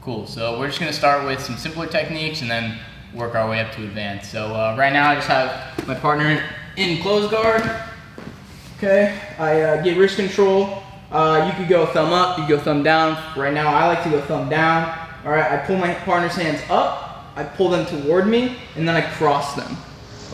Cool, so we're just gonna start with some simpler techniques and then work our way up to advanced. So right now I just have my partner in close guard. Okay, I get wrist control. You could go thumb up, you could go thumb down. Right now I like to go thumb down. All right, I pull my partner's hands up, I pull them toward me, and then I cross them.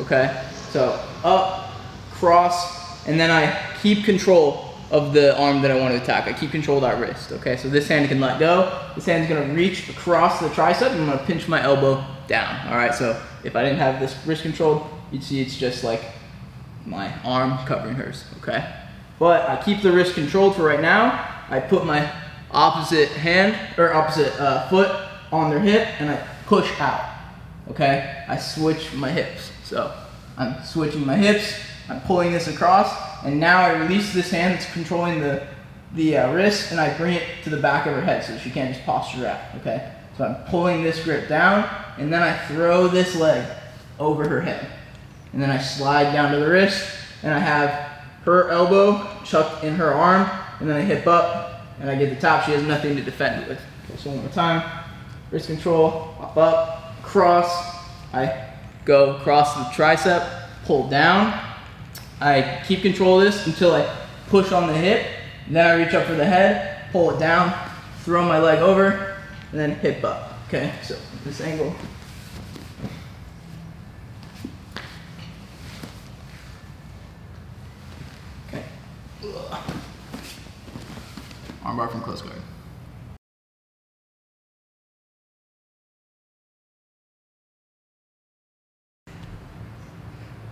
Okay, so up, cross, and then I keep control of the arm that I want to attack. I keep control of that wrist. Okay, so this hand can let go. This hand's gonna reach across the tricep, and I'm gonna pinch my elbow down. All right, so if I didn't have this wrist controlled, you'd see it's just like my arm covering hers. Okay, but I keep the wrist controlled for right now. I put my opposite hand or opposite foot on their hip, and I push out. Okay, I switch my hips. So I'm switching my hips. I'm pulling this across, and now I release this hand that's controlling the wrist, and I bring it to the back of her head so she can't just posture out, okay? So I'm pulling this grip down, and then I throw this leg over her head. And then I slide down to the wrist, and I have her elbow chucked in her arm, and then I hip up, and I get the top. She has nothing to defend with. Okay, so one more time. Wrist control, up, cross. I go across the tricep, pull down. I keep control of this until I push on the hip, and then I reach up for the head, pull it down, throw my leg over, and then hip up. Okay, so this angle. Okay. Armbar from close guard.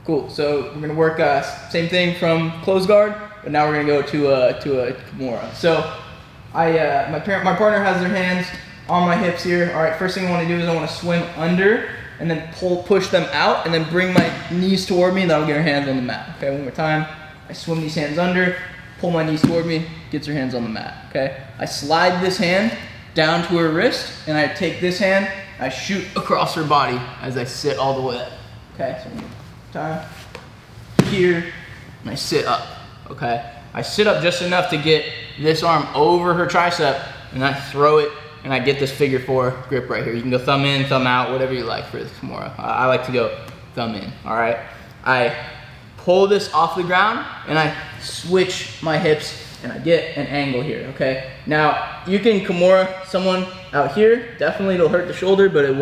Cool, so we're gonna work same thing from close guard, but now we're gonna go to a Kimura. So my partner has their hands on my hips here. All right, first thing I wanna do is I wanna swim under and then push them out and then bring my knees toward me, and then I'll get her hands on the mat. Okay, one more time. I swim these hands under, pull my knees toward me, gets her hands on the mat, okay? I slide this hand down to her wrist, and I take this hand, I shoot across her body as I sit all the way up, okay? So time here, and I sit up. Okay, I sit up just enough to get this arm over her tricep, and I throw it, and I get this figure 4 grip right here. You can go thumb in, thumb out, whatever you like for this Kimura. I like to go thumb in. All right, I pull this off the ground, and I switch my hips, and I get an angle here. Okay, now you can Kimura someone out here. Definitely, it'll hurt the shoulder, but you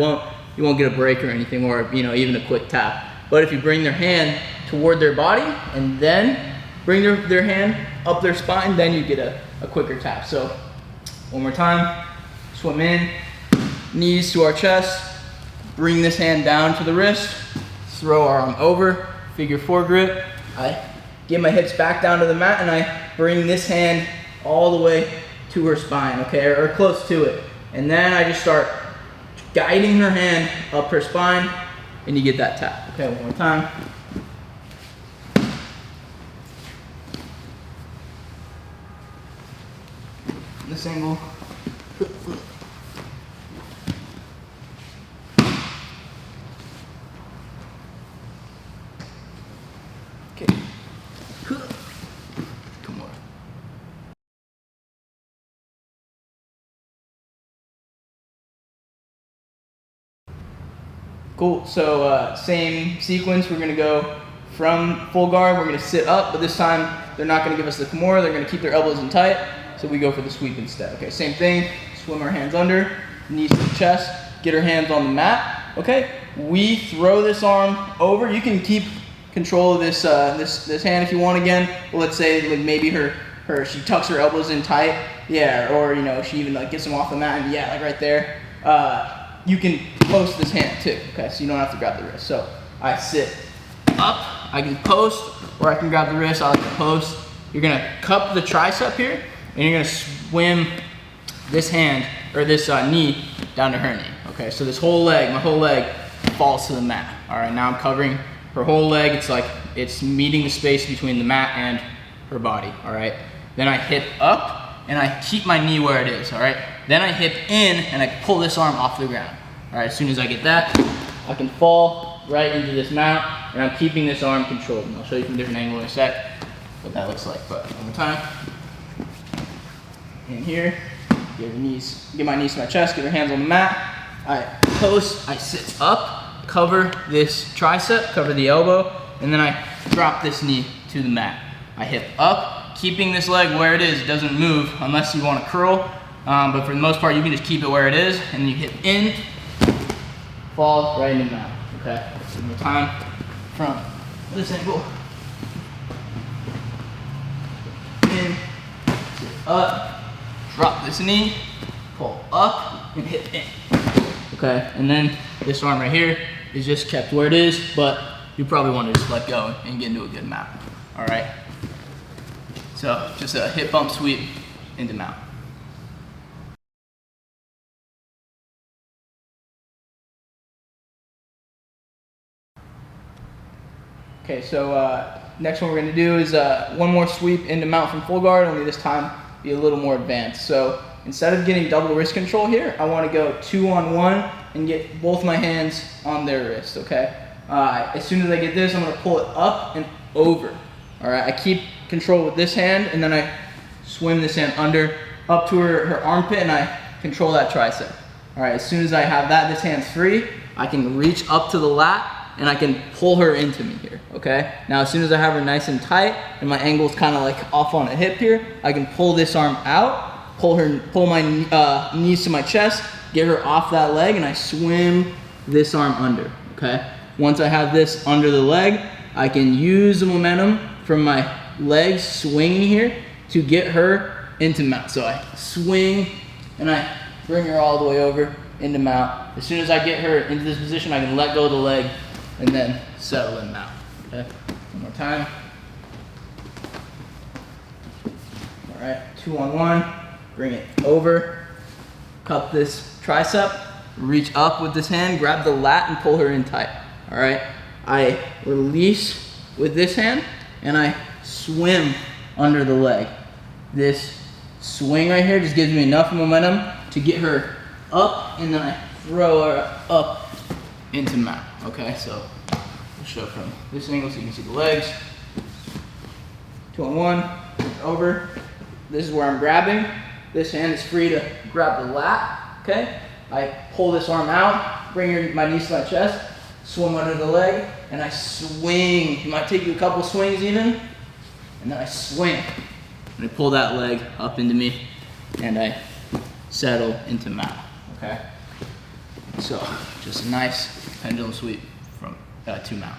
won't get a break or anything, or even a quick tap. But if you bring their hand toward their body and then bring their hand up their spine, then you get a quicker tap. So one more time, swim in, knees to our chest, bring this hand down to the wrist, throw our arm over, figure 4 grip. I get my hips back down to the mat, and I bring this hand all the way to her spine, okay, or close to it. And then I just start guiding her hand up her spine, and you get that tap. Okay, one more time. This angle. Okay. Come on. Cool, so same sequence. We're gonna go from full guard, we're gonna sit up, but this time they're not gonna give us the Kimura, they're gonna keep their elbows in tight, so we go for the sweep instead. Okay, same thing, swim our hands under, knees to the chest, get our hands on the mat. Okay, we throw this arm over. You can keep control of this this hand if you want again. Well, let's say like maybe she tucks her elbows in tight, yeah, or she even like gets them off the mat, and yeah, like right there. You can post this hand too, okay? So you don't have to grab the wrist. So I sit up, I can post, or I can grab the wrist. I like to post. You're gonna cup the tricep here, and you're gonna swim this hand, or this knee down to her knee, okay? So this whole leg, my whole leg falls to the mat. All right, now I'm covering her whole leg. It's like it's meeting the space between the mat and her body, all right? Then I hip up, and I keep my knee where it is, all right? Then I hip in, and I pull this arm off the ground. All right, as soon as I get that, I can fall right into this mount, and I'm keeping this arm controlled. And I'll show you from a different angle in a sec what that looks like, but one more time. In here, Get my knees to my chest, get her hands on the mat. I post, I sit up, cover this tricep, cover the elbow, and then I drop this knee to the mat. I hip up, keeping this leg where it is. It doesn't move unless you want to curl, but for the most part, you can just keep it where it is, and you hip in, fall right into the mat, okay? One more time from this angle. In, sit up, drop this knee, pull up, and hip in. Okay, and then this arm right here is just kept where it is, but you probably want to just let go and get into a good mount. All right, so just a hip bump sweep into mount. Okay, so next one we're going to do is one more sweep into mount from full guard, only this time be a little more advanced. So instead of getting double wrist control here, I want to go 2-on-1 and get both my hands on their wrist, okay? As soon as I get this, I'm going to pull it up and over. All right, I keep control with this hand, and then I swim this hand under, up to her armpit, and I control that tricep. All right, as soon as I have that, this hand's free, I can reach up to the lat, and I can pull her into me here, okay? Now, as soon as I have her nice and tight, and my angle's kind of like off on a hip here, I can pull this arm out, pull my knees to my chest, get her off that leg, and I swim this arm under, okay? Once I have this under the leg, I can use the momentum from my legs swinging here to get her into mount. So I swing, and I bring her all the way over into mount. As soon as I get her into this position, I can let go of the leg, and then settle in mount, okay? One more time. All right, 2-on-1, bring it over, cup this tricep, reach up with this hand, grab the lat and pull her in tight, all right? I release with this hand and I swim under the leg. This swing right here just gives me enough momentum to get her up, and then I throw her up into mount, okay? So we'll show from this angle so you can see the legs. 2-on-1, over. This is where I'm grabbing. This hand is free to grab the lat, okay? I pull this arm out, bring my knees to my chest, swim under the leg, and I swing. It might take you a couple swings even, and then I swing. And I pull that leg up into me, and I settle into mount, okay? So, just a nice pendulum sweep from to mount.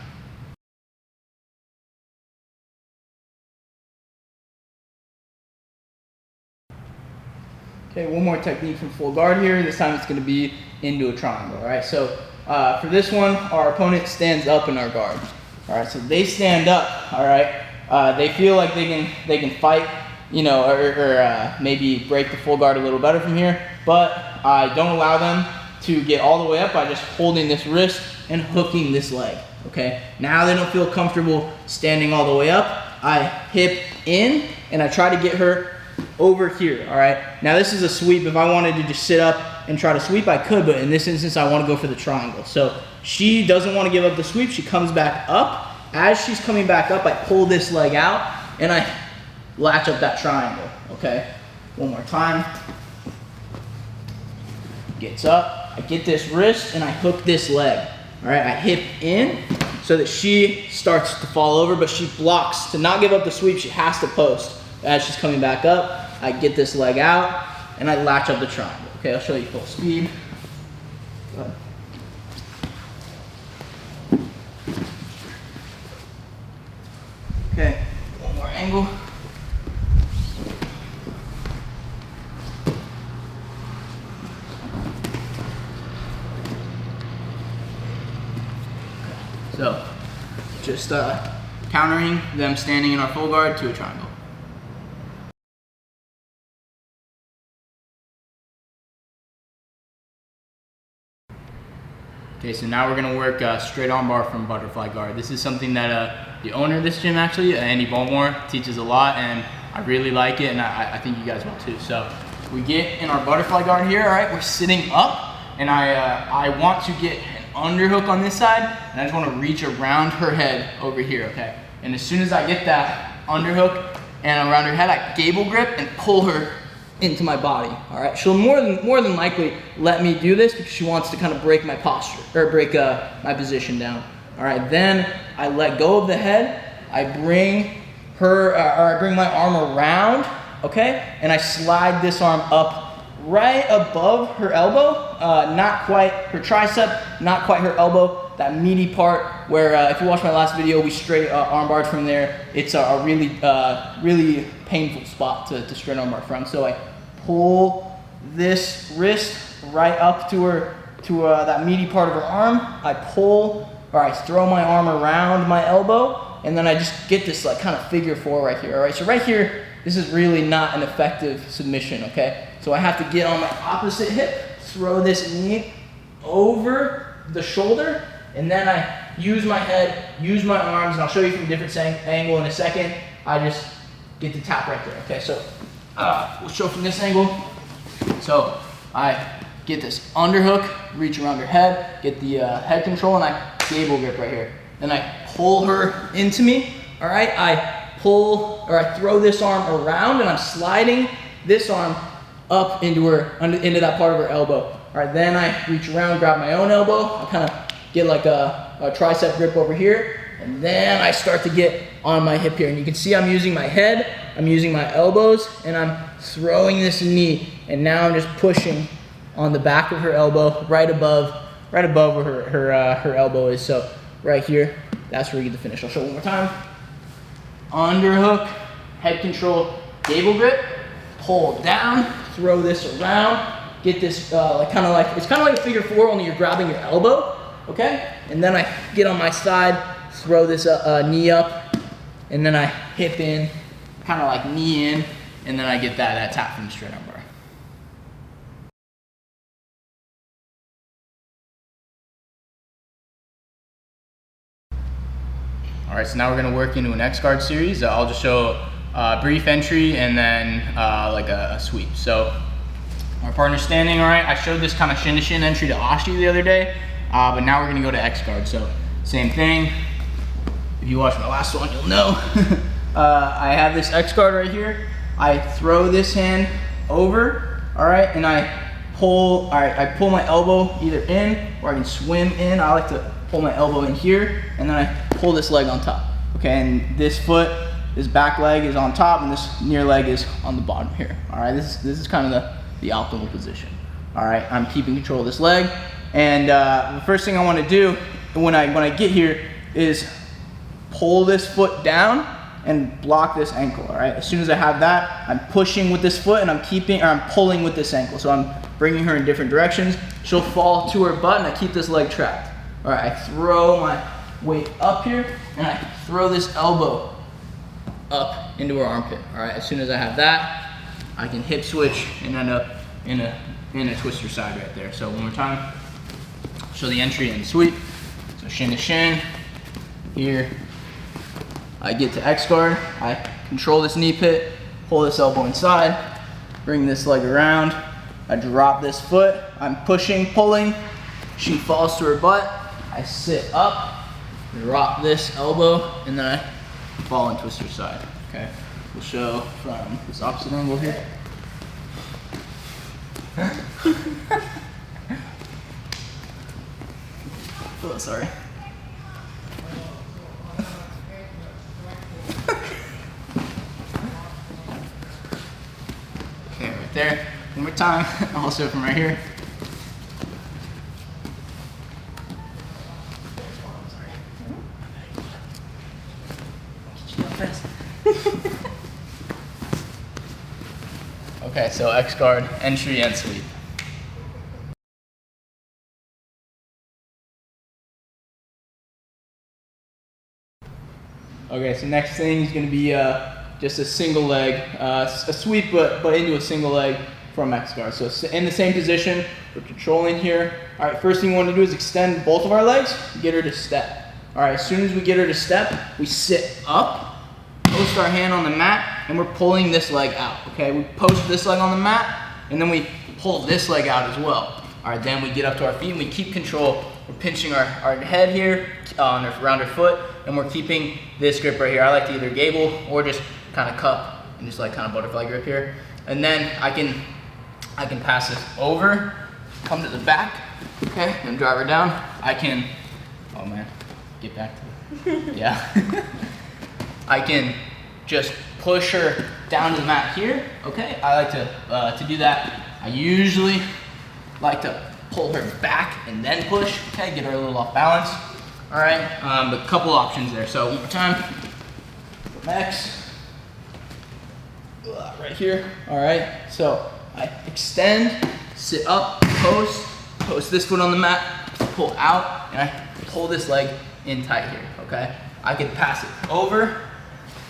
Okay, one more technique from full guard here. This time it's going to be into a triangle, all right? So for this one, our opponent stands up in our guard, all right? So they stand up, all right? They feel like they can fight, you know, or maybe break the full guard a little better from here, but I don't allow them to get all the way up by just holding this wrist and hooking this leg, okay? Now they don't feel comfortable standing all the way up. I hip in and I try to get her over here, all right? Now this is a sweep. If I wanted to just sit up and try to sweep, I could, but in this instance, I want to go for the triangle. So she doesn't want to give up the sweep. She comes back up. As she's coming back up, I pull this leg out and I latch up that triangle, okay? One more time. Gets up, I get this wrist and I hook this leg, all right? I hip in so that she starts to fall over, but she blocks. To not give up the sweep, she has to post. As she's coming back up, I get this leg out and I latch up the triangle. Okay, I'll show you full speed. Go ahead. Okay, one more angle. So, just countering them standing in our full guard to a triangle. Okay, so now we're gonna work straight armbar from butterfly guard. This is something that the owner of this gym actually, Andy Balmore, teaches a lot, and I really like it, and I think you guys will too. So we get in our butterfly guard here, all right? We're sitting up, and I want to get an underhook on this side, and I just wanna reach around her head over here, okay? And as soon as I get that underhook and around her head, I gable grip and pull her into my body, all right? She'll more than likely let me do this because she wants to kind of break my posture, or break my position down, all right? Then I let go of the head, I bring her, or I bring my arm around, okay? And I slide this arm up right above her elbow, not quite her tricep, not quite her elbow, that meaty part where if you watch my last video, we straight armbarred from there. It's a really painful spot to straight armbar from. So I pull this wrist right up to her, that meaty part of her arm. I pull, or I throw my arm around my elbow, and then I just get this like kind of figure four right here. All right, so right here, this is really not an effective submission, okay? So I have to get on my opposite hip, throw this knee over the shoulder, and then I use my head, use my arms, and I'll show you from a different angle in a second. I just get the tap right there, okay? So we'll show from this angle. So I get this underhook, reach around her head, get the head control, and I gable grip right here. Then I pull her into me, all right? I pull, or I throw this arm around, and I'm sliding this arm up into her, into that part of her elbow. All right, then I reach around, grab my own elbow. I kind of get like a tricep grip over here, and then I start to get on my hip here. And you can see I'm using my head, I'm using my elbows, and I'm throwing this knee. And now I'm just pushing on the back of her elbow, right above where her elbow is. So right here, that's where we get the finish. I'll show it one more time. Underhook, head control, gable grip, pull down, throw this around, get this it's kind of like a figure four, only you're grabbing your elbow, okay? And then I get on my side, throw this knee up, and then I hip in, kind of like knee in, and then I get that tap from the straight arm bar. All right, so now we're gonna work into an X guard series. I'll just show a brief entry and then like a sweep. So our partner's standing, all right? I showed this kind of shin to shin entry to Ashi the other day, but now we're gonna go to X guard. So same thing. If you watched my last one, you'll know. I have this X guard right here. I throw this hand over, all right? And I pull, all right, I pull my elbow either in or I can swim in. I like to pull my elbow in here, and then I pull this leg on top, okay? And this foot, this back leg is on top, and this near leg is on the bottom here, all right? This is kind of the optimal position, all right? I'm keeping control of this leg, and the first thing I want to do when I get here is pull this foot down and block this ankle, all right? As soon as I have that, I'm pushing with this foot, and I'm pulling with this ankle, so I'm bringing her in different directions. She'll fall to her butt, and I keep this leg trapped. All right, I throw my weight up here, and I throw this elbow up into her armpit. All right, as soon as I have that, I can hip switch and end up in a twister side right there. So one more time, show the entry and sweep. So shin to shin. Here, I get to X guard. I control this knee pit, pull this elbow inside, bring this leg around. I drop this foot. I'm pushing, pulling. She falls to her butt. I sit up, drop this elbow, and then I fall and twist her side, okay? We'll show from this opposite angle here. Oh, sorry. Okay, right there. One more time, also from right here. Okay, so X guard, entry and sweep. Okay, so next thing is going to be just a single leg, a sweep, but into a single leg from X guard. So in the same position, we're controlling here. All right, first thing we want to do is extend both of our legs, get her to step. All right, as soon as we get her to step, we sit up, post our hand on the mat, and we're pulling this leg out, okay? We post this leg on the mat, and then we pull this leg out as well. All right, then we get up to our feet, and we keep control. We're pinching our head here around our foot, and we're keeping this grip right here. I like to either gable or just kind of cup and just like kind of butterfly grip here. and then I can pass this over, come to the back, okay, and drive her down. I can, oh man, get back to it. Yeah. I can just push her down to the mat here, okay? I like to do that. I usually like to pull her back and then push, okay? Get her a little off balance, all right? But a couple options there. So one more time, X, right here, all right? So I extend, sit up, post this foot on the mat, pull out, and I pull this leg in tight here, okay? I could pass it over,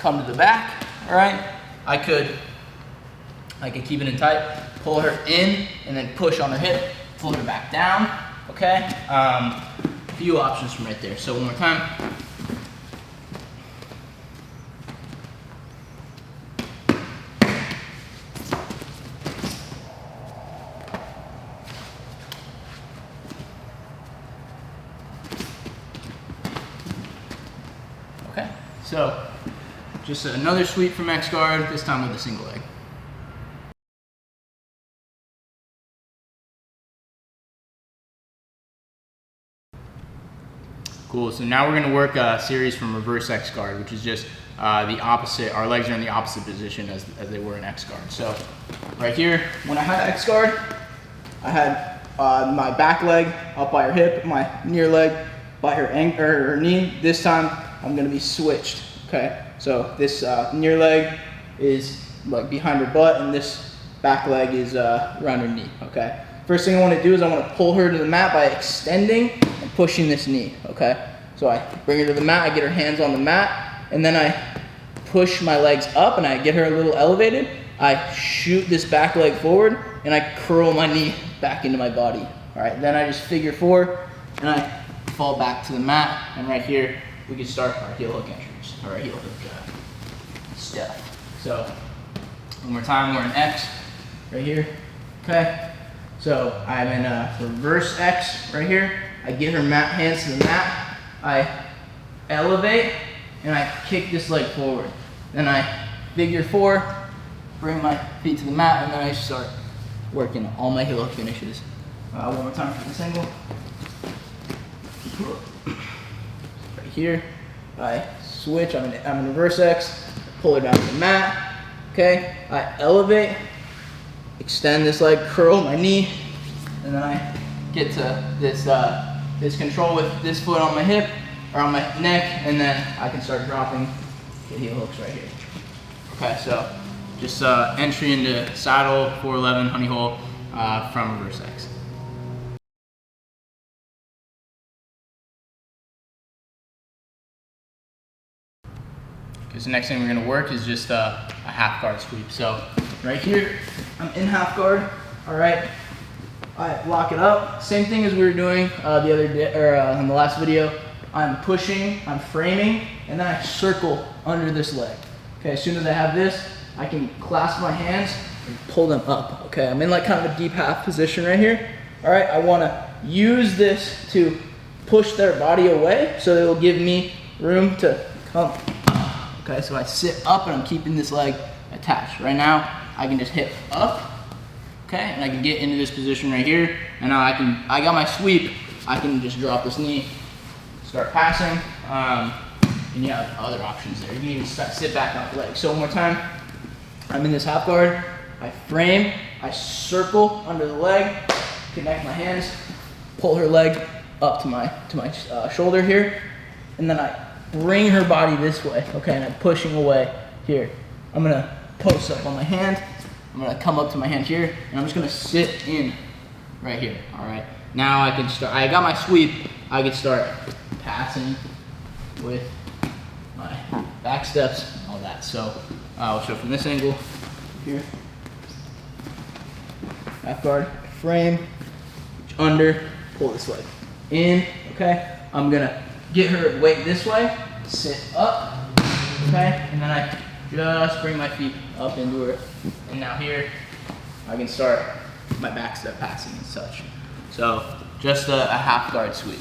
come to the back, all right? I could keep it in tight, pull her in, and then push on her hip, pull her back down, okay? A few options from right there. So one more time. Okay, so just another sweep from X guard, this time with a single leg. Cool, so now we're gonna work a series from reverse X guard, which is just the opposite, our legs are in the opposite position as they were in X guard. So right here, when I had X guard, I had my back leg up by her hip, my near leg by her ankle or her knee. This time I'm gonna be switched, okay? So this near leg is like behind her butt and this back leg is around her knee, okay? First thing I wanna do is I wanna pull her to the mat by extending and pushing this knee, okay? So I bring her to the mat, I get her hands on the mat, and then I push my legs up and I get her a little elevated. I shoot this back leg forward and I curl my knee back into my body. All right, then I just figure four and I fall back to the mat, and right here we can start our heel hook entries, or our heel hook step. So one more time, we're in X right here, okay? So I'm in a reverse X right here. I get her hands to the mat, I elevate, and I kick this leg forward. Then I figure four, bring my feet to the mat, and then I start working all my heel hook finishes. One more time for the single. Right here, I switch, I'm in reverse X, pull her down to the mat, okay? I elevate, extend this leg, curl my knee, and then I get to this control with this foot on my hip, or on my neck, and then I can start dropping the heel hooks right here. Okay, so just entry into saddle, 411, honey hole from reverse X. Okay, so next thing we're gonna work is just a half guard sweep. So right here, I'm in half guard, all right? I lock it up. Same thing as we were doing the other day, or in the last video. I'm pushing, I'm framing, and then I circle under this leg. Okay, as soon as I have this, I can clasp my hands and pull them up. Okay, I'm in like kind of a deep half position right here. All right, I wanna use this to push their body away so it will give me room to come. Okay, so I sit up and I'm keeping this leg attached. Right now, I can just hip up, okay, and I can get into this position right here, and now I got my sweep, I can just drop this knee, start passing, and you have other options there. You can even sit back on the leg. So one more time, I'm in this half guard, I frame, I circle under the leg, connect my hands, pull her leg up to my shoulder here, and then I bring her body this way, okay, and I'm pushing away here. I'm gonna post up on my hand, I'm gonna come up to my hand here, and I'm just gonna sit in right here, all right? Now I can start, I got my sweep, I can start passing with my back steps, all that. So I'll show from this angle, here. Half guard, frame, reach under, pull this leg in, okay? I'm gonna get her weight this way, sit up, okay? And then I just bring my feet up into her. And now here, I can start my back step passing and such. So just a half guard sweep.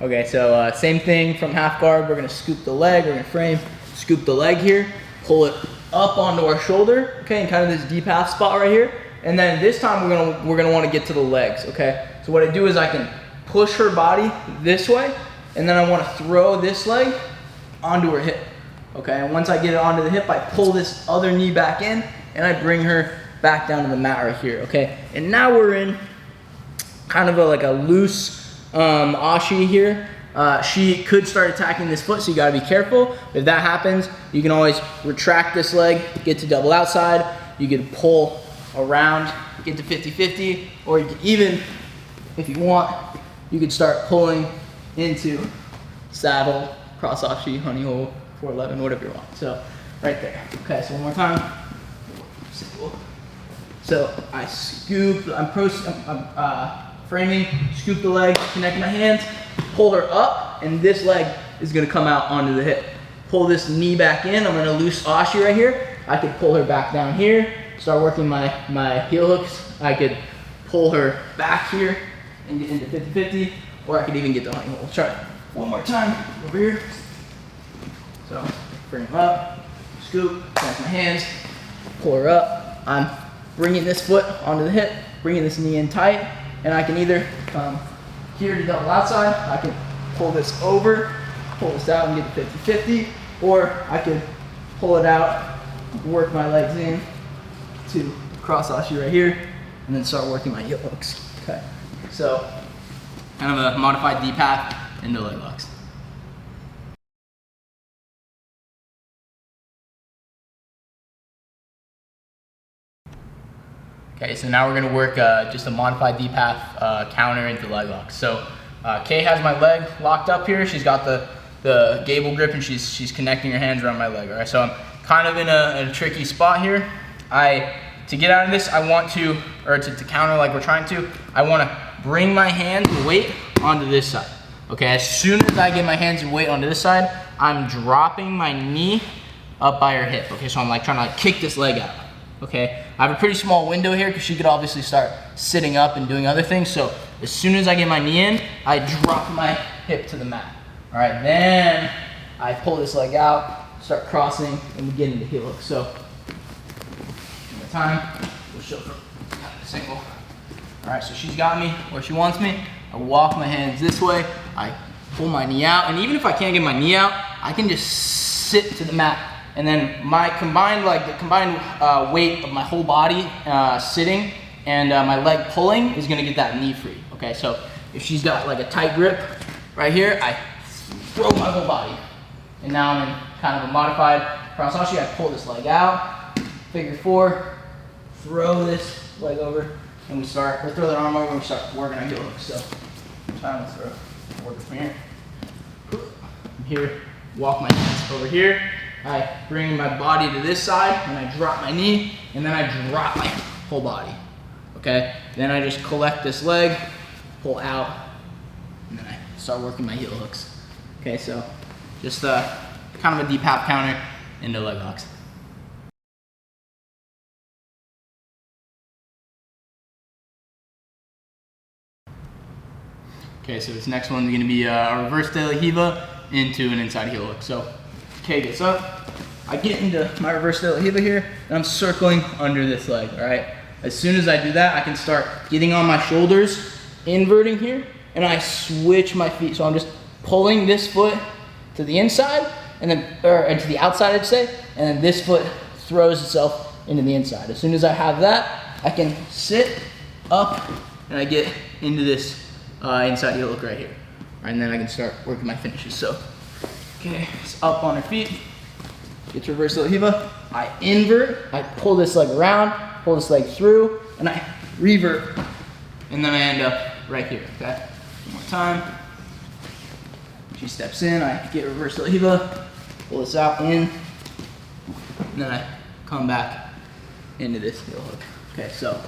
Okay, so same thing from half guard. We're gonna scoop the leg, we're gonna frame, scoop the leg here, pull it up onto our shoulder, okay, and kind of this deep half spot right here. And then this time we're gonna wanna get to the legs, okay? So what I do is I can push her body this way, and then I wanna throw this leg onto her hip, okay? And once I get it onto the hip, I pull this other knee back in, and I bring her back down to the mat right here, okay? And now we're in kind of like a loose Ashi here. She could start attacking this foot, so you gotta be careful. If that happens, you can always retract this leg, get to double outside. You can pull around, get to 50-50, or you can even, if you want, you could start pulling into saddle, cross Ashi, honey hole, 411, whatever you want. So, right there. Okay, so one more time. So, I scoop, I'm framing, scoop the leg, connect my hands, pull her up, and this leg is gonna come out onto the hip. Pull this knee back in, I'm gonna loose Ashi right here. I could pull her back down here, start working my heel hooks. I could pull her back here and get into 50-50, or I could even get the honey hole. Let's try it one more time, over here. So, bring her up, scoop, connect my hands, pull her up. I'm bringing this foot onto the hip, bringing this knee in tight, and I can either come here to double outside, I can pull this over, pull this out and get to 50-50, or I could pull it out, work my legs in to cross Ashi right here, and then start working my heel hooks. Okay, so kind of a modified D path into leg locks. Okay, so now we're gonna work just a modified D-path counter into leg locks. So Kay has my leg locked up here. She's got the gable grip and she's connecting her hands around my leg, all right? So I'm kind of in a tricky spot here. To get out of this, I want to, or to counter like we're trying to, I wanna bring my hands and weight onto this side. Okay, as soon as I get my hands and weight onto this side, I'm dropping my knee up by her hip. Okay, so I'm like trying to kick this leg out. Okay, I have a pretty small window here because she could obviously start sitting up and doing other things. So as soon as I get my knee in, I drop my hip to the mat. All right, then I pull this leg out, start crossing, and we get into heel hook. So one more time, we'll show her single. All right, so she's got me where she wants me. I walk my hands this way, I pull my knee out, and even if I can't get my knee out, I can just sit to the mat. And then my combined weight of my whole body sitting and my leg pulling is gonna get that knee free. Okay, so if she's got like a tight grip right here, I throw my whole body. And now I'm in kind of a modified cross Ashi. I pull this leg out, figure four, throw this leg over, and we throw that arm over and we start working our heel hooks. So, time to throw, work from here. From here, walk my hands over here. I bring my body to this side, and I drop my knee, and then I drop my whole body, okay? Then I just collect this leg, pull out, and then I start working my heel hooks. Okay, so just kind of a deep half counter into leg locks. Okay, so this next one is gonna be a reverse De La Riva into an inside heel hook. So, Kay gets up, I get into my reverse De La Riva here, and I'm circling under this leg, all right? As soon as I do that, I can start getting on my shoulders, inverting here, and I switch my feet. So I'm just pulling this foot to the inside, and then, or to the outside, I'd say, and then this foot throws itself into the inside. As soon as I have that, I can sit up, and I get into this inside heel hook right here. All right, and then I can start working my finishes. So, okay, it's up on her feet, get to reverse De La Riva, I invert, I pull this leg around, pull this leg through, and I revert, and then I end up right here, okay? One more time. She steps in, I get reverse De La Riva, pull this out, in, and then I come back into this heel hook. Okay, so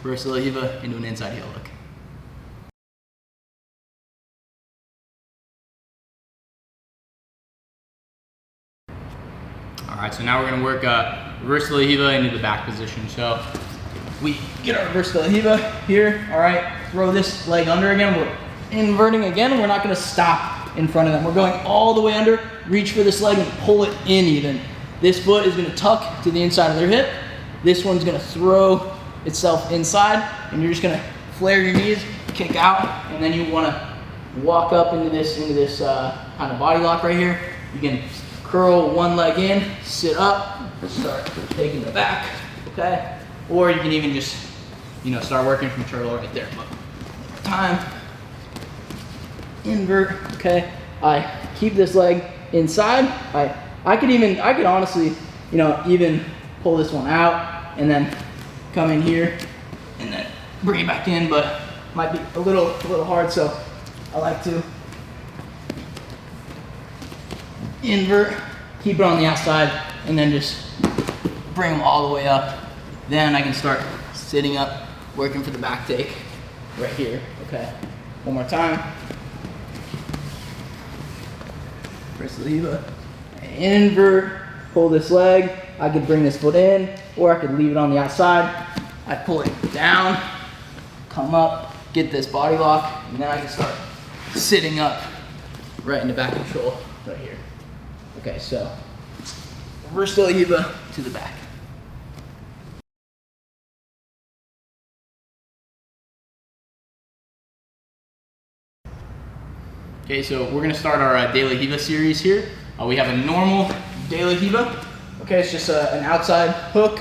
reverse De La Riva into an inside heel hook. All right, so now we're gonna work reverse De La Riva into the back position. So we get our reverse De La Riva here, all right, throw this leg under again. We're inverting again. We're not gonna stop in front of them. We're going all the way under, reach for this leg and pull it in even. This foot is gonna tuck to the inside of their hip. This one's gonna throw itself inside, and you're just gonna flare your knees, kick out, and then you wanna walk up into this kind of body lock right here. You can curl one leg in, sit up, start taking the back, okay? Or you can even just, start working from turtle right there. But time, invert, okay? I keep this leg inside. I could honestly, even pull this one out and then come in here and then bring it back in, but might be a little hard, so I like to invert, keep it on the outside, and then just bring them all the way up. Then I can start sitting up, working for the back take right here, okay? One more time. Press the lever, invert, pull this leg. I could bring this foot in, or I could leave it on the outside. I pull it down, come up, get this body lock, and then I can start sitting up right in the back control right here. Okay, so reverse de la Riva to the back. Okay, so we're gonna start our de la Riva series here. We have a normal de la Riva. Okay, it's just an outside hook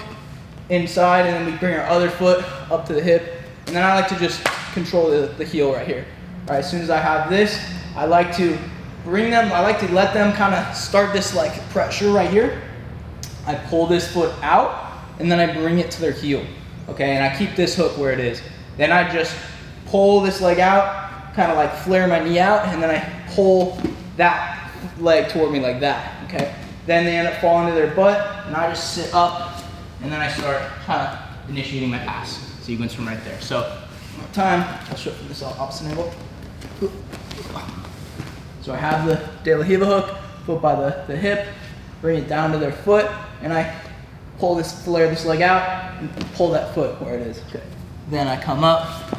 inside, and then we bring our other foot up to the hip. And then I like to just control the heel right here. All right, as soon as I have this, I like to let them kind of start this like pressure right here. I pull this foot out, and then I bring it to their heel. Okay, and I keep this hook where it is. Then I just pull this leg out, kind of like flare my knee out, and then I pull that leg toward me like that, okay? Then they end up falling to their butt, and I just sit up, and then I start kind of initiating my pass sequence from right there. So, one more time, I'll show it from this opposite angle. So I have the de la Riva hook, foot by the hip, bring it down to their foot, and I flare this leg out, and pull that foot where it is. Okay. Then I come up,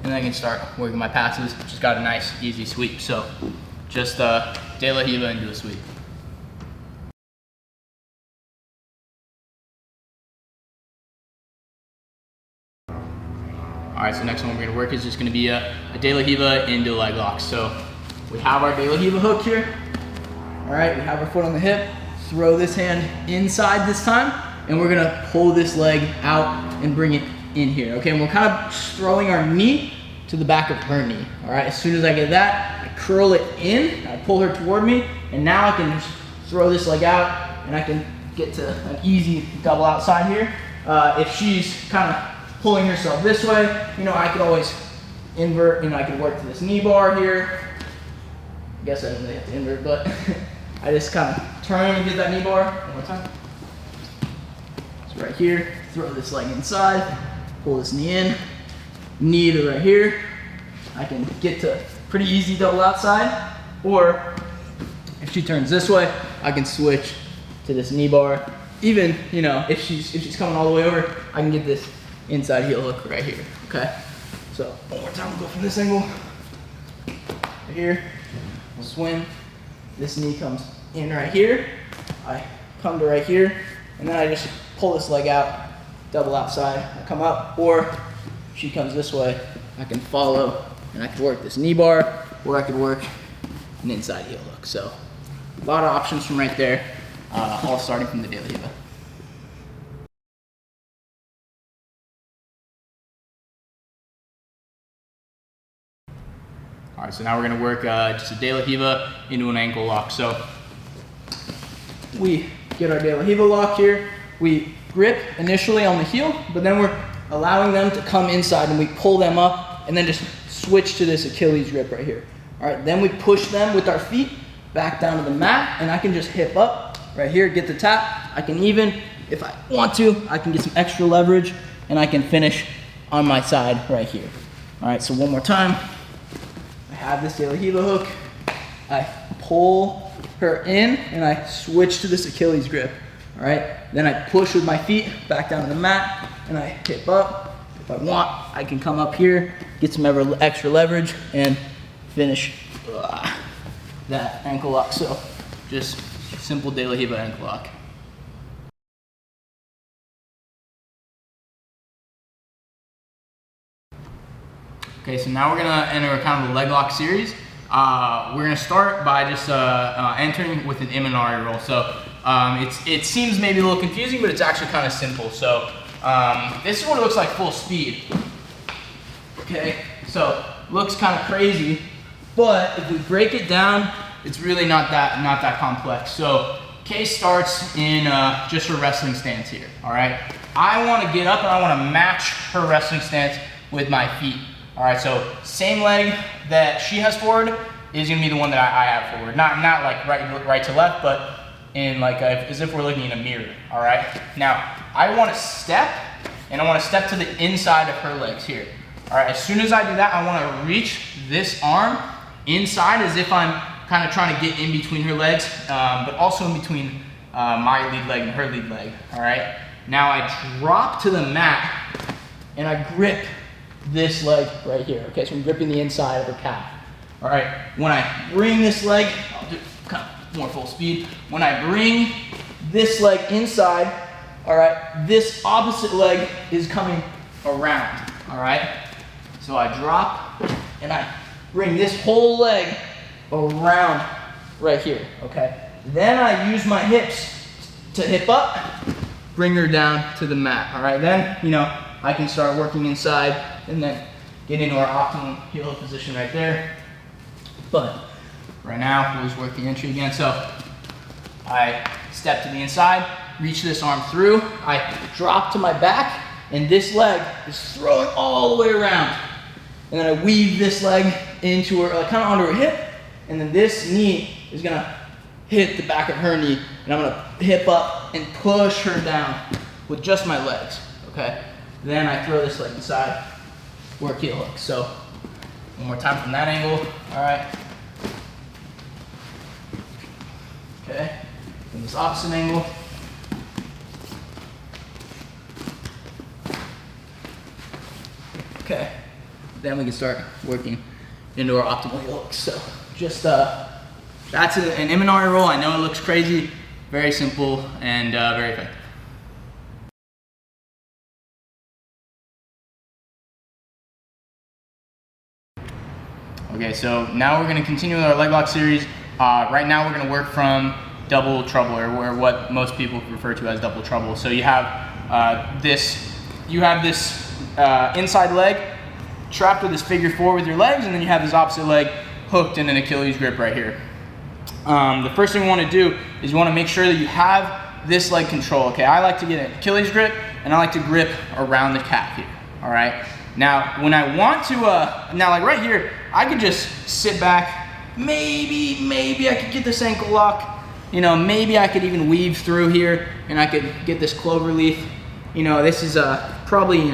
and then I can start working my passes. Just got a nice, easy sweep. So, just de la Riva and do a sweep. All right, so next one we're gonna work is just gonna be a de la Riva into a leg lock. So we have our de la Riva hook here. All right, we have our foot on the hip. Throw this hand inside this time, and we're gonna pull this leg out and bring it in here. Okay, and we're kind of throwing our knee to the back of her knee. All right, as soon as I get that, I curl it in, I pull her toward me, and now I can just throw this leg out, and I can get to an easy double outside here. If she's kind of pulling herself this way, I could always invert, I could work to this knee bar here. I guess I didn't really have to invert, but I just kind of turn and get that knee bar. One more time. So right here, throw this leg inside, pull this knee in, knee to right here. I can get to pretty easy double outside, or if she turns this way, I can switch to this knee bar. Even, if she's coming all the way over, I can get this inside heel hook right here, okay? So one more time, we'll go from this angle. Right here, we'll swing. This knee comes in right here. I come to right here, and then I just pull this leg out, double outside. I come up, or if she comes this way, I can follow, and I can work this knee bar, or I could work an inside heel hook. So a lot of options from right there, all starting from the de la Riva. All right, so now we're gonna work just a de la Riva into an ankle lock. So we get our de la Riva lock here. We grip initially on the heel, but then we're allowing them to come inside, and we pull them up, and then just switch to this Achilles grip right here. All right, then we push them with our feet back down to the mat, and I can just hip up right here, get the tap. I can even, if I want to, I can get some extra leverage, and I can finish on my side right here. All right, so one more time. I have this de la Riva hook. I pull her in, and I switch to this Achilles grip. All right, then I push with my feet back down to the mat, and I hip up. If I want, I can come up here, get some extra leverage, and finish that ankle lock. So just simple De La Riva ankle lock. Okay, so now we're gonna enter kind of a leg lock series. We're gonna start by just entering with an Iminari roll. So it seems maybe a little confusing, but it's actually kind of simple. So this is what it looks like full speed. Okay, so looks kind of crazy, but if we break it down, it's really not that complex. So Kay starts in just her wrestling stance here. All right, I want to get up and I want to match her wrestling stance with my feet. All right, so same leg that she has forward is gonna be the one that I have forward. Not like right to left, but in like as if we're looking in a mirror. All right. Now I want to step, and I want to step to the inside of her legs here. All right. As soon as I do that, I want to reach this arm inside as if I'm kind of trying to get in between her legs, but also in between my lead leg and her lead leg. All right. Now I drop to the mat and I grip this leg right here. Okay, so I'm gripping the inside of her calf. All right, when I bring this leg, I'll do kind of more full speed. When I bring this leg inside, all right, this opposite leg is coming around. All right, so I drop and I bring this whole leg around right here. Okay, then I use my hips to hip up, bring her down to the mat. All right, then I can start working inside and then get into our optimum heel hook position right there. But right now, we'll just work the entry again. So I step to the inside, reach this arm through, I drop to my back, and this leg is throwing all the way around. And then I weave this leg into her, kind of onto her hip, and then this knee is gonna hit the back of her knee, and I'm gonna hip up and push her down with just my legs, okay? Then I throw this leg inside, work heel hook. So one more time from that angle, all right. Okay, from this opposite angle. Okay, then we can start working into our optimal heel hooks. So just, that's an Iminari roll. I know it looks crazy, very simple and very effective. Okay, so now we're going to continue with our leg lock series. Right now we're going to work from double trouble, or what most people refer to as double trouble. So you have this inside leg trapped with this figure four with your legs, and then you have this opposite leg hooked in an Achilles grip right here. The first thing you want to do is you want to make sure that you have this leg control. Okay, I like to get an Achilles grip, and I like to grip around the calf here. All right. Now, when I want to, now like right here, I could just sit back. Maybe I could get this ankle lock. Maybe I could even weave through here, and I could get this clover leaf. This is probably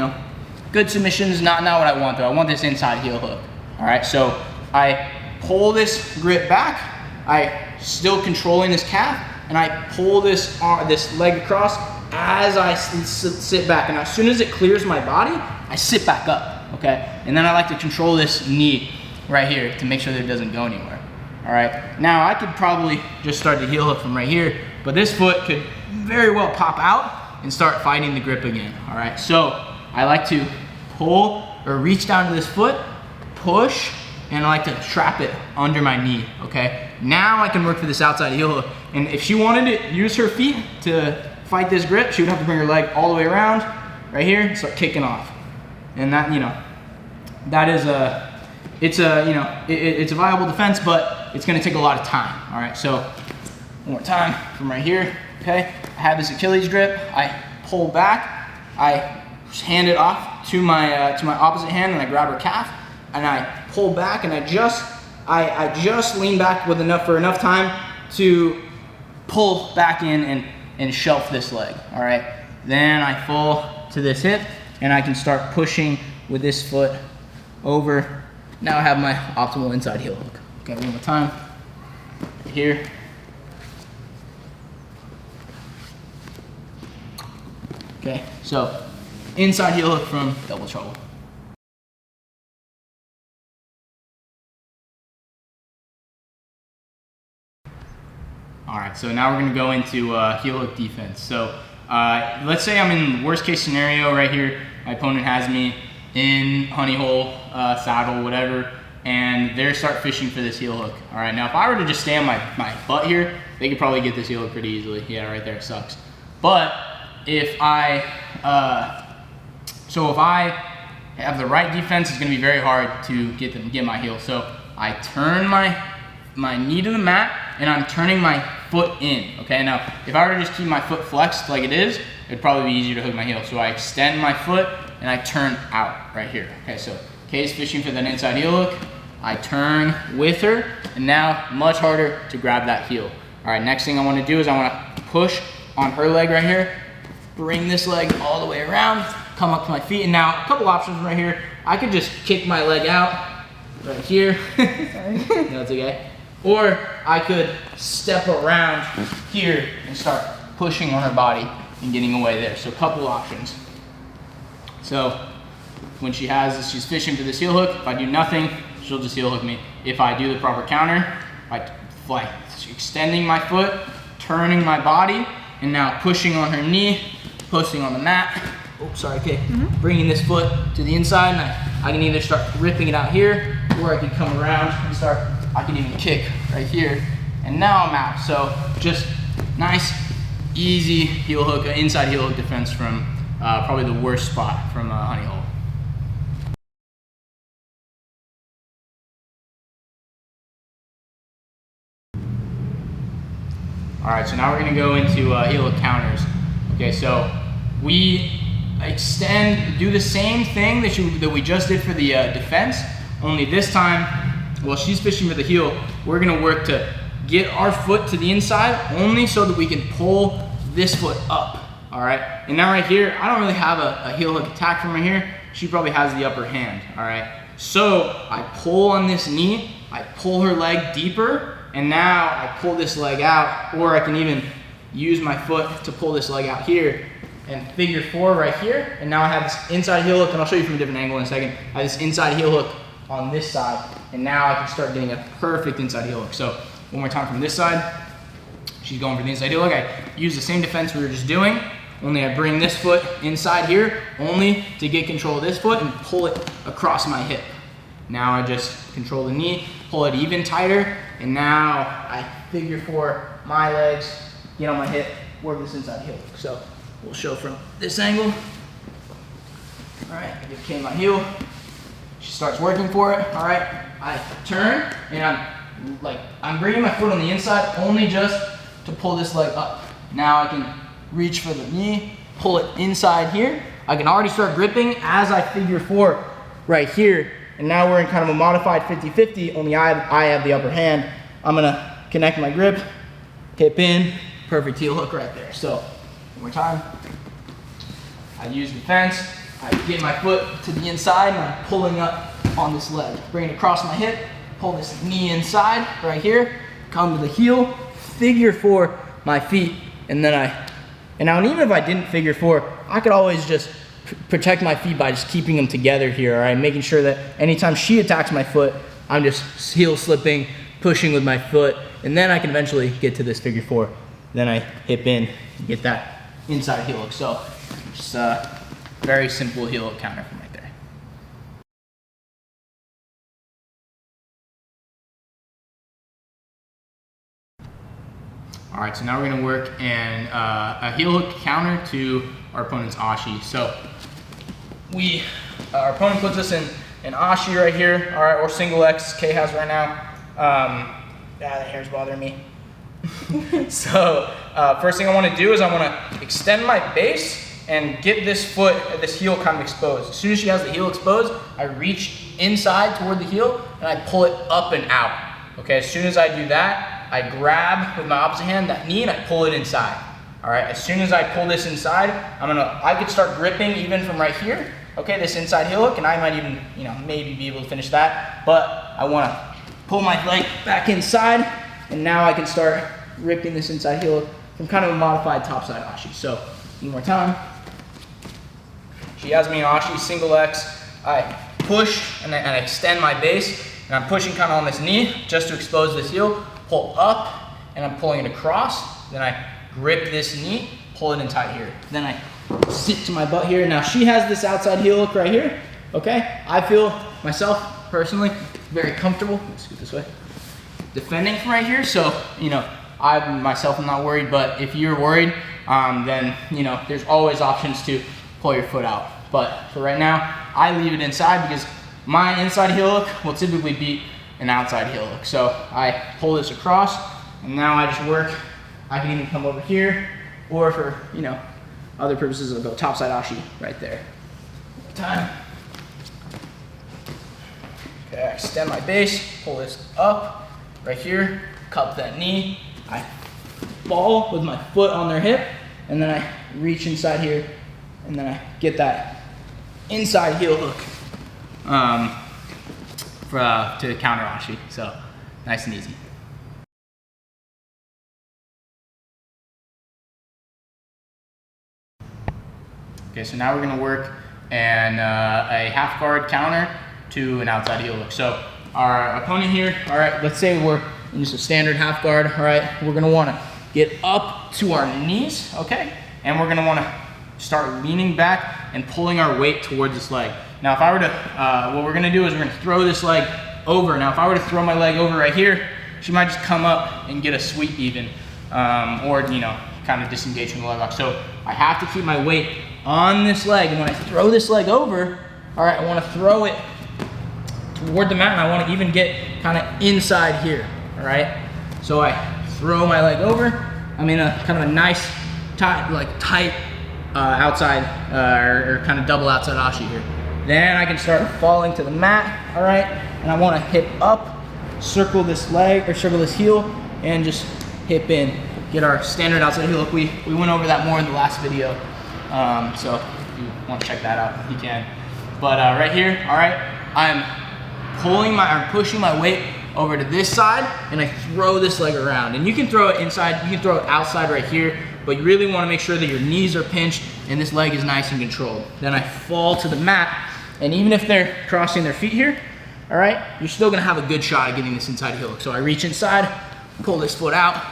good submissions. Not what I want though. I want this inside heel hook. All right. So I pull this grip back. I still controlling this calf, and I pull this leg across as I sit back. And as soon as it clears my body, I sit back up, okay? And then I like to control this knee right here to make sure that it doesn't go anywhere, all right? Now, I could probably just start the heel hook from right here, but this foot could very well pop out and start fighting the grip again, all right? So I like to pull or reach down to this foot, push, and I like to trap it under my knee, okay? Now I can work for this outside heel hook. And if she wanted to use her feet to fight this grip, she would have to bring her leg all the way around right here and start kicking off. And that, that is it's a viable defense, but it's gonna take a lot of time, all right? So one more time from right here, okay? I have this Achilles grip, I pull back, I hand it off to my opposite hand, and I grab her calf, and I pull back, and I just lean back with enough time to pull back in and shelf this leg, all right? Then I fall to this hip, and I can start pushing with this foot over. Now I have my optimal inside heel hook. Okay, one more time. Right here. Okay, so inside heel hook from double trouble. All right, so now we're gonna go into heel hook defense. So let's say I'm in worst case scenario right here. My opponent has me in honey hole, saddle, whatever, and they start fishing for this heel hook. All right, now if I were to just stay on my butt here, they could probably get this heel hook pretty easily. Yeah, right there, it sucks. But if I have the right defense, it's gonna be very hard to get my heel. So I turn my knee to the mat and I'm turning my foot in, okay? Now, if I were to just keep my foot flexed like it is, it'd probably be easier to hook my heel. So I extend my foot and I turn out right here. Okay, so Kay's fishing for that inside heel hook. I turn with her, and now much harder to grab that heel. All right, next thing I wanna do is I wanna push on her leg right here, bring this leg all the way around, come up to my feet, and now a couple options right here. I could just kick my leg out right here. Sorry. No, it's okay. Or I could step around here and start pushing on her body and getting away there. So a couple options. So when she has this, she's fishing for this heel hook. If I do nothing, she'll just heel hook me. If I do the proper counter, I like extending my foot, turning my body, and now pushing on her knee, pushing on the mat. Oh, sorry, okay. Bringing this foot to the inside, and I can either start ripping it out here, or I can come around and I can even kick right here, and now I'm out. So just nice, easy heel hook, inside heel hook defense from probably the worst spot from honey hole. All right, so now we're gonna go into heel hook counters. Okay, so we do the same thing that we just did for the defense, only this time, while she's fishing for the heel, we're gonna work to get our foot to the inside only so that we can pull this foot up, all right? And now right here, I don't really have a heel hook attack from right here. She probably has the upper hand, all right? So I pull on this knee, I pull her leg deeper, and now I pull this leg out, or I can even use my foot to pull this leg out here and figure four right here. And now I have this inside heel hook, and I'll show you from a different angle in a second. I have this inside heel hook on this side, and now I can start getting a perfect inside heel hook. So one more time from this side, she's going for the inside heel hook. I use the same defense we were just doing, only I bring this foot inside here, only to get control of this foot and pull it across my hip. Now I just control the knee, pull it even tighter, and now I figure four my legs, get on my hip, work this inside heel hook. So we'll show from this angle. All right, I give Kay my heel. She starts working for it. All right, I turn and I'm bringing my foot on the inside only just to pull this leg up. Now I can reach for the knee, pull it inside here. I can already start gripping as I figure four right here. And now we're in kind of a modified 50-50, only I have the upper hand. I'm gonna connect my grip, hip in, perfect heel hook right there. So one more time. I use the fence, I get my foot to the inside, and I'm pulling up on this leg. Bring it across my hip, pull this knee inside right here, come to the heel, figure four my feet, and now even if I didn't figure four, I could always just protect my feet by just keeping them together here, all right? Making sure that anytime she attacks my foot, I'm just heel slipping, pushing with my foot, and then I can eventually get to this figure four. Then I hip in and get that inside heel hook. So just a very simple heel hook counter from right there. All right, so now we're gonna work a heel hook counter to our opponent's Ashi. So our opponent puts us in an Ashi right here, all right, or single X Kay has right now. The hair's bothering me. So first thing I wanna do is I wanna extend my base and get this foot, this heel kind of exposed. As soon as she has the heel exposed, I reach inside toward the heel and I pull it up and out. Okay, as soon as I do that, I grab with my opposite hand that knee and I pull it inside. All right, as soon as I pull this inside, I could start gripping even from right here. Okay, this inside heel hook, and I might even, maybe be able to finish that. But I wanna pull my leg back inside, and now I can start ripping this inside heel hook from kind of a modified topside Ashi. So one more time. She has me in Ashi, single X. I push and I extend my base, and I'm pushing kind of on this knee just to expose this heel, pull up, and I'm pulling it across. Then I grip this knee, pull it in tight here. Then I sit to my butt here. Now she has this outside heel hook right here, okay? I feel myself personally very comfortable, let's scoot this way, defending from right here. So, you know, I myself am not worried, but if you're worried, then, you know, there's always options to pull your foot out. But for right now, I leave it inside because my inside heel hook will typically beat an outside heel hook. So I pull this across, and now I just work. I can even come over here, or for, you know, other purposes, I'll go topside Ashi right there. Time. Okay, I extend my base, pull this up right here, cup that knee. I fall with my foot on their hip, and then I reach inside here, and then I get that inside heel hook to counter Ashi. So nice and easy. Okay, so now we're gonna work a half guard counter to an outside heel hook. So our opponent here, all right, let's say we're in just a standard half guard, all right, we're gonna wanna get up to our knees, okay? And we're gonna wanna start leaning back and pulling our weight towards this leg. Now if I were to, what we're gonna do is we're gonna throw this leg over. Now if I were to throw my leg over right here, she might just come up and get a sweep even, or, you know, kind of disengage from the leg lock. So I have to keep my weight on this leg, and when I throw this leg over, all right, I wanna throw it toward the mat, and I wanna even get kind of inside here, all right? So I throw my leg over. I'm in a kind of a nice, tight outside, or kind of double outside Ashi here. Then I can start falling to the mat, all right? And I wanna hip up, circle this leg, or circle this heel, and just hip in. Get our standard outside heel hook. We went over that more in the last video. So if you want to check that out, you can. But right here, all right, I'm pushing my weight over to this side, and I throw this leg around. And you can throw it inside, you can throw it outside right here, but you really want to make sure that your knees are pinched and this leg is nice and controlled. Then I fall to the mat, and even if they're crossing their feet here, all right, you're still gonna have a good shot at getting this inside heel hook. So I reach inside, pull this foot out,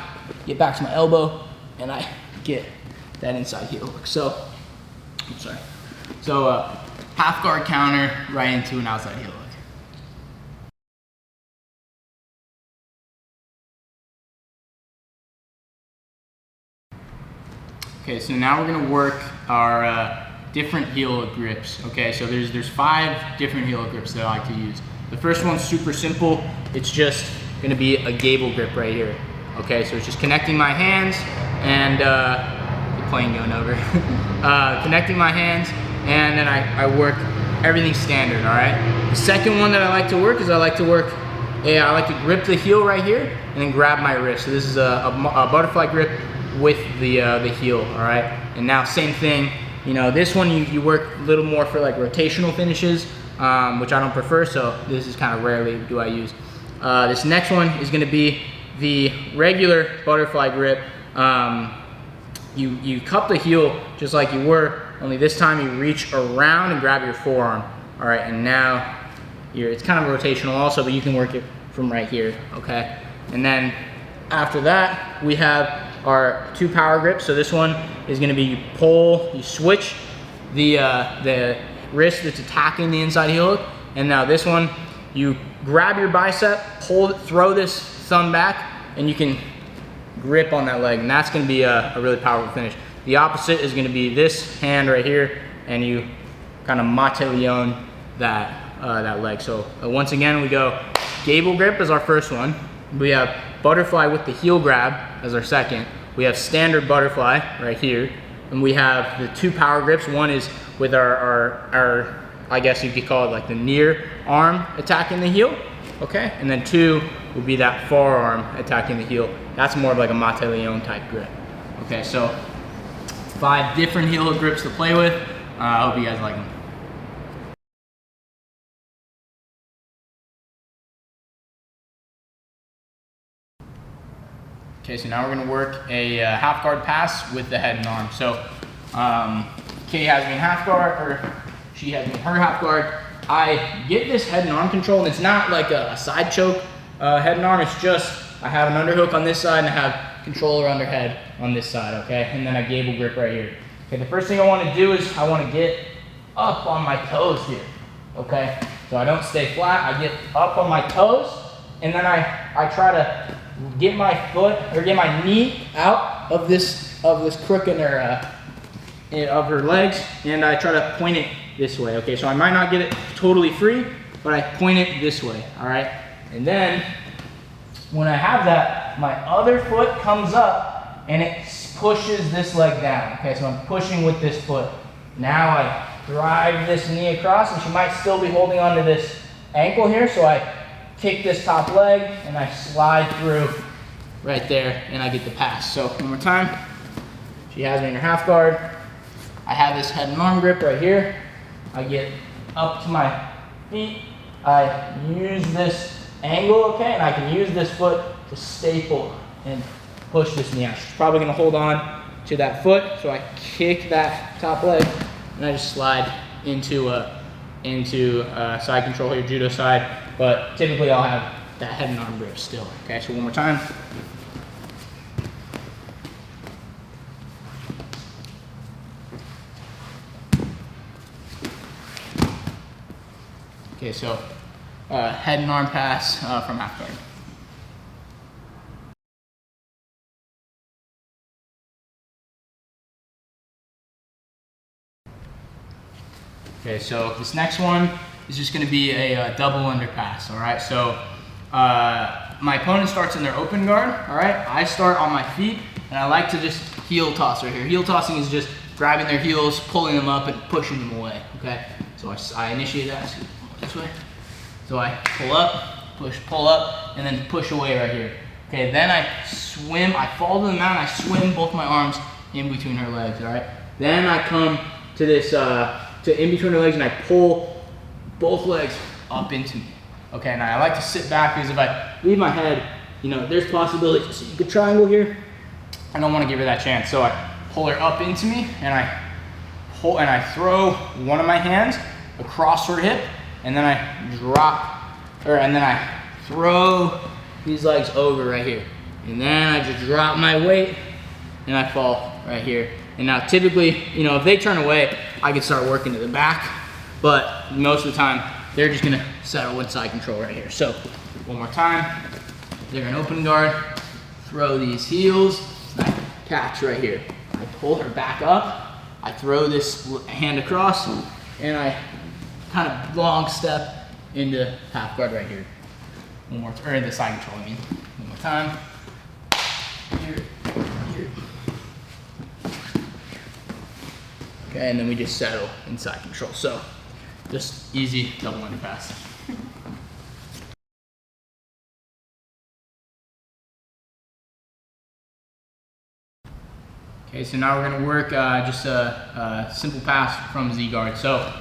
get back to my elbow, and I get that inside heel hook. So, I'm sorry. So half guard counter right into an outside heel hook. Okay, so now we're gonna work our different heel hook grips. Okay, so there's 5 different heel hook grips that I like to use. The first one's super simple. It's just gonna be a gable grip right here. Okay, so it's just connecting my hands and the plane going over. Connecting my hands, and then I work everything standard, all right? The second one that I like to work is I like to grip the heel right here and then grab my wrist. So this is a butterfly grip with the heel, all right? And now same thing, you know, this one you work a little more for like rotational finishes, which I don't prefer, so this is kind of rarely do I use. This next one is gonna be the regular butterfly grip. You cup the heel just like you were, only this time you reach around and grab your forearm. All right, and now it's kind of rotational also, but you can work it from right here, okay? And then after that, we have our 2 power grips. So this one is gonna be you switch the wrist that's attacking the inside heel hook, and now this one, you grab your bicep, throw this thumb back, and you can grip on that leg, and that's gonna be a really powerful finish. The opposite is gonna be this hand right here, and you kind of mate leon that leg. So once again, we go gable grip as our first one. We have butterfly with the heel grab as our second. We have standard butterfly right here, and we have the 2 power grips. One is with our I guess you could call it like the near arm attacking the heel, okay? And then 2 would be that forearm attacking the heel. That's more of like a mate leon type grip. Okay, so 5 different heel hook grips to play with. I hope you guys like them. Okay, so now we're gonna work a half guard pass with the head and arm. So Kay has me in half guard, or she has me in her half guard. I get this head and arm control, and it's not like a side choke head and arm, it's just I have an underhook on this side and I have controller under head on this side, okay? And then a gable grip right here. Okay, the first thing I want to do is I want to get up on my toes here, okay? So I don't stay flat, I get up on my toes, and then I try to get my foot, or get my knee out of this crook in her, of her legs, and I try to point it this way, okay? So I might not get it totally free, but I point it this way, all right? And then, when I have that, my other foot comes up, and it pushes this leg down, okay? So I'm pushing with this foot. Now I drive this knee across, and she might still be holding onto this ankle here, so I kick this top leg, and I slide through right there, and I get the pass. So one more time. She has me in her half guard. I have this head and arm grip right here. I get up to my feet. I use this angle, okay, and I can use this foot to staple and push this knee out. She's probably gonna hold on to that foot, so I kick that top leg, and I just slide into side control here, judo side, but typically I'll have that head and arm grip still. Okay, so one more time. Okay, so head and arm pass from half guard. Okay, so this next one is just going to be a double underpass, all right? So my opponent starts in their open guard, all right? I start on my feet, and I like to just heel toss right here. Heel tossing is just grabbing their heels, pulling them up, and pushing them away, okay? So I initiate that this way. So I pull up, push, pull up, and then push away right here. Okay, then I swim, I fall to the mat, and I swim both my arms in between her legs, all right? Then I come to this, to in between her legs, and I pull both legs up into me. Okay, and I like to sit back because if I leave my head, you know, there's possibilities. So you could triangle here. I don't want to give her that chance. So I pull her up into me, and I throw one of my hands across her hip, and then I drop, and then I throw these legs over right here. And then I just drop my weight, and I fall right here. And now typically, you know, if they turn away, I could start working to the back, but most of the time, they're just gonna settle with side control right here. So, one more time. They're in open guard, throw these heels, I catch right here. I pull her back up, I throw this hand across, and I kind of long step into half guard right here. One more, or the side control, I mean. One more time. Here, here. Okay, and then we just settle in side control. So, just easy double underpass. Okay, so now we're gonna work just a simple pass from Z guard. So,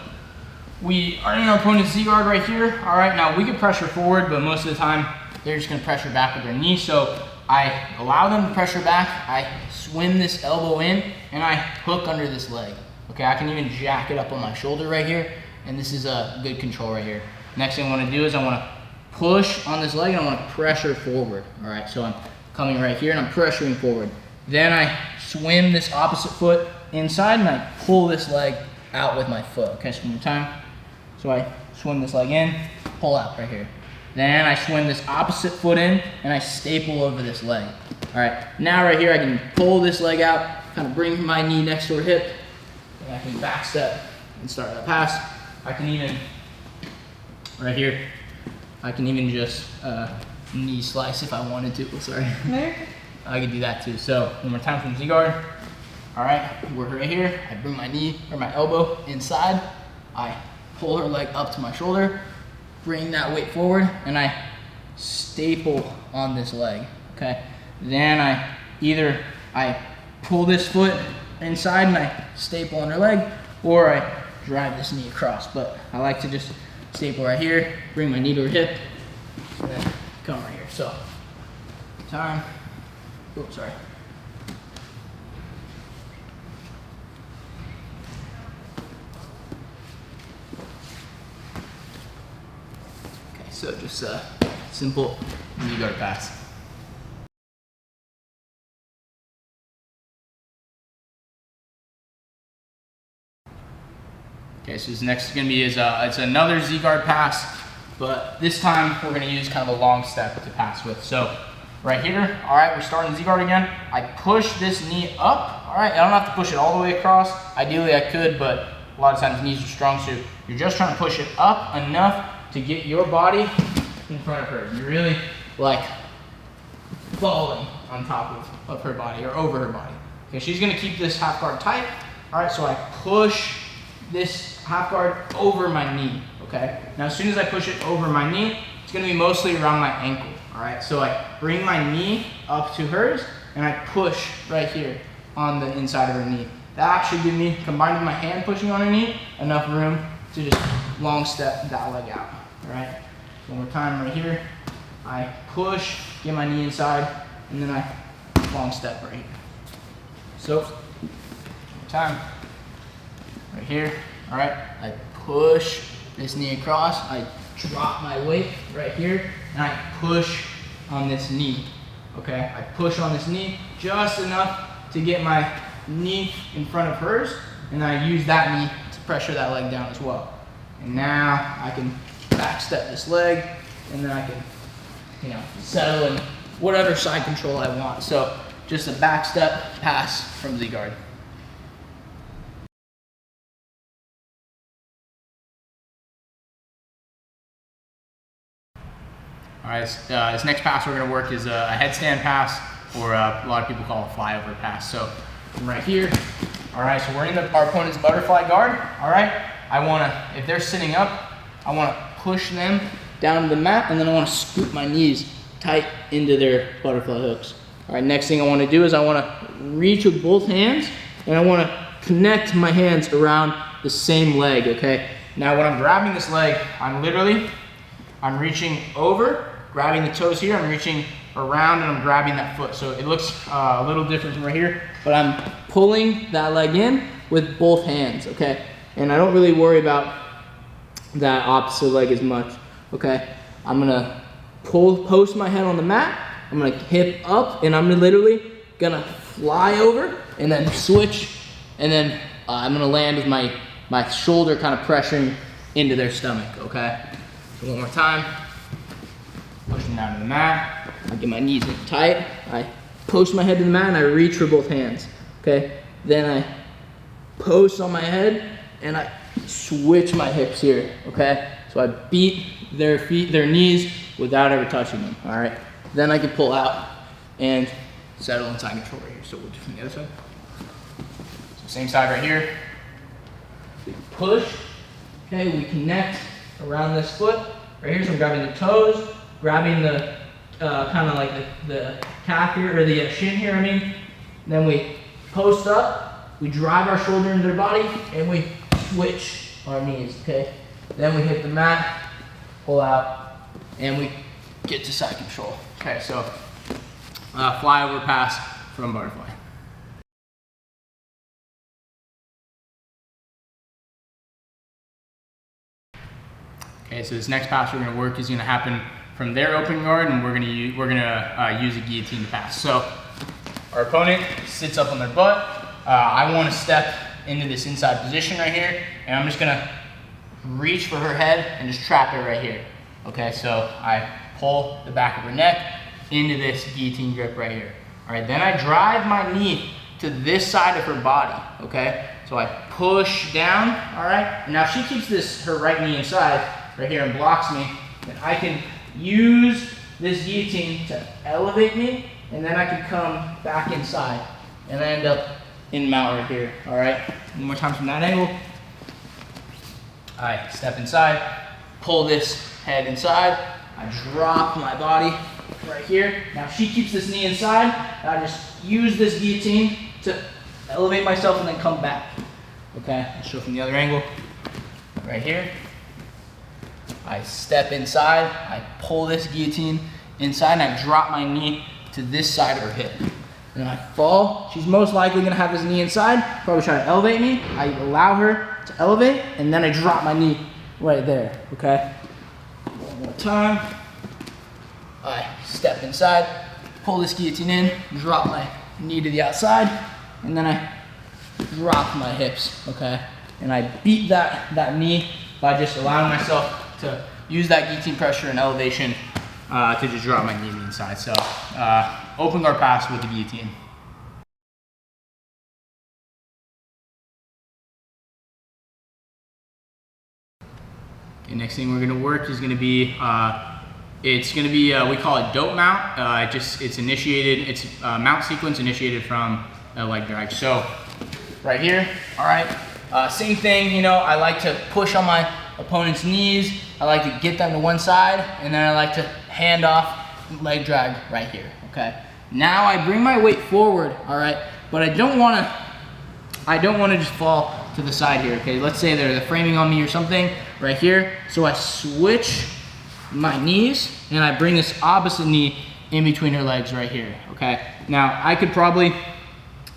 we are in our opponent's Z guard right here. All right, now we can pressure forward, but most of the time, they're just gonna pressure back with their knee. So, I allow them to pressure back, I swim this elbow in, and I hook under this leg. Okay, I can even jack it up on my shoulder right here, and this is a good control right here. Next thing I want to do is I want to push on this leg, and I want to pressure forward. All right, so I'm coming right here, and I'm pressuring forward. Then I swim this opposite foot inside, and I pull this leg out with my foot. Okay, so one more time. So I swim this leg in, pull out right here. Then I swim this opposite foot in, and I staple over this leg. All right, now right here I can pull this leg out, kind of bring my knee next to her hip, and I can backstep and start that pass. I can even, right here, I can even just knee slice if I wanted to. Sorry. I could do that too. So one more time from Z guard. All right, we're right here. I bring my knee or my elbow inside. I pull her leg up to my shoulder, bring that weight forward, and I staple on this leg. Okay. Then I pull this foot inside and I staple on her leg, or I drive this knee across. But I like to just staple right here, bring my knee to her hip, and then come right here. So, time. Oh, sorry. Okay, so just a simple knee guard pass. Okay, so this next is gonna be it's another Z-guard pass, but this time we're gonna use kind of a long step to pass with. So right here, all right, we're starting Z-guard again. I push this knee up, all right? I don't have to push it all the way across. Ideally I could, but a lot of times knees are strong, so you're just trying to push it up enough to get your body in front of her. You're really like falling on top of her body or over her body. Okay, she's gonna keep this half guard tight. All right, so I push this half guard over my knee, okay? Now, as soon as I push it over my knee, it's gonna be mostly around my ankle, all right? So I bring my knee up to hers and I push right here on the inside of her knee. That should give me, combined with my hand pushing on her knee, enough room to just long step that leg out, all right? One more time right here. I push, get my knee inside, and then I long step right here. So, one more time, right here, all right? I push this knee across, I drop my weight right here, and I push on this knee, okay? I push on this knee just enough to get my knee in front of hers, and I use that knee to pressure that leg down as well. And now I can backstep this leg, and then I can, you know, settle in whatever side control I want. So just a backstep pass from Z-guard. All right, this next pass we're gonna work is a headstand pass, or a lot of people call it a flyover pass. So from right here, all right, so we're in our opponent's butterfly guard, all right? I wanna, if they're sitting up, I wanna push them down to the mat, and then I wanna scoop my knees tight into their butterfly hooks. All right, next thing I wanna do is I wanna reach with both hands, and I wanna connect my hands around the same leg, okay? Now when I'm grabbing this leg, I'm reaching over, grabbing the toes here, I'm reaching around, and I'm grabbing that foot. So it looks a little different from right here, but I'm pulling that leg in with both hands, okay? And I don't really worry about that opposite leg as much, okay? I'm gonna post my head on the mat, I'm gonna hip up, and I'm literally gonna fly over, and then switch, and then I'm gonna land with my shoulder kind of pressuring into their stomach, okay? So one more time, push them down to the mat, I get my knees in tight, I post my head to the mat, and I reach for both hands, okay? Then I post on my head, and I switch my hips here, okay? So I beat their knees without ever touching them, all right? Then I can pull out and settle in side control right here. So we'll do from the other side. So same side right here. We push, okay, we connect around this foot. Right here, so I'm grabbing the toes, grabbing the, kind of like the calf here, or the shin here, I mean. Then we post up, we drive our shoulder into their body, and we switch our knees, okay? Then we hit the mat, pull out, and we get to side control. Okay, so flyover pass from butterfly. Okay, so this next pass we're gonna work is gonna happen from their open guard, and we're gonna use a guillotine to pass. So our opponent sits up on their butt. I wanna step into this inside position right here, and I'm just gonna reach for her head and just trap it right here. Okay, so I pull the back of her neck into this guillotine grip right here. All right, then I drive my knee to this side of her body, okay? So I push down, all right? And now she keeps her right knee inside right here and blocks me, then I can use this guillotine to elevate me, and then I can come back inside, and I end up in mount right here, all right? One more time from that angle. I step inside, pull this head inside, I drop my body right here. Now she keeps this knee inside, and I just use this guillotine to elevate myself and then come back. Okay, I'll show from the other angle. Right here. I step inside, I pull this guillotine inside, and I drop my knee to this side of her hip. And I fall. She's most likely gonna have this knee inside, probably try to elevate me. I allow her to elevate, and then I drop my knee right there, okay? One more time. I step inside, pull this guillotine in, drop my knee to the outside, and then I drop my hips, okay? and I beat that knee by just allowing myself to use that guillotine pressure and elevation to just drop my knee to the inside. So open guard pass with the guillotine. Okay, next thing we're gonna work is gonna be, we call it dope mount. It's initiated, it's mount sequence initiated from a leg drag. So right here, all right, same thing, you know, I like to push on my opponent's knees. I like to get them to one side, and then I like to hand off leg drag right here, okay? Now I bring my weight forward, all right, but I don't wanna just fall to the side here, okay? Let's say they're framing on me or something right here. So I switch my knees and I bring this opposite knee in between her legs right here, okay? Now I could probably,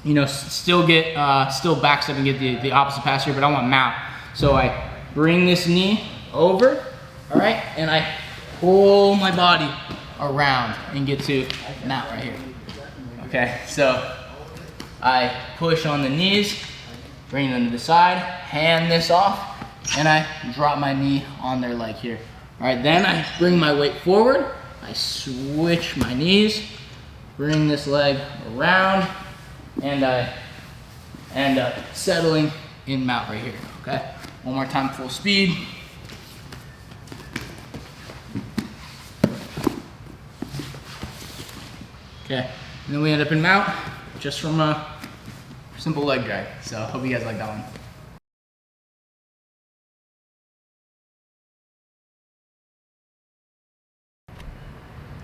you know, still backstep and get the opposite pass here, but I want mount. So I bring this knee over, all right? And I pull my body around and get to mount right here, okay? So I push on the knees, bring them to the side, hand this off, and I drop my knee on their leg here. All right, then I bring my weight forward, I switch my knees, bring this leg around, and I end up settling in mount right here, okay? One more time, full speed. Okay, and then we end up in mount, just from a simple leg drag. So hope you guys like that one.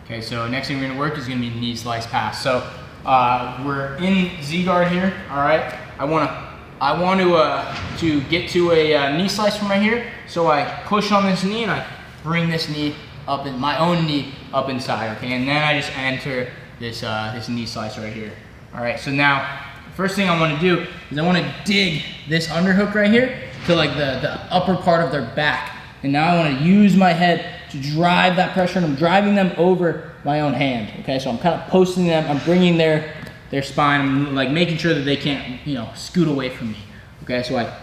Okay, so next thing we're gonna work is gonna be knee slice pass. So we're in Z guard here, all right? I want to get to a knee slice from right here. So I push on this knee and I bring this knee up, in my own knee up inside, okay? And then I just enter this knee slice right here. All right, so now, first thing I want to do is I want to dig this underhook right here to like the upper part of their back. And now I want to use my head to drive that pressure, and I'm driving them over my own hand, okay? So I'm kind of posting them, I'm bringing their spine, I'm like making sure that they can't, you know, scoot away from me, okay? So I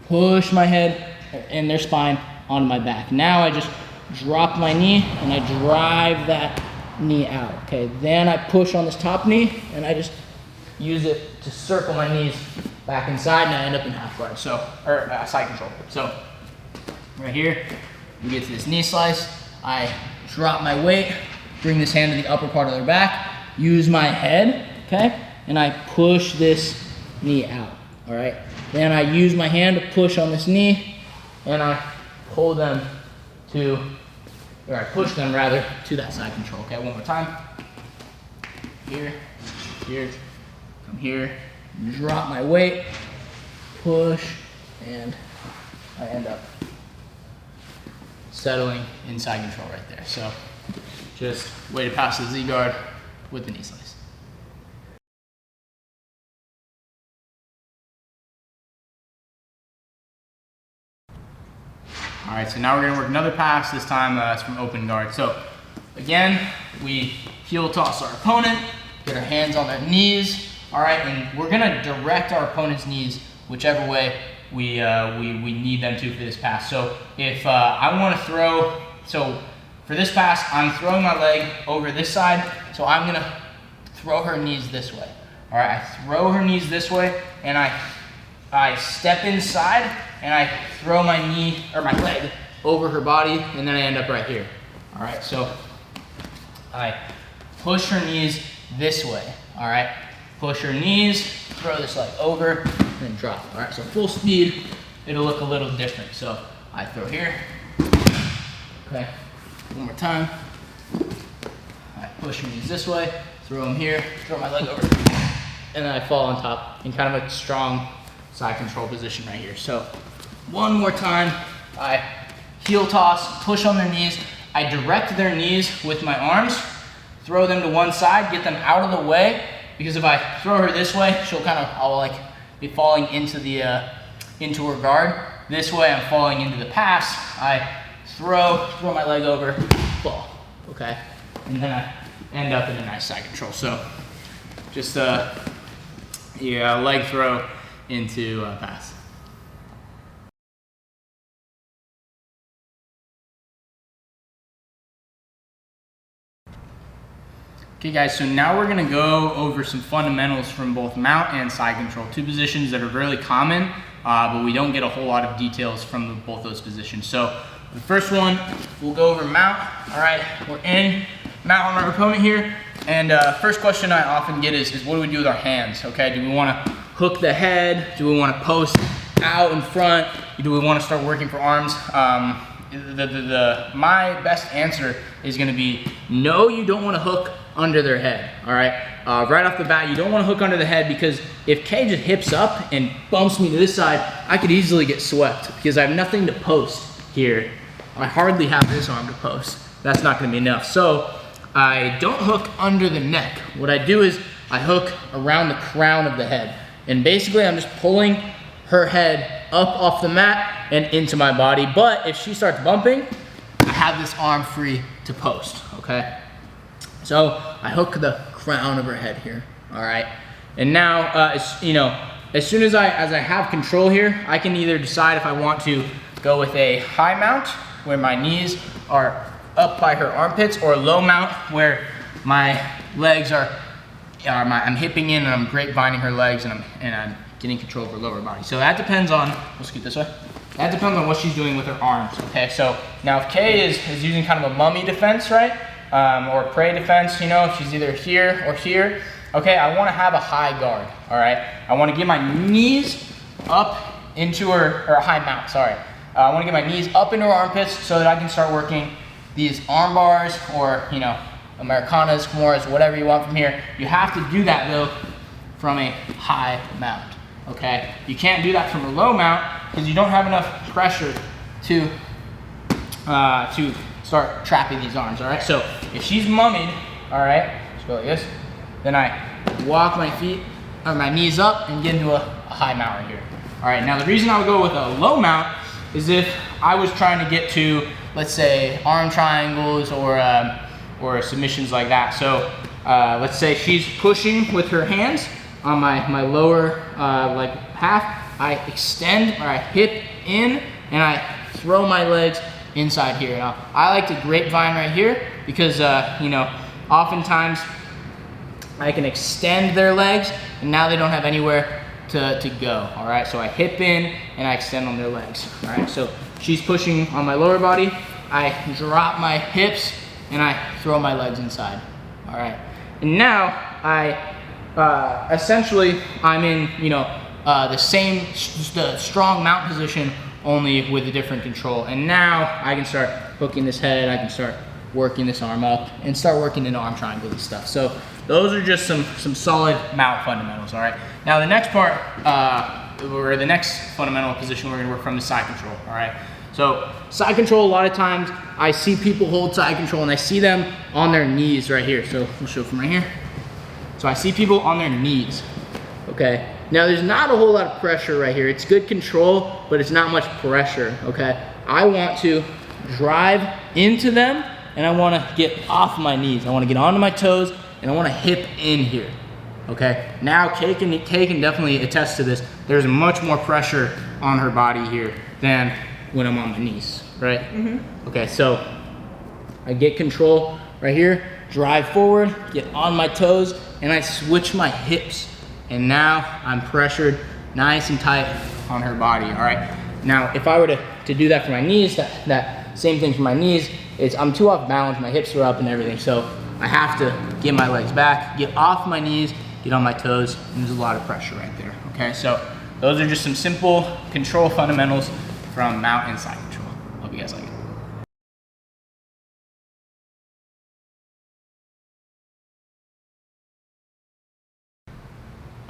push my head and their spine onto my back. Now I just drop my knee and I drive that knee out, okay? Then I push on this top knee and I just use it to circle my knees back inside, and I end up in half guard, so, or side control. So right here, we get to this knee slice, I drop my weight, bring this hand to the upper part of their back, use my head, okay? And I push this knee out, all right? Then I use my hand to push on this knee, and I pull them to, or I push them rather, to that side control, okay? One more time. Here, here, come here, drop my weight, push, and I end up settling in side control right there. So just way to pass the Z guard with the knee slice. All right, so now we're gonna work another pass. This time it's from open guard. So again, we heel toss our opponent, get our hands on their knees, all right, and we're gonna direct our opponent's knees whichever way we need them to for this pass. So if I want to throw, so for this pass, I'm throwing my leg over this side, so I'm gonna throw her knees this way. All right, I throw her knees this way, and I step inside, and I throw my knee, or my leg, over her body, and then I end up right here. All right, so I push her knees this way, all right? Push her knees, throw this leg over, and then drop. All right, so full speed, it'll look a little different. So I throw here, okay, one more time. I push her knees this way, throw them here, throw my leg over, and then I fall on top in kind of a strong side control position right here. So one more time, I heel toss, push on their knees, I direct their knees with my arms, throw them to one side, get them out of the way, because if I throw her this way, I'll like be falling into into her guard. This way, I'm falling into the pass. I throw my leg over, fall, okay? And then I end up in a nice side control. So just leg throw into pass. Okay guys, so now we're gonna go over some fundamentals from both mount and side control, two positions that are really common, but we don't get a whole lot of details from both those positions. So the first one, we'll go over mount. All right, we're in mount on our opponent here, and first question I often get is what do we do with our hands? Okay, do we wanna hook the head? Do we wanna post out in front? Do we wanna start working for arms? My best answer is gonna be no, you don't wanna hook under their head, all right? Right off the bat, you don't wanna hook under the head, because if Kay just hips up and bumps me to this side, I could easily get swept because I have nothing to post here. I hardly have this arm to post. That's not gonna be enough. So I don't hook under the neck. What I do is I hook around the crown of the head. And basically I'm just pulling her head up off the mat and into my body. But if she starts bumping, I have this arm free to post, okay? So I hook the crown of her head here, all right? And now, as soon as I have control here, I can either decide if I want to go with a high mount, where my knees are up by her armpits, or a low mount, where my legs I'm hipping in and I'm grapevining her legs, and I'm getting control of her lower body. So that depends on, we'll scoot this way. That depends on what she's doing with her arms, okay? So now if Kay is using kind of a mummy defense, right? Or prey defense, if she's either here or here, okay, I wanna have a high guard, all right? I wanna get my knees up into her, or a high mount, sorry. I wanna get my knees up into her armpits so that I can start working these arm bars, or, Americanas, Kimuras, whatever you want from here. You have to do that though from a high mount, okay? You can't do that from a low mount because you don't have enough pressure to start trapping these arms, all right? So if she's mummied, all right, just go like this, then I walk my feet, or my knees up, and get into a high mount right here. All right, now the reason I would go with a low mount is if I was trying to get to, let's say, arm triangles or submissions like that. So let's say she's pushing with her hands on my lower like half. I extend, or I hip in, and I throw my legs inside here. Now, I like to grapevine right here because, oftentimes I can extend their legs and now they don't have anywhere to go, all right? So I hip in and I extend on their legs, all right? So she's pushing on my lower body, I drop my hips and I throw my legs inside, all right? And now essentially I'm in, the strong mount position, only with a different control. And now I can start hooking this head, I can start working this arm up, and start working in arm triangles and stuff. So those are just some solid mount fundamentals, all right? Now the next part, or the next fundamental position we're gonna work from is side control, all right? So side control, a lot of times I see people hold side control and I see them on their knees right here. So we'll show from right here. So I see people on their knees, okay? Now there's not a whole lot of pressure right here. It's good control, but it's not much pressure, okay? I want to drive into them and I wanna get off my knees. I wanna get onto my toes and I wanna hip in here, okay? Now Kay can definitely attest to this. There's much more pressure on her body here than when I'm on my knees, right? Mm-hmm. Okay, so I get control right here, drive forward, get on my toes, and I switch my hips. And now I'm pressured nice and tight on her body, all right? Now, if I were to do that for my knees, that same thing for my knees, is I'm too off balance, my hips are up and everything, so I have to get my legs back, get off my knees, get on my toes, and there's a lot of pressure right there, okay? So those are just some simple control fundamentals from mount and side control. Hope you guys like it.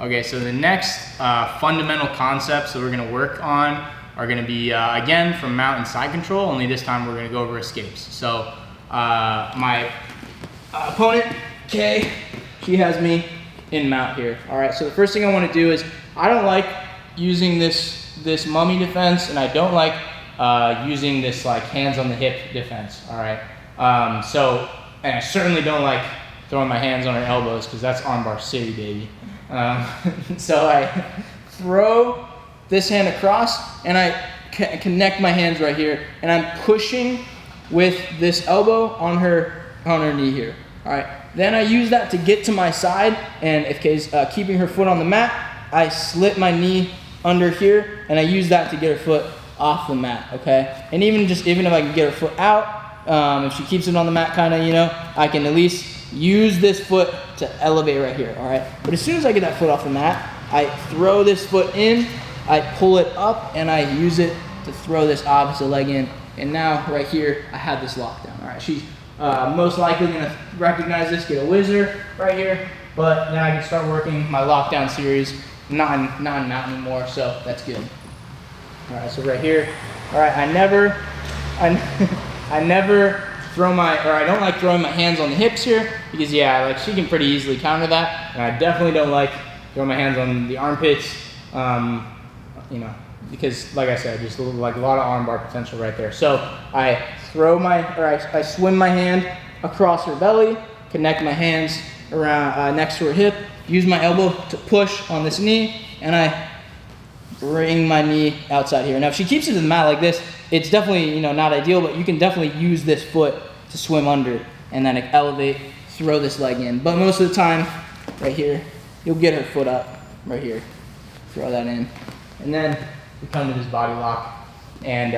Okay, so the next fundamental concepts that we're gonna work on are gonna be, again, from mount and side control, only this time we're gonna go over escapes. So my opponent, Kay, she has me in mount here. All right, so the first thing I wanna do is, I don't like using this mummy defense, and I don't like using this like hands on the hip defense, all right? And I certainly don't like throwing my hands on her elbows, because that's armbar city, baby. So I throw this hand across and I connect my hands right here, and I'm pushing with this elbow on her knee here. All right, then I use that to get to my side, and if case keeping her foot on the mat, I slip my knee under here, and I use that to get her foot off the mat, okay? And even if I can get her foot out, if she keeps it on the mat kind of, you know, I can at least use this foot to elevate right here, all right? But as soon as I get that foot off the mat, I throw this foot in, I pull it up, and I use it to throw this opposite leg in. And now, right here, I have this lockdown. All right, she's most likely gonna recognize this, get a whizzer right here, but then I can start working my lockdown series, not in mount anymore, so that's good. All right, so right here, all right, I never throw I don't like throwing my hands on the hips here, because yeah, like she can pretty easily counter that, and I definitely don't like throwing my hands on the armpits, you know, because like I said, just like a lot of armbar potential right there. So I I swim my hand across her belly, connect my hands around next to her hip, use my elbow to push on this knee, and I bring my knee outside here. Now if she keeps it to the mat like this, it's definitely, you know, not ideal, but you can definitely use this foot to swim under and then elevate, throw this leg in. But most of the time, right here, you'll get her foot up right here, throw that in, and then we come to this body lock, and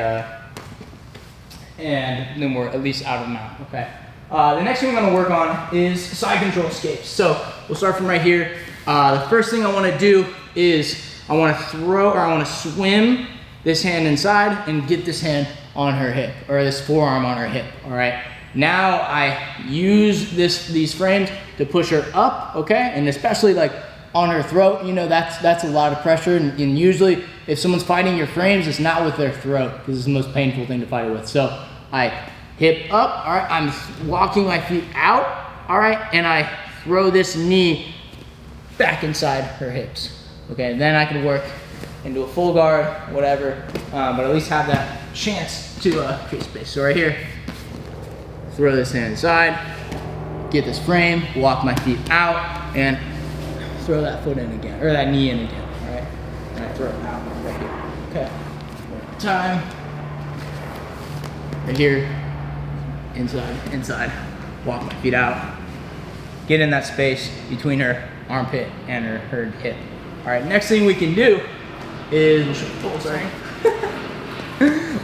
then we're at least out of mount, okay? The next thing we're gonna work on is side control escapes. So we'll start from right here. The first thing I wanna do is I wanna swim this hand inside and get this hand on her hip, or this forearm on her hip, all right? Now I use these frames to push her up, okay? And especially like on her throat, you know, that's a lot of pressure, and usually if someone's fighting your frames, it's not with their throat, because it's the most painful thing to fight it with. So I hip up, all right, I'm walking my feet out, all right, and I throw this knee back inside her hips, okay? Then I can work into a full guard, whatever, but at least have that chance to create space. So right here, throw this hand inside, get this frame, walk my feet out, and throw that foot in again, or that knee in again, all right? And I throw it out right here, okay? One more time. Right here, inside, walk my feet out, get in that space between her armpit and her hip. All right, next thing we can do is,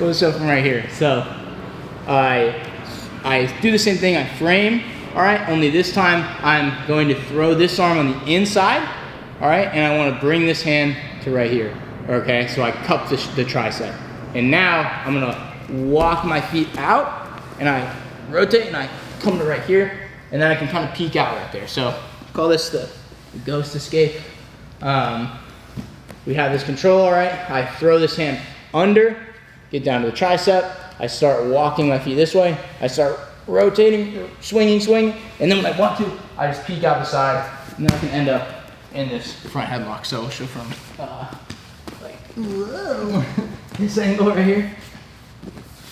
we'll show from right here. So I do the same thing, I frame, all right, only this time I'm going to throw this arm on the inside, all right, and I want to bring this hand to right here, okay? So I cup the tricep. And now I'm gonna walk my feet out, and I rotate, and I come to right here, and then I can kind of peek out right there. So call this the ghost escape. We have this control, all right? I throw this hand under, get down to the tricep, I start walking my feet this way, I start rotating, swinging, and then when I want to, I just peek out the side, and then I can end up in this front headlock. So we'll show from like whoa, this angle right here.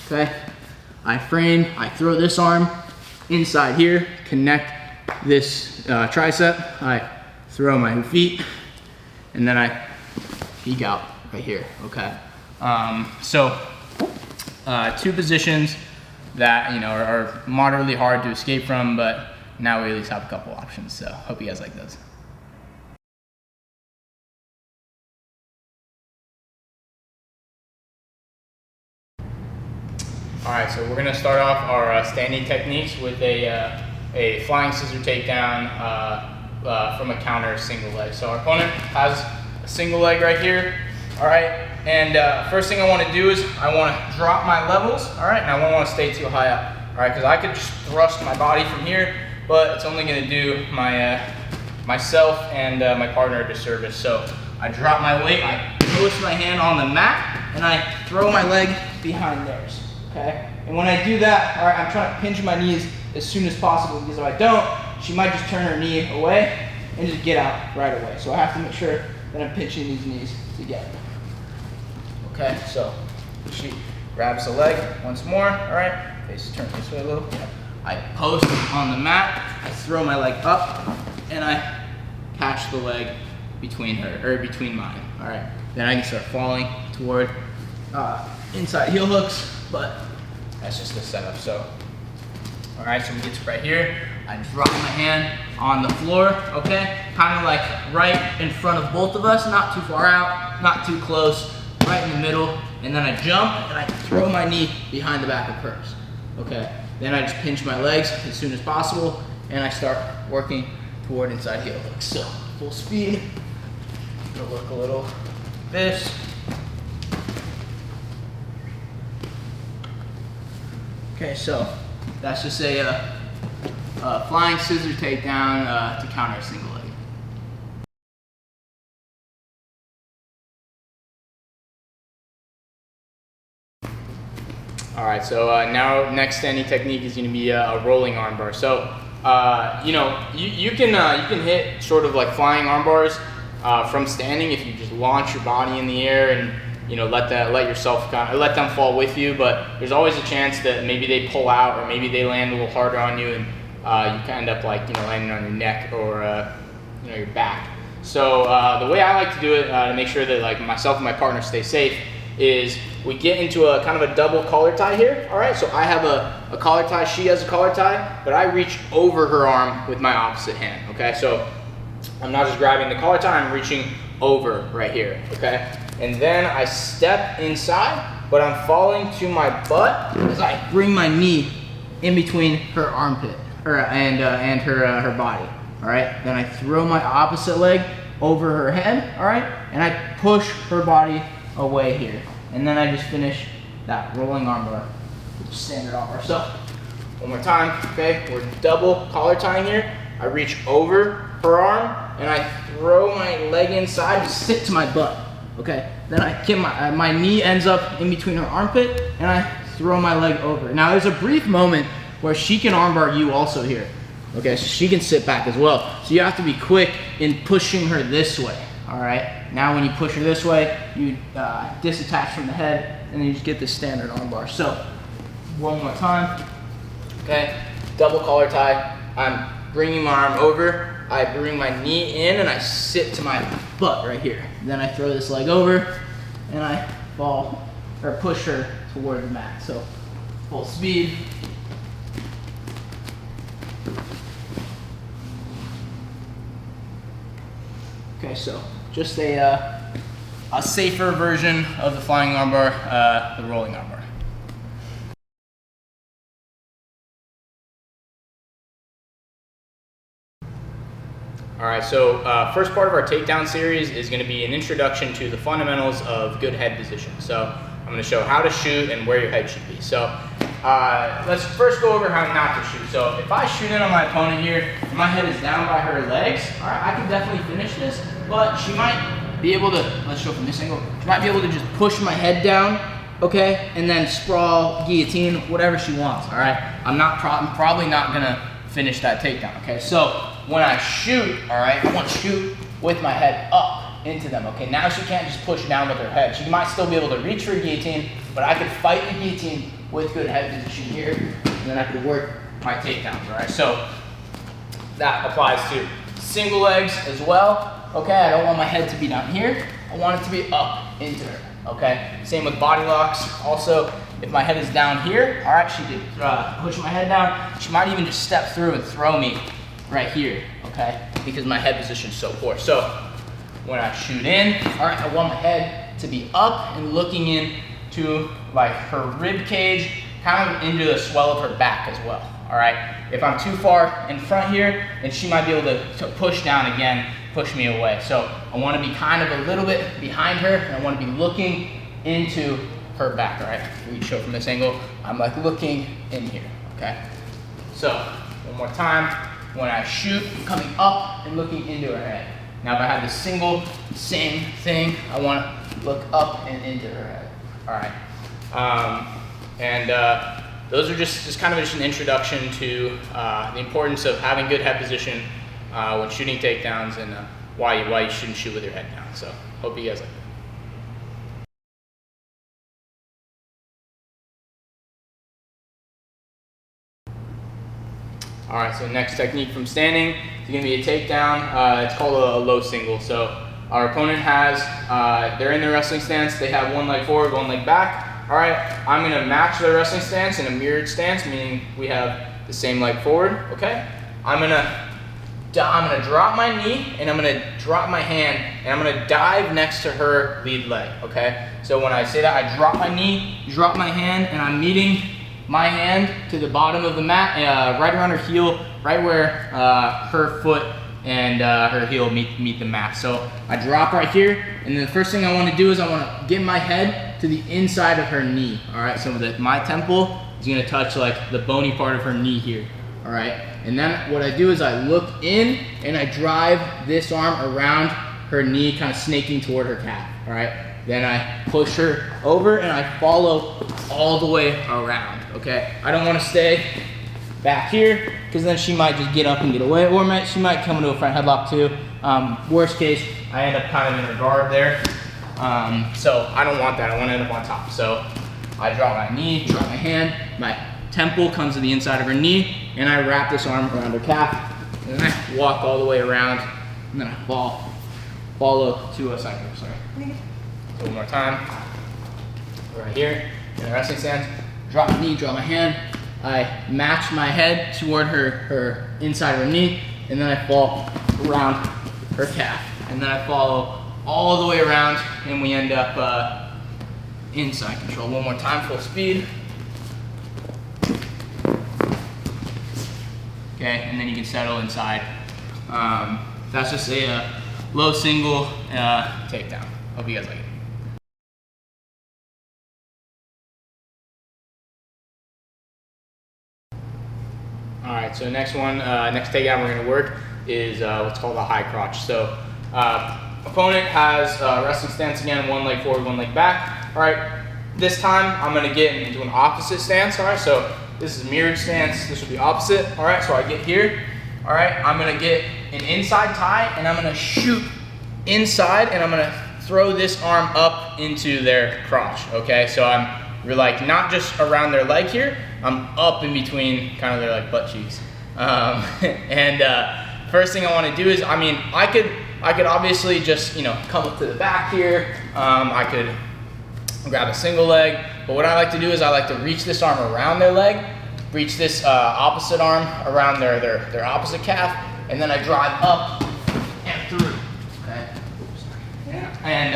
Okay, I frame, I throw this arm inside here, connect this tricep, I throw my feet, and then I peek out right here, okay? Two positions that, you know, are moderately hard to escape from, but now we at least have a couple options, so hope you guys like those. All right, so we're gonna start off our standing techniques with a flying scissor takedown from a counter single leg. So our opponent has a single leg right here, all right? And first thing I wanna do is I wanna drop my levels, all right? And I don't wanna stay too high up, all right? Because I could just thrust my body from here, but it's only gonna do myself and my partner a disservice. So I drop my weight, I post my hand on the mat, and I throw my leg behind theirs. Okay? And when I do that, all right, I'm trying to pinch my knees as soon as possible, because if I don't, she might just turn her knee away and just get out right away. So I have to make sure that I'm pinching these knees together. Okay, so she grabs the leg once more, all right, face turn this way a little. I post on the mat, I throw my leg up, and I catch the leg between mine, all right? Then I can start falling toward inside heel hooks, but that's just the setup. So All right, so we get to right here. I drop my hand on the floor, okay? Kind of like right in front of both of us, not too far out, not too close, right in the middle. And then I jump and I throw my knee behind the back of hers, okay? Then I just pinch my legs as soon as possible and I start working toward inside heel hook. So full speed, gonna work a little this. Okay, so that's just a flying scissor takedown to counter a single leg. All right, so now next standing technique is going to be a rolling armbar. So you know, you can hit sort of like flying armbars from standing if you just launch your body in the air and you know let them fall with you. But there's always a chance that maybe they pull out or maybe they land a little harder on you and you can end up like landing on your neck or your back. So the way I like to do it to make sure that like myself and my partner stay safe is we get into a kind of a double collar tie here. All right, so I have a collar tie, she has a collar tie, but I reach over her arm with my opposite hand. Okay, so I'm not just grabbing the collar tie, I'm reaching over right here. Okay, and then I step inside, but I'm falling to my butt as I bring my knee in between her armpit and her body. All right, then I throw my opposite leg over her head. All right, and I push her body away here, and then I just finish that rolling armbar, standard armbar. So one more time. Okay, we're double collar tying here. I reach over her arm and I throw my leg inside and stick to my butt. Okay, then I get my knee ends up in between her armpit and I throw my leg over. Now there's a brief moment where she can armbar you also here. Okay, so she can sit back as well. So you have to be quick in pushing her this way. All right, now when you push her this way, you disattach from the head and then you just get this standard armbar. So one more time. Okay, double collar tie. I'm bringing my arm over. I bring my knee in and I sit to my butt right here. Then I throw this leg over and I fall or push her toward the mat. So full speed. Okay, so just a safer version of the flying armbar, the rolling armbar. All right, so first part of our takedown series is going to be an introduction to the fundamentals of good head position. So I'm going to show how to shoot and where your head should be. So let's first go over how not to shoot. So if I shoot in on my opponent here, and my head is down by her legs, all right, I can definitely finish this, but she might be able to, let's show from this angle, she might be able to just push my head down, okay, and then sprawl, guillotine, whatever she wants, all right? I'm probably not gonna finish that takedown, okay? So when I shoot, all right, I want to shoot with my head up into them, okay? Now she can't just push down with her head. She might still be able to reach for a guillotine, but I could fight the guillotine with good head position here, and then I could work my takedowns, all right? So that applies to single legs as well. Okay, I don't want my head to be down here. I want it to be up into her, okay? Same with body locks. Also, if my head is down here, all right, she could push my head down. She might even just step through and throw me right here, okay? Because my head position is so poor. So when I shoot in, all right, I want my head to be up and looking in to like her rib cage, kind of into the swell of her back as well, all right? If I'm too far in front here, then she might be able to push down again, push me away. So I want to be kind of a little bit behind her, and I want to be looking into her back, all right? We show from this angle, I'm like looking in here, okay? So one more time, when I shoot, I'm coming up and looking into her head. Now if I have the same thing, I want to look up and into her head, all right? Those are just kind of just an introduction to the importance of having good head position when shooting takedowns and why you shouldn't shoot with your head down. So hope you guys like it. All right, so next technique from standing is going to be a takedown. It's called a low single. So our opponent has, they're in their wrestling stance. They have one leg forward, one leg back. All right, I'm going to match their wrestling stance in a mirrored stance, meaning we have the same leg forward, okay? I'm gonna drop my knee, and I'm gonna drop my hand, and I'm gonna dive next to her lead leg, okay? So when I say that, I drop my knee, drop my hand, and I'm meeting my hand to the bottom of the mat, right around her heel, right where her foot and her heel meet the mat. So I drop right here, and then the first thing I wanna do is I wanna get my head to the inside of her knee, all right? So that my temple is gonna touch like the bony part of her knee here, all right? And then what I do is I look in and I drive this arm around her knee, kind of snaking toward her calf, all right? Then I push her over and I follow all the way around, okay? I don't want to stay back here because then she might just get up and get away, or she might come into a front headlock too. Worst case, I end up kind of in her guard there. So I don't want that, I want to end up on top. So I drop my knee, drop my hand, my temple comes to the inside of her knee, and I wrap this arm around her calf, and then I walk all the way around, and then I follow to a side grip, sorry. So one more time, right here, in a resting stance, drop my knee, drop my hand, I match my head toward her inside of her knee, and then I fall around her calf, and then I follow all the way around, and we end up inside control. One more time, full speed. Okay, and then you can settle inside. That's just a low single takedown. Hope you guys like it. All right, so next takedown we're gonna work is what's called a high crotch. So opponent has resting stance again, one leg forward, one leg back. All right, this time I'm gonna get into an opposite stance. All right, so this is mirrored stance, this will be opposite. All right, so I get here. All right, I'm gonna get an inside tie, and I'm gonna shoot inside, and I'm gonna throw this arm up into their crotch, okay? So we're like not just around their leg here, I'm up in between kind of their like butt cheeks. First thing I wanna do is, I could obviously just, come up to the back here. I could grab a single leg, but what I like to do is I like to reach this arm around their leg, reach this opposite arm around their opposite calf, and then I drive up and through, okay? And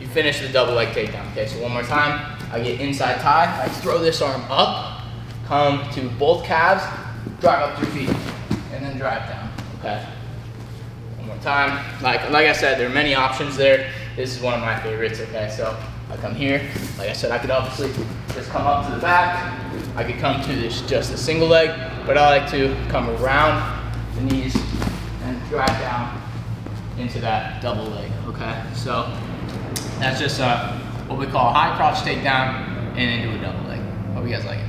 you finish the double leg takedown, okay? So one more time, I get inside tie, I throw this arm up, come to both calves, drive up 3 feet, and then drive down, okay? One more time. Like I said, there are many options there. This is one of my favorites, okay? So I come here, like I said, I could obviously just come up to the back. I could come to this just a single leg, but I like to come around the knees and drive down into that double leg, okay? So that's just what we call a high crotch takedown and into a double leg. Hope you guys like it.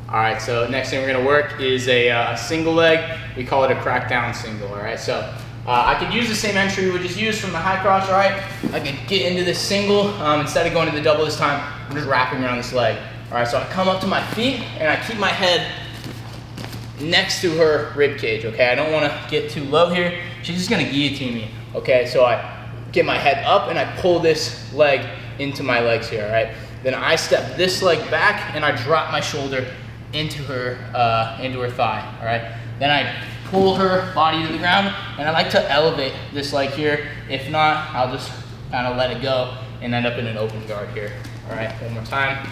All right, so next thing we're gonna work is a single leg. We call it a crackdown single, all right? So I could use the same entry we just used from the high crotch, all right? I could get into this single, instead of going to the double this time, I'm just wrapping around this leg. All right, so I come up to my feet and I keep my head next to her rib cage, okay? I don't wanna get too low here. She's just gonna guillotine me, okay? So I get my head up and I pull this leg into my legs here, all right? Then I step this leg back and I drop my shoulder into her thigh, all right? Then I pull her body to the ground, and I like to elevate this leg here. If not, I'll just kind of let it go and end up in an open guard here. All right, one more time.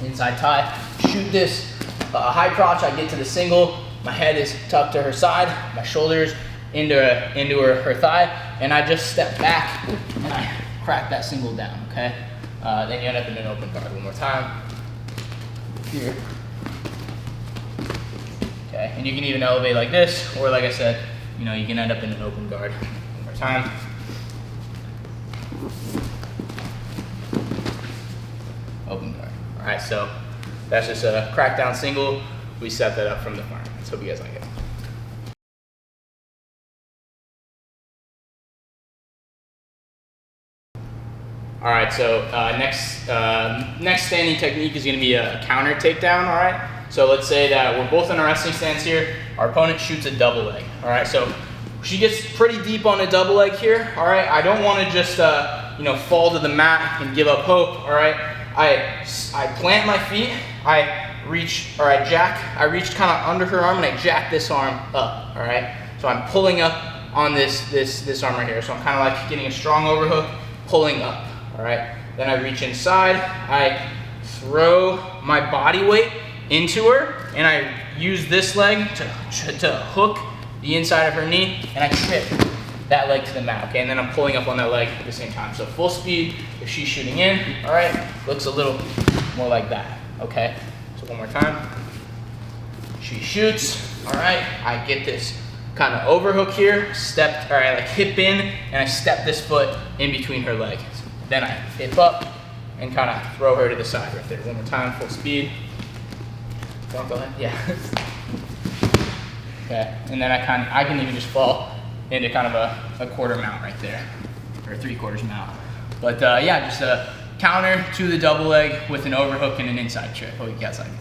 Inside tie, shoot this high crotch, I get to the single, my head is tucked to her side, my shoulders into her thigh, and I just step back and I crack that single down, okay? Then you end up in an open guard. One more time. Here. Okay, and you can even elevate like this, or like I said, you can end up in an open guard. One more time. Open guard. All right, so that's just a crackdown single. We set that up from the front. Let's hope you guys like it. All right, so next standing technique is gonna be a counter takedown, all right? So let's say that we're both in our resting stance here. Our opponent shoots a double leg, all right? So she gets pretty deep on a double leg here, all right? I don't wanna just fall to the mat and give up hope, all right, I plant my feet, I reach kind of under her arm and I jack this arm up, all right? So I'm pulling up on this arm right here. So I'm kind of like getting a strong overhook, pulling up, all right? Then I reach inside, I throw my body weight into her, and I use this leg to hook the inside of her knee, and I trip that leg to the mat, okay? And then I'm pulling up on that leg at the same time. So full speed, if she's shooting in, all right, looks a little more like that, okay? So one more time. She shoots, all right? I get this kind of overhook here, I like hip in, and I step this foot in between her legs. Then I hip up and kind of throw her to the side right there. One more time, full speed. Don't go ahead, yeah. Okay, and then I can even just fall into kind of a quarter mount right there, or 3/4 mount. But yeah, just a counter to the double leg with an overhook and an inside trip. Hope you guys like it.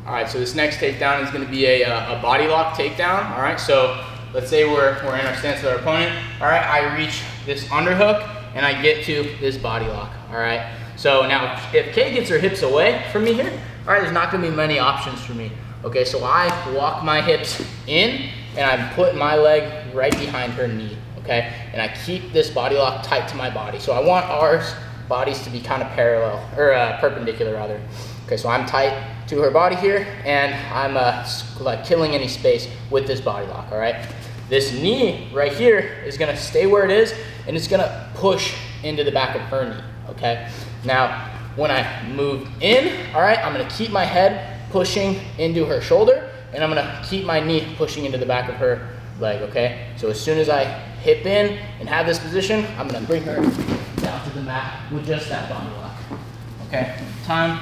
All right, so this next takedown is going to be a body lock takedown. All right, so let's say we're in our stance with our opponent. All right, I reach this underhook and I get to this body lock. All right, so now if Kay gets her hips away from me here, all right, there's not going to be many options for me. Okay, so I walk my hips in and I put my leg right behind her knee. Okay, and I keep this body lock tight to my body. So I want our bodies to be kind of parallel, or perpendicular rather. Okay, so I'm tight to her body here, and I'm like killing any space with this body lock, all right? This knee right here is gonna stay where it is, and it's gonna push into the back of her knee, okay? Now, when I move in, all right, I'm gonna keep my head pushing into her shoulder, and I'm gonna keep my knee pushing into the back of her leg, okay? So as soon as I hip in and have this position, I'm gonna bring her down to the mat with just that body lock, okay? Time.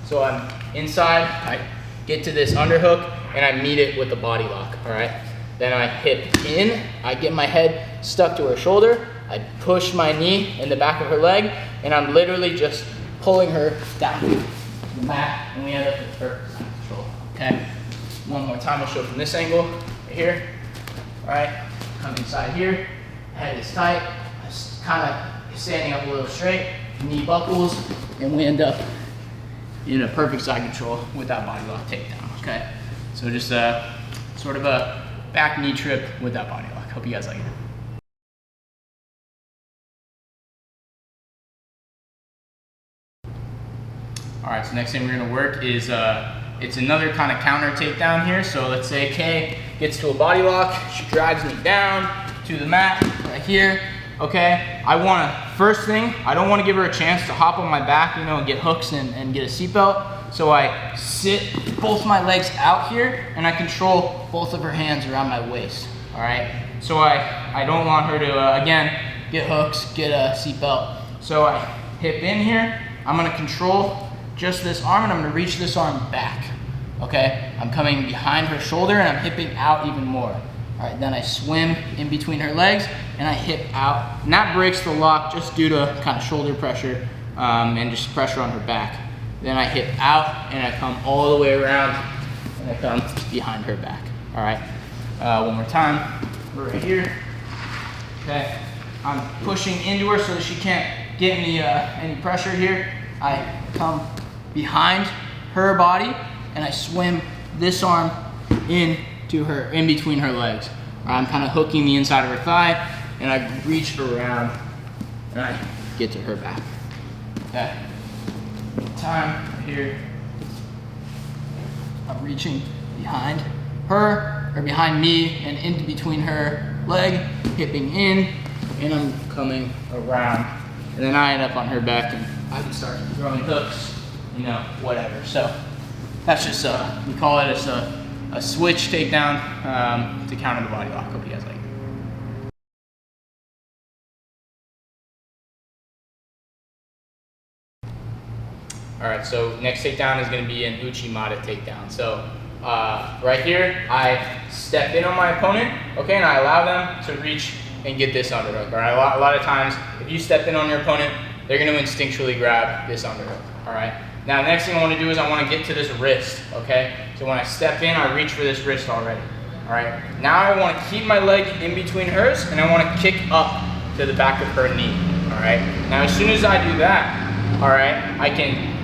So I'm inside, I get to this underhook, and I meet it with the body lock, all right? Then I hip in, I get my head stuck to her shoulder, I push my knee in the back of her leg, and I'm literally just pulling her down to the mat, and we end up with perfect side control, okay? One more time, I'll show from this angle, right here, all right? Come inside here, head is tight, kind of standing up a little straight, knee buckles, and we end up in a perfect side control with that body lock takedown, okay? So just sort of a back knee trip with that body lock. Hope you guys like it. All right, so next thing we're gonna work is, it's another kind of counter takedown here. So let's say Kay gets to a body lock, she drags me down to the mat right here. Okay, first thing, I don't want to give her a chance to hop on my back, and get hooks and get a seatbelt. So I sit both my legs out here and I control both of her hands around my waist, all right? So I don't want her to, again, get hooks, get a seatbelt. So I hip in here, I'm gonna control just this arm and I'm gonna reach this arm back, okay? I'm coming behind her shoulder and I'm hipping out even more. All right, then I swim in between her legs and I hip out. And that breaks the lock just due to kind of shoulder pressure and just pressure on her back. Then I hip out and I come all the way around and I come behind her back. All right, one more time. We're right here. Okay, I'm pushing into her so that she can't get any pressure here. I come behind her body and I swim this arm in between her legs. I'm kind of hooking the inside of her thigh and I reach around and I get to her back. Okay. Time right here. I'm reaching behind her, or behind me and into between her leg, hipping in, and I'm coming around. And then I end up on her back and I can start throwing hooks, whatever. So that's just, we call it a switch takedown to counter the body lock. Hope you guys like it. All right, so next takedown is going to be an Uchi takedown. So right here, I step in on my opponent, okay, and I allow them to reach and get this underhook. All right, a lot of times, if you step in on your opponent, they're going to instinctually grab this underhook. All right, Now the next thing I want to do is I want to get to this wrist, okay? So when I step in, I reach for this wrist already, all right? Now I want to keep my leg in between hers, and I want to kick up to the back of her knee, all right? Now as soon as I do that, all right, I can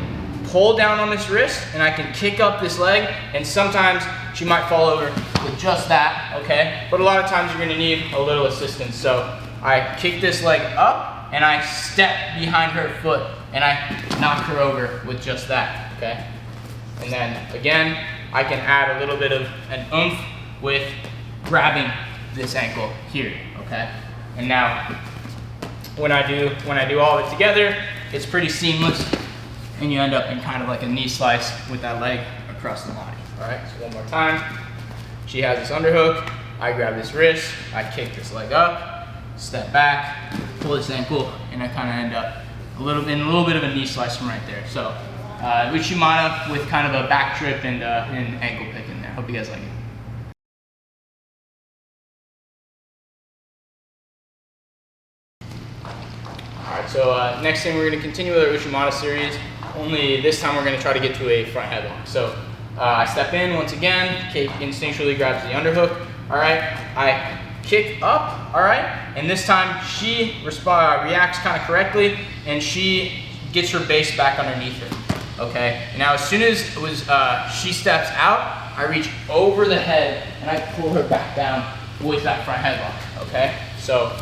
pull down on this wrist, and I can kick up this leg, and sometimes she might fall over with just that, okay? But a lot of times you're gonna need a little assistance. So I kick this leg up, and I step behind her foot, and I knock her over with just that, okay? And then again, I can add a little bit of an oomph with grabbing this ankle here, okay? And now, when I do all of it together, it's pretty seamless, and you end up in kind of like a knee slice with that leg across the body. All right, so one more time. She has this underhook, I grab this wrist, I kick this leg up, step back, pull this ankle, and I kind of end up a little bit of a knee slice from right there. So Uchimata with kind of a back trip and ankle pick in there. Hope you guys like it. Alright, so next thing we're going to continue with our Uchimata series, only this time we're going to try to get to a front headlock. So I step in once again, Kate instinctually grabs the underhook, alright, I kick up, alright, and this time she reacts kind of correctly, and she gets her base back underneath her, okay? Now as soon as she steps out, I reach over the head and I pull her back down with that front headlock, okay? So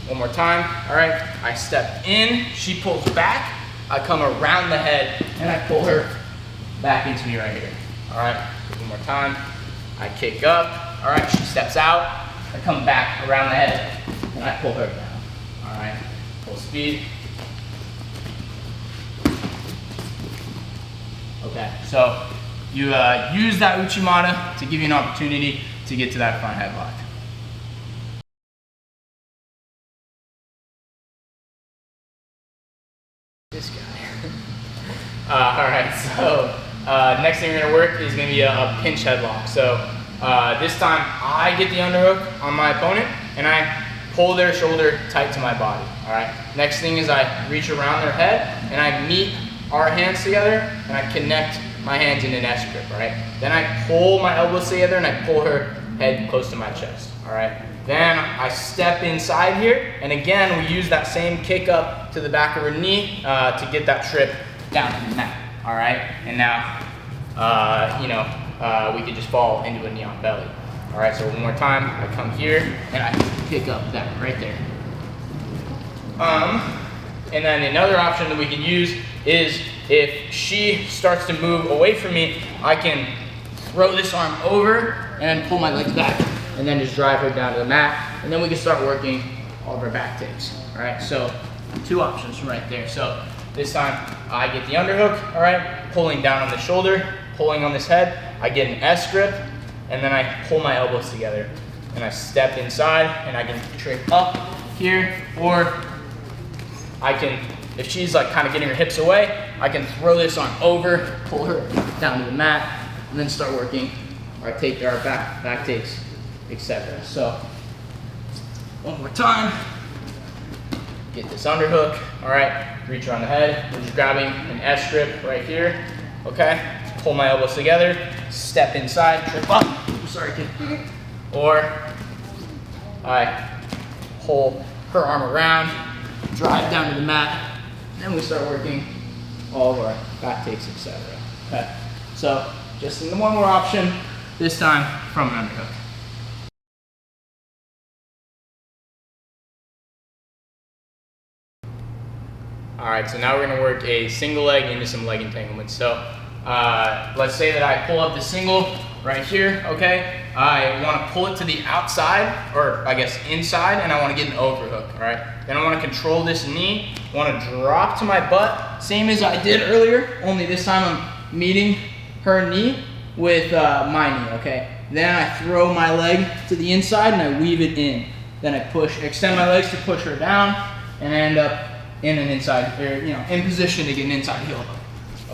one more time, all right, I step in, she pulls back, I come around the head, and I pull her back into me right here, all right? One more time, I kick up, all right, she steps out, I come back around the head, and I pull her down, all right? Full speed. Okay, so you use that Uchimata to give you an opportunity to get to that front headlock. This guy. All right, so next thing we're gonna work is gonna be a pinch headlock. So this time I get the underhook on my opponent and I pull their shoulder tight to my body, all right? Next thing is I reach around their head and I meet our hands together and I connect my hands in an S grip, all right? Then I pull my elbows together and I pull her head close to my chest, all right? Then I step inside here, and again, we use that same kick up to the back of her knee to get that trip down to the mat, all right? And now, we could just fall into a knee on belly. All right, so one more time, I come here, and I pick up that right there. And then another option that we can use is if she starts to move away from me, I can throw this arm over and pull my legs back, and then just drive her down to the mat, and then we can start working all of our back takes, all right? So two options from right there. So this time I get the underhook, all right, pulling down on the shoulder, pulling on this head, I get an S grip, and then I pull my elbows together, and I step inside, and I can trip up here, or I can, if she's like kind of getting her hips away, I can throw this arm over, pull her down to the mat, and then start working our back takes, etc. So one more time, get this underhook, all right, reach around the head, we're just grabbing an S grip right here, okay, pull my elbows together, step inside, trip up, sorry kid, or I pull her arm around, drive down to the mat, and then we start working all of our back takes, etc. Okay, so just in the one more option, this time from an underhook. All right, so now we're gonna work a single leg into some leg entanglements. So let's say that I pull up the single right here, okay? I wanna pull it to the outside, or I guess inside, and I wanna get an overhook, all right? Then I wanna control this knee, I wanna drop to my butt, same as I did earlier, only this time I'm meeting her knee with my knee, okay? Then I throw my leg to the inside and I weave it in. Then I extend my legs to push her down, and I end up in an inside, or in position to get an inside heel hook.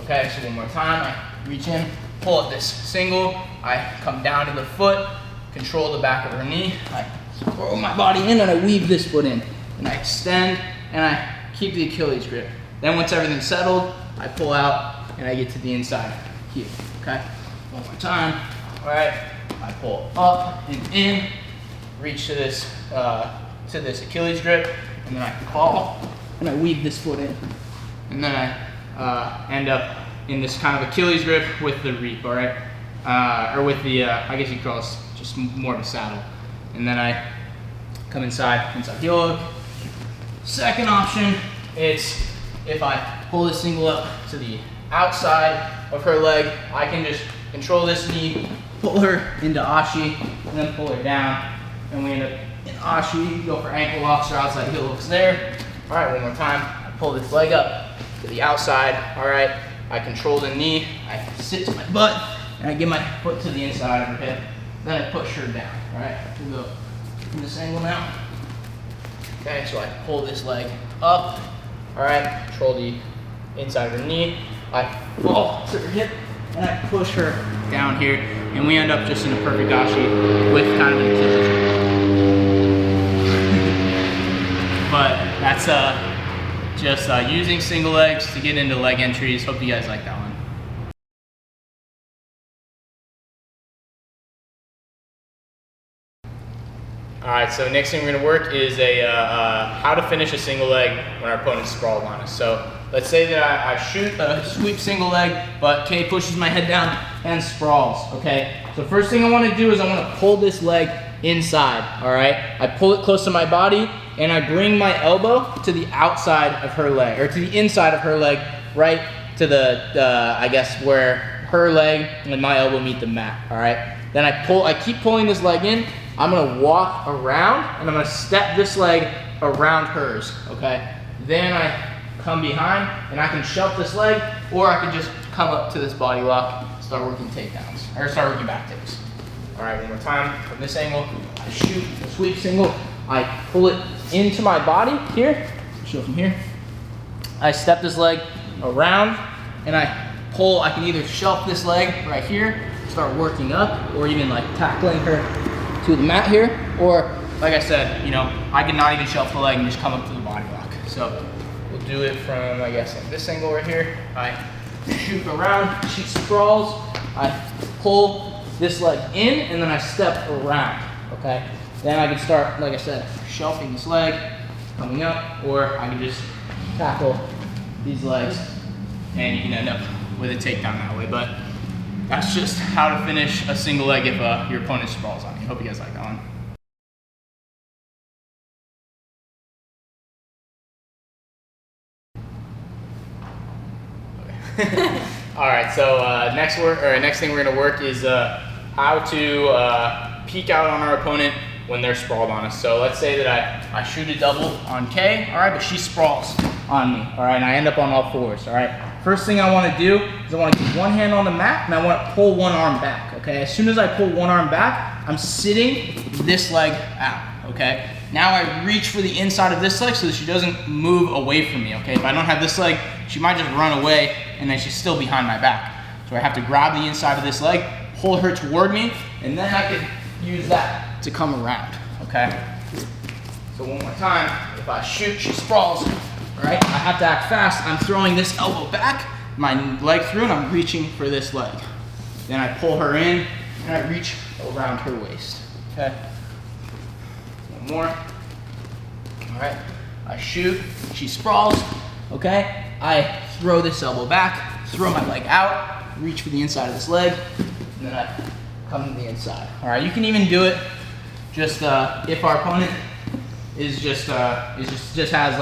Okay, so one more time, I reach in, pull up this single, I come down to the foot, control the back of her knee, I throw my body in and I weave this foot in. And I extend and I keep the Achilles grip. Then once everything's settled, I pull out and I get to the inside here, okay? One more time, all right? I pull up and in, reach to this Achilles grip, and then I call, and I weave this foot in. And then I end up in this kind of Achilles grip with the reap, all right? Or with the, I guess you could call it just more of a saddle. And then I come inside heel hook. Second option, it's if I pull this single up to the outside of her leg, I can just control this knee, pull her into Ashi, and then pull her down. And we end up in Ashi. You go for ankle locks or outside heel hooks there. All right, one more time. I pull this leg up to the outside. All right, I control the knee. I sit to my butt, and I get my foot to the inside of her hip. Then I push her down. All right, we'll go in this angle now. Okay, so I pull this leg up. All right, control the inside of her knee. I fall to her hip, and I push her down here, and we end up just in a perfect Ashi with kind of an Achilles. But that's just using single legs to get into leg entries. Hope you guys like that one. All right, so next thing we're gonna work is how to finish a single leg when our opponent's sprawled on us. So let's say that I shoot a sweep single leg, but Kay pushes my head down and sprawls, okay? So first thing I wanna do is I wanna pull this leg inside, all right? I pull it close to my body, and I bring my elbow to the outside of her leg, or to the inside of her leg, right to the, I guess, where her leg and my elbow meet the mat, all right? Then I keep pulling this leg in. I'm gonna walk around, and I'm gonna step this leg around hers, okay? Then I come behind, and I can shelf this leg, or I can just come up to this body lock, start working takedowns, or start working back takes. All right, one more time. From this angle, I shoot a sweep single. I pull it into my body here. Show from here. I step this leg around, and I pull. I can either shelf this leg right here, start working up, or even like tackling her to the mat here, or like I said, you know, I can not even shelf the leg and just come up to the body lock. So we'll do it from, I guess, like this angle right here. I shoot around, she sprawls, I pull this leg in, and then I step around, okay? Then I can start, like I said, shelving this leg, coming up, or I can just tackle these legs, and you can end up with a takedown that way. But that's just how to finish a single leg if your opponent sprawls on you. Hope you guys like that one. Okay. All right, so next thing we're gonna work is how to peek out on our opponent when they're sprawled on us. So let's say that I shoot a double on Kay, all right, but she sprawls on me, all right, and I end up on all fours, all right. First thing I want to do is I want to get one hand on the mat, and I want to pull one arm back, okay? As soon as I pull one arm back, I'm sitting this leg out, okay? Now I reach for the inside of this leg so that she doesn't move away from me, okay? If I don't have this leg, she might just run away, and then she's still behind my back. So I have to grab the inside of this leg, pull her toward me, and then I can use that to come around, okay? So one more time, if I shoot, she sprawls. All right, I have to act fast. I'm throwing this elbow back, my leg through, and I'm reaching for this leg. Then I pull her in, and I reach around her waist, okay? One more. All right, I shoot, she sprawls, okay? I throw this elbow back, throw my leg out, reach for the inside of this leg, and then I come to the inside. All right, you can even do it just if our opponent is just has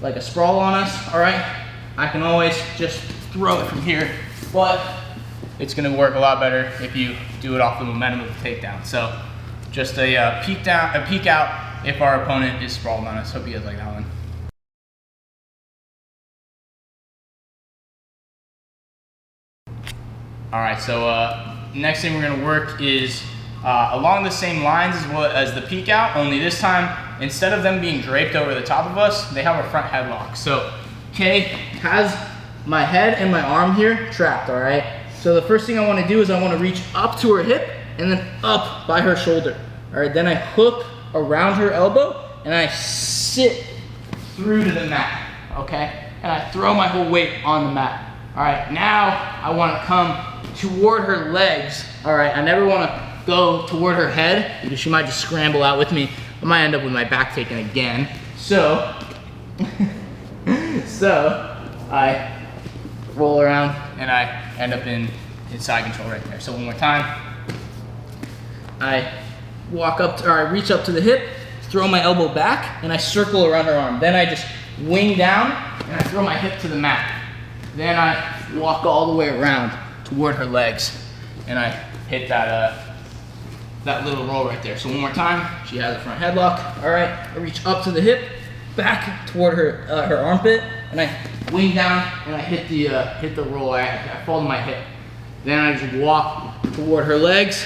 like a sprawl on us, all right? I can always just throw it from here, but it's gonna work a lot better if you do it off the momentum of the takedown. So just a peek out if our opponent is sprawled on us. Hope you guys like that one. All right, so next thing we're gonna work is along the same lines as the peek out, only this time, instead of them being draped over the top of us, they have a front headlock. So Kay has my head and my arm here trapped, all right? So the first thing I wanna do is I wanna reach up to her hip and then up by her shoulder, all right? Then I hook around her elbow and I sit through to the mat, okay? And I throw my whole weight on the mat, All right, now I want to come toward her legs. All right, I never want to go toward her head because she might just scramble out with me. I might end up with my back taken again. So, I roll around and I end up in side control right there. So one more time. I walk up, or I reach up to the hip, throw my elbow back, and I circle around her arm. Then I just wing down and I throw my hip to the mat. Then I walk all the way around toward her legs and I hit that that little roll right there. So one more time. She has a front headlock. All right, I reach up to the hip, back toward her her armpit, and I wing down and I hit the roll. I fall to my hip. Then I just walk toward her legs,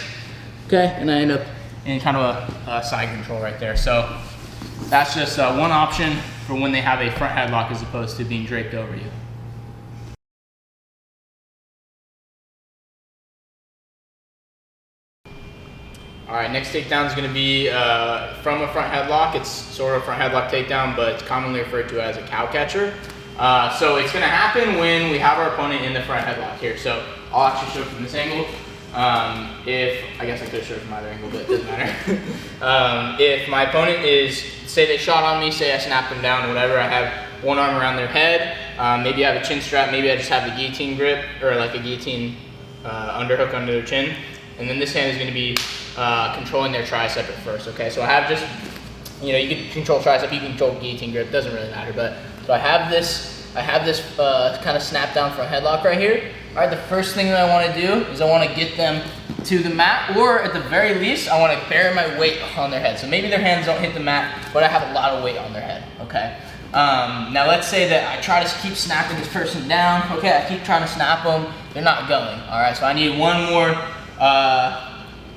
okay, and I end up in kind of a side control right there. So that's just one option for when they have a front headlock as opposed to being draped over you. All right, next takedown is going to be from a front headlock. It's sort of a front headlock takedown, but it's commonly referred to as a cow catcher. So it's going to happen when we have our opponent in the front headlock here. So I'll actually show it from this angle. I guess I could show it from either angle, but it doesn't matter. If my opponent is, say they shot on me, say I snapped them down, whatever, I have one arm around their head, maybe I have a chin strap, maybe I just have the guillotine grip, or like a guillotine underhook under their chin. And then this hand is going to be controlling their tricep at first, okay? So I have just, you can control tricep, you can control guillotine grip, doesn't really matter, but so I have this kind of snap down front headlock right here. All right, the first thing that I want to do is I want to get them to the mat, or at the very least, I want to bear my weight on their head. So maybe their hands don't hit the mat, but I have a lot of weight on their head, okay? Now let's say that I try to keep snapping this person down, okay? I keep trying to snap them, they're not going, all right? So I need one more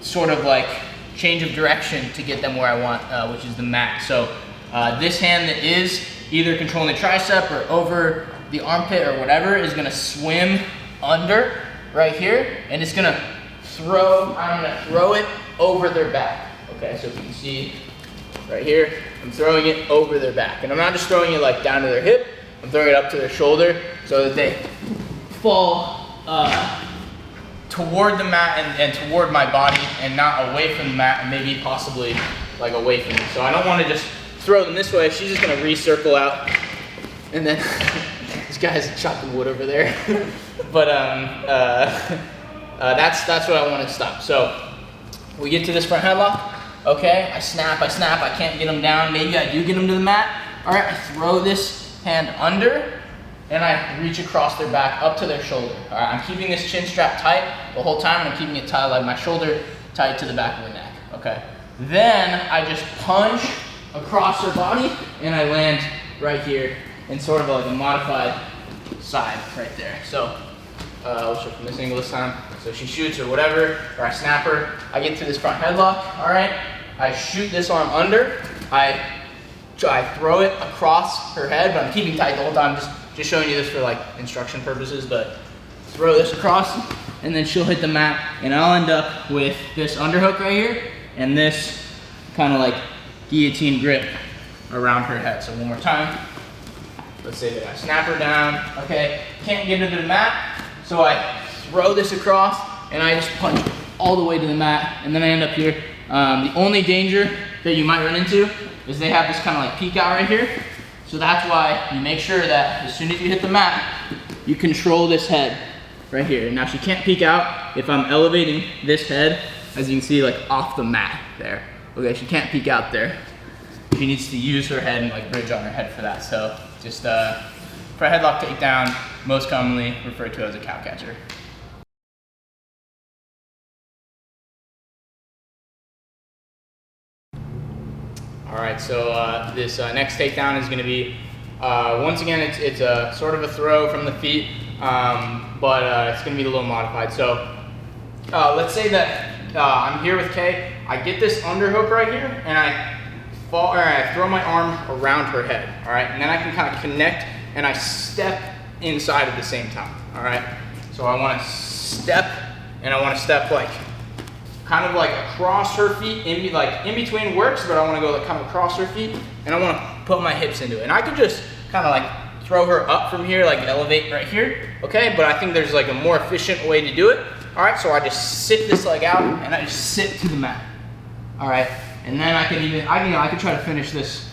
sort of like change of direction to get them where I want, which is the mat. So this hand that is either controlling the tricep or over the armpit or whatever is gonna swim under right here, and it's gonna I'm gonna throw it over their back. Okay, so if you can see right here, I'm throwing it over their back. And I'm not just throwing it like down to their hip, I'm throwing it up to their shoulder so that they fall toward the mat and toward my body and not away from the mat and maybe possibly like away from me. So I don't want to just throw them this way. She's just gonna recircle out, and then this guy's chopping wood over there. But that's what I want to stop. So we get to this front headlock. Okay, I snap, I can't get them down. Maybe I do get them to the mat. All right, I throw this hand under, and I reach across their back up to their shoulder. All right, I'm keeping this chin strap tight the whole time, and I'm keeping it tight, like my shoulder tight to the back of the neck. Okay, then I just punch across her body, and I land right here in sort of like a modified side right there. So I'll show from this angle this time. So she shoots or whatever, or I snap her. I get to this front headlock. All right, I shoot this arm under. I throw it across her head, but I'm keeping tight the whole time. Just showing you this for like instruction purposes. But throw this across, and then she'll hit the mat, and I'll end up with this underhook right here, and this kind of like guillotine grip around her head. So one more time. Let's say that I snap her down. Okay, can't get her to the mat, so I throw this across, and I just punch all the way to the mat, and then I end up here. The only danger that you might run into is they have this kind of like peek out right here. So that's why you make sure that as soon as you hit the mat, you control this head right here. Now she can't peek out if I'm elevating this head, as you can see, like off the mat there. Okay, she can't peek out there. She needs to use her head and like bridge on her head for that. So just for a headlock takedown, most commonly referred to as a cow catcher. All right, so this next takedown is going to be, once again, it's a sort of a throw from the feet, but it's going to be a little modified. So let's say that I'm here with Kay. I get this underhook right here, and I throw my arm around her head. All right, and then I can kind of connect, and I step inside at the same time. All right, so I want to step, and I want to step like kind of like across her feet, in between works, but I want to go like kind of across her feet, and I want to put my hips into it. And I could just kind of like throw her up from here, like elevate right here, okay? But I think there's like a more efficient way to do it. All right, so I just sit this leg out and I just sit to the mat. All right, and then I could try to finish this,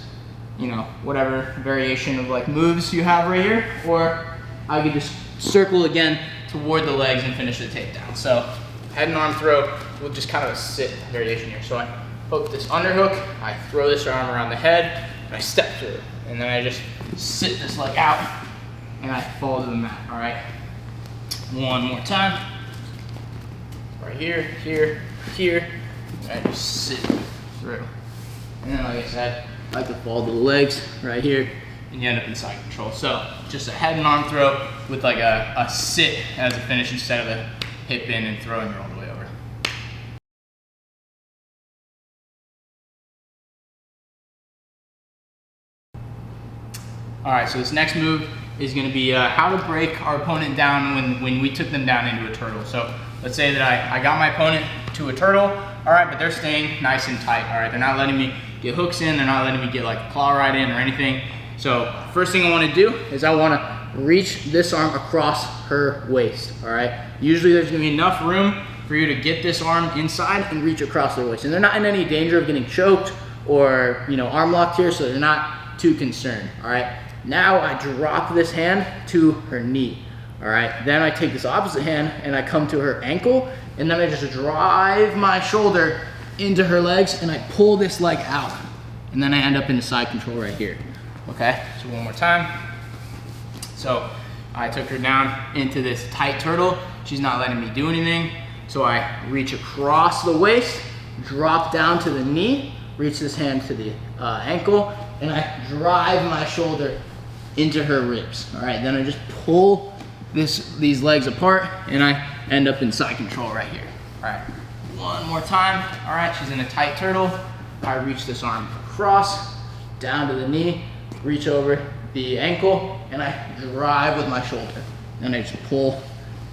you know, whatever variation of like moves you have right here, or I could just circle again toward the legs and finish the takedown. So head and arm throw with just kind of a sit variation here. So I hook this underhook, I throw this arm around the head, and I step through. And then I just sit this leg out and I fall to the mat, all right? One more time. Right here, here, here, and I just sit through. And then like I said, I like to fall to the legs right here, and you end up in side control. So just a head and arm throw with like a sit as a finish instead of a hip in and throwing her all the way over. All right, so this next move is gonna be how to break our opponent down when we took them down into a turtle. So let's say that I got my opponent to a turtle, all right, but they're staying nice and tight, all right? They're not letting me get hooks in, they're not letting me get like a claw right in or anything. So first thing I wanna do is I wanna reach this arm across her waist, all right? Usually there's gonna be enough room for you to get this arm inside and reach across their waist. And they're not in any danger of getting choked or, you know, arm locked here, so they're not too concerned, all right? Now I drop this hand to her knee, all right? Then I take this opposite hand and I come to her ankle, and then I just drive my shoulder into her legs and I pull this leg out. And then I end up in the side control right here, okay? So one more time. So I took her down into this tight turtle. She's not letting me do anything. So I reach across the waist, drop down to the knee, reach this hand to the ankle, and I drive my shoulder into her ribs. All right, then I just pull these legs apart and I end up in side control right here. All right, one more time. All right, she's in a tight turtle. I reach this arm across, down to the knee, reach over the ankle, and I drive with my shoulder. Then I just pull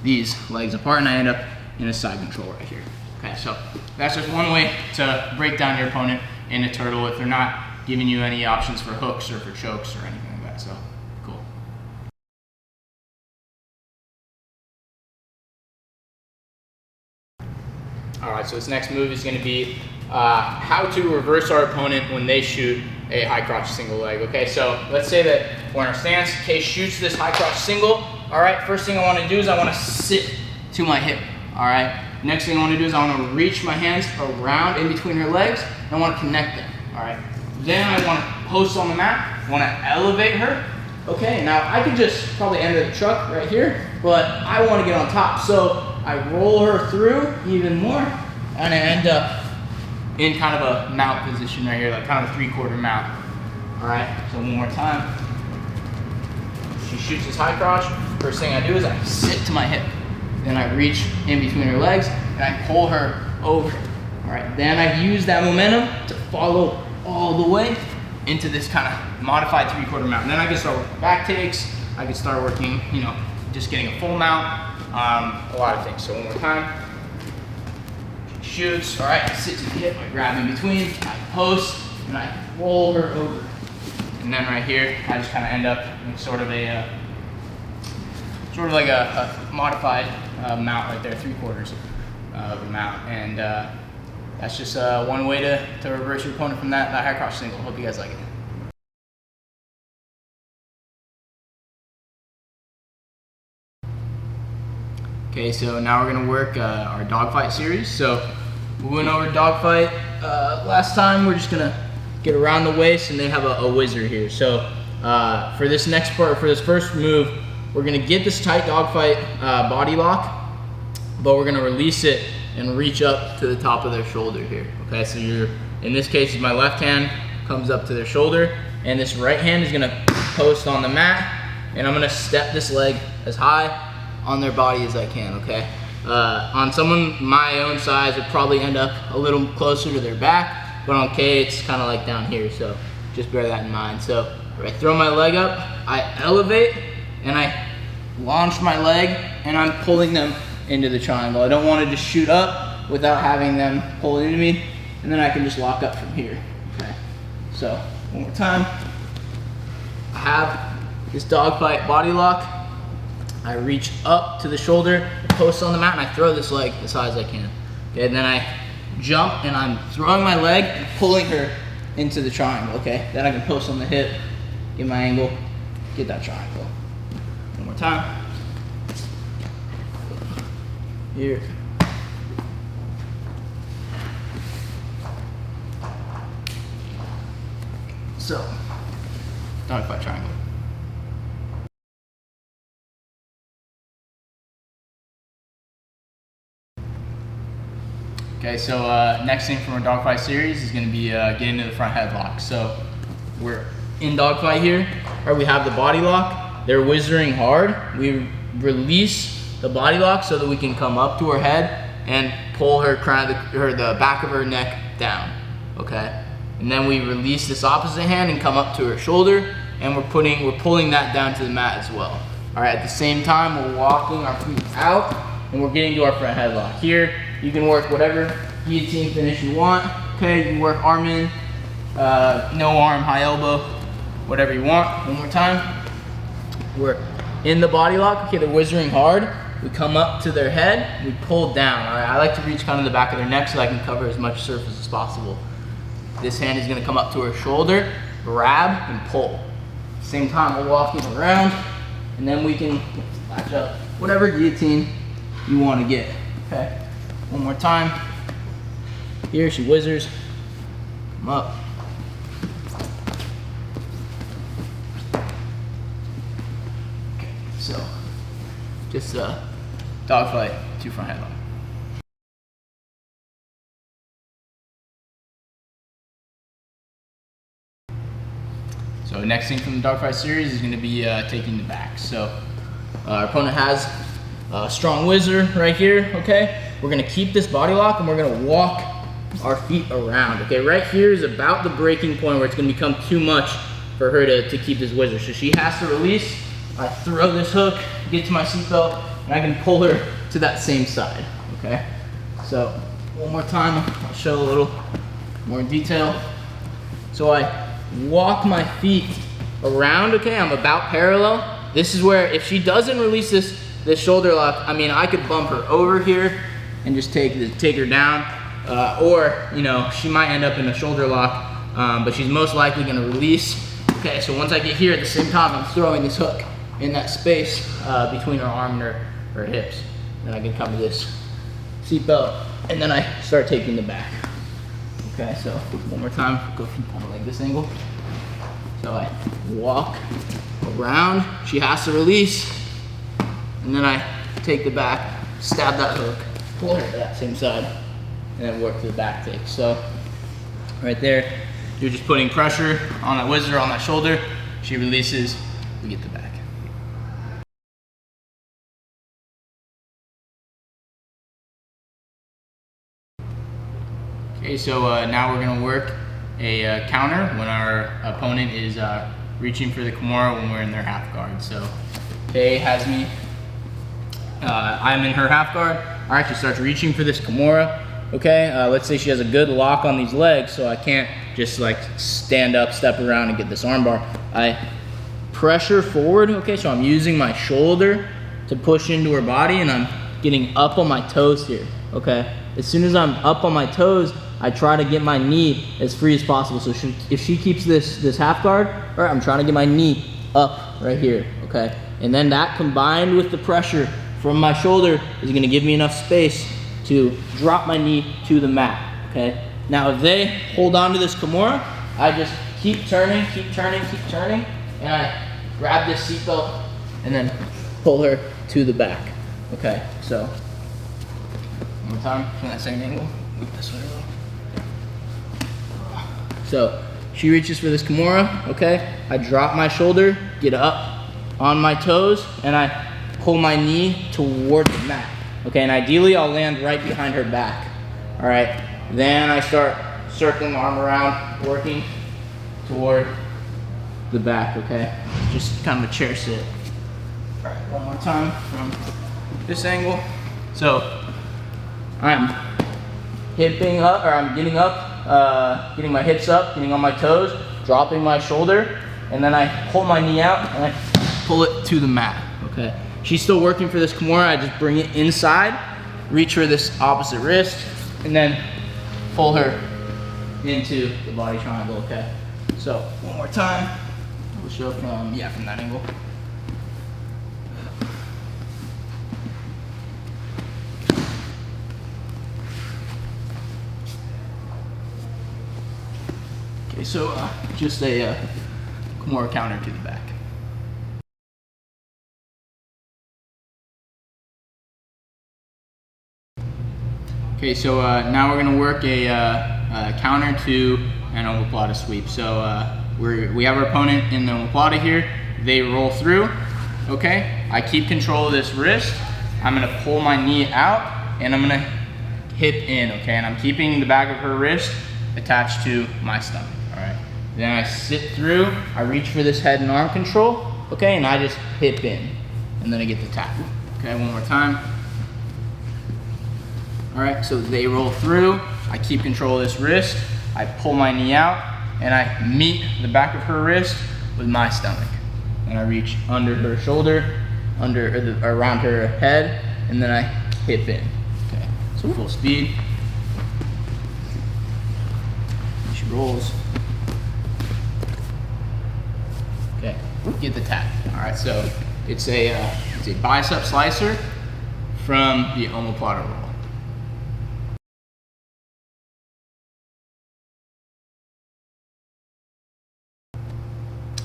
these legs apart and I end up in a side control right here. Okay, so that's just one way to break down your opponent in a turtle if they're not giving you any options for hooks or for chokes or anything like that. So cool. All right, so this next move is going to be how to reverse our opponent when they shoot a high crotch single leg. Okay, so let's say that we're in our stance. Case shoots this high crotch single. All right, first thing I want to do is I want to sit to my hip. All right, next thing I want to do is I want to reach my hands around in between her legs and I want to connect them. All right, then I want to post on the mat. I want to elevate her. Okay, now I could just probably enter the truck right here, but I want to get on top. So I roll her through even more and I end up in kind of a mount position right here, like kind of a 3/4 mount. All right, so one more time. She shoots this high crotch. First thing I do is I sit to my hip. Then I reach in between her legs and I pull her over. All right, then I use that momentum to follow all the way into this kind of modified 3/4 mount. And then I can start working back takes. I can start working, you know, just getting a full mount, a lot of things. So one more time. Shoots, all right, I sit to the hip, I grab in between, I post, and I roll her over. And then right here, I just kind of end up in sort of like a modified mount right there, 3/4 of a mount. And that's just one way to reverse your opponent from that high crotch single. Hope you guys like it. Okay, so now we're gonna work our dogfight series. So we went over dogfight last time. We're just gonna get around the waist, and they have a wizard here. So for this next part, for this first move, we're gonna get this tight dogfight body lock, but we're gonna release it and reach up to the top of their shoulder here. Okay, so in this case, my left hand comes up to their shoulder, and this right hand is gonna post on the mat, and I'm gonna step this leg as high on their body as I can, okay? On someone my own size, it'd probably end up a little closer to their back, but on Kay, it's kind of like down here, so just bear that in mind. So I throw my leg up, I elevate, and I launch my leg, and I'm pulling them into the triangle. I don't want to just shoot up without having them pull into me, and then I can just lock up from here, okay? So one more time. I have this Dogfight body lock. I reach up to the shoulder, post on the mat, and I throw this leg as high as I can. Okay, and then I jump and I'm throwing my leg and pulling her into the triangle. Okay, then I can post on the hip, get my angle, get that triangle. One more time. Here. So, Dogfight triangle. Okay, so next thing from our Dogfight series is going to be getting to the front headlock. So we're in Dogfight here, or we have the body lock. They're whizzering hard. We release the body lock so that we can come up to her head and pull her the back of her neck down. Okay, and then we release this opposite hand and come up to her shoulder, and we're pulling that down to the mat as well. All right, at the same time we're walking our feet out and we're getting to our front headlock. Here you can work whatever guillotine finish you want. Okay, you can work arm in, no arm, high elbow, whatever you want. One more time. We're in the body lock. Okay, they're whizzering hard. We come up to their head, we pull down. All right, I like to reach kind of the back of their neck so I can cover as much surface as possible. This hand is gonna come up to her shoulder, grab and pull. Same time we're walking around, and then we can latch up whatever guillotine you want to get. Okay, one more time. Here she whizzers, come up. Okay, so just Dogfight, 2 front headlock. So next thing from the Dogfight series is going to be taking the back. So our opponent has a strong whizzer right here. Okay, we're going to keep this body lock and we're going to walk our feet around. Okay, right here is about the breaking point where it's going to become too much for her to keep this whizzer. So she has to release. I throw this hook, get to my seatbelt, and I can pull her to that same side. Okay, so one more time, I'll show a little more detail. So I walk my feet around. Okay, I'm about parallel. This is where if she doesn't release this shoulder lock, I mean, I could bump her over here and just take her down, or you know, she might end up in a shoulder lock, but she's most likely going to release. Okay, so once I get here, at the same time I'm throwing this hook in that space between her arm and her hips. Then I can come to this seatbelt and then I start taking the back. Okay, so one more time, go from kind of like this angle. So I walk around, she has to release, and then I take the back, stab that hook, pull her to that same side, and then work to the back take. So right there, you're just putting pressure on that whizzer, on that shoulder. She releases, we get the back. Okay, so now we're gonna work a counter when our opponent is reaching for the Kimura when we're in their half guard. So Faye has me, I'm in her half guard. All right, she starts reaching for this Kimura. Okay, let's say she has a good lock on these legs, so I can't just like stand up, step around and get this armbar. I pressure forward, okay, so I'm using my shoulder to push into her body and I'm getting up on my toes here, okay? As soon as I'm up on my toes, I try to get my knee as free as possible. So if she keeps this half guard, all right, I'm trying to get my knee up right here, okay? And then that combined with the pressure from my shoulder is gonna give me enough space to drop my knee to the mat, okay? Now if they hold on to this Kimura, I just keep turning, and I grab this seatbelt and then pull her to the back, okay? So, one more time from that same angle, move this way a little. So, she reaches for this Kimura, okay? I drop my shoulder, get up on my toes, and I pull my knee toward the mat. Okay, and ideally I'll land right behind her back. All right, then I start circling my arm around, working toward the back, okay? Just kind of a chair sit. All right, one more time from this angle. So I'm hipping up, or I'm getting up, getting my hips up, getting on my toes, dropping my shoulder, and then I pull my knee out and I pull it to the mat, okay? She's still working for this Kimura. I just bring it inside, reach for this opposite wrist, and then pull her into the body triangle, okay? So one more time. We'll show from that angle. Okay, so just a Kimura counter to the back. Okay, so now we're gonna work a counter to an omoplata sweep. So we have our opponent in the omoplata here. They roll through, okay? I keep control of this wrist. I'm gonna pull my knee out and I'm gonna hip in, okay? And I'm keeping the back of her wrist attached to my stomach, all right? Then I sit through, I reach for this head and arm control, okay? And I just hip in, and then I get the tap. Okay, one more time. All right, so they roll through, I keep control of this wrist, I pull my knee out, and I meet the back of her wrist with my stomach. And I reach under her shoulder, around her head, and then I hip in. Okay, so full speed. She rolls. Okay, get the tap. All right, so it's a bicep slicer from the omoplata roll.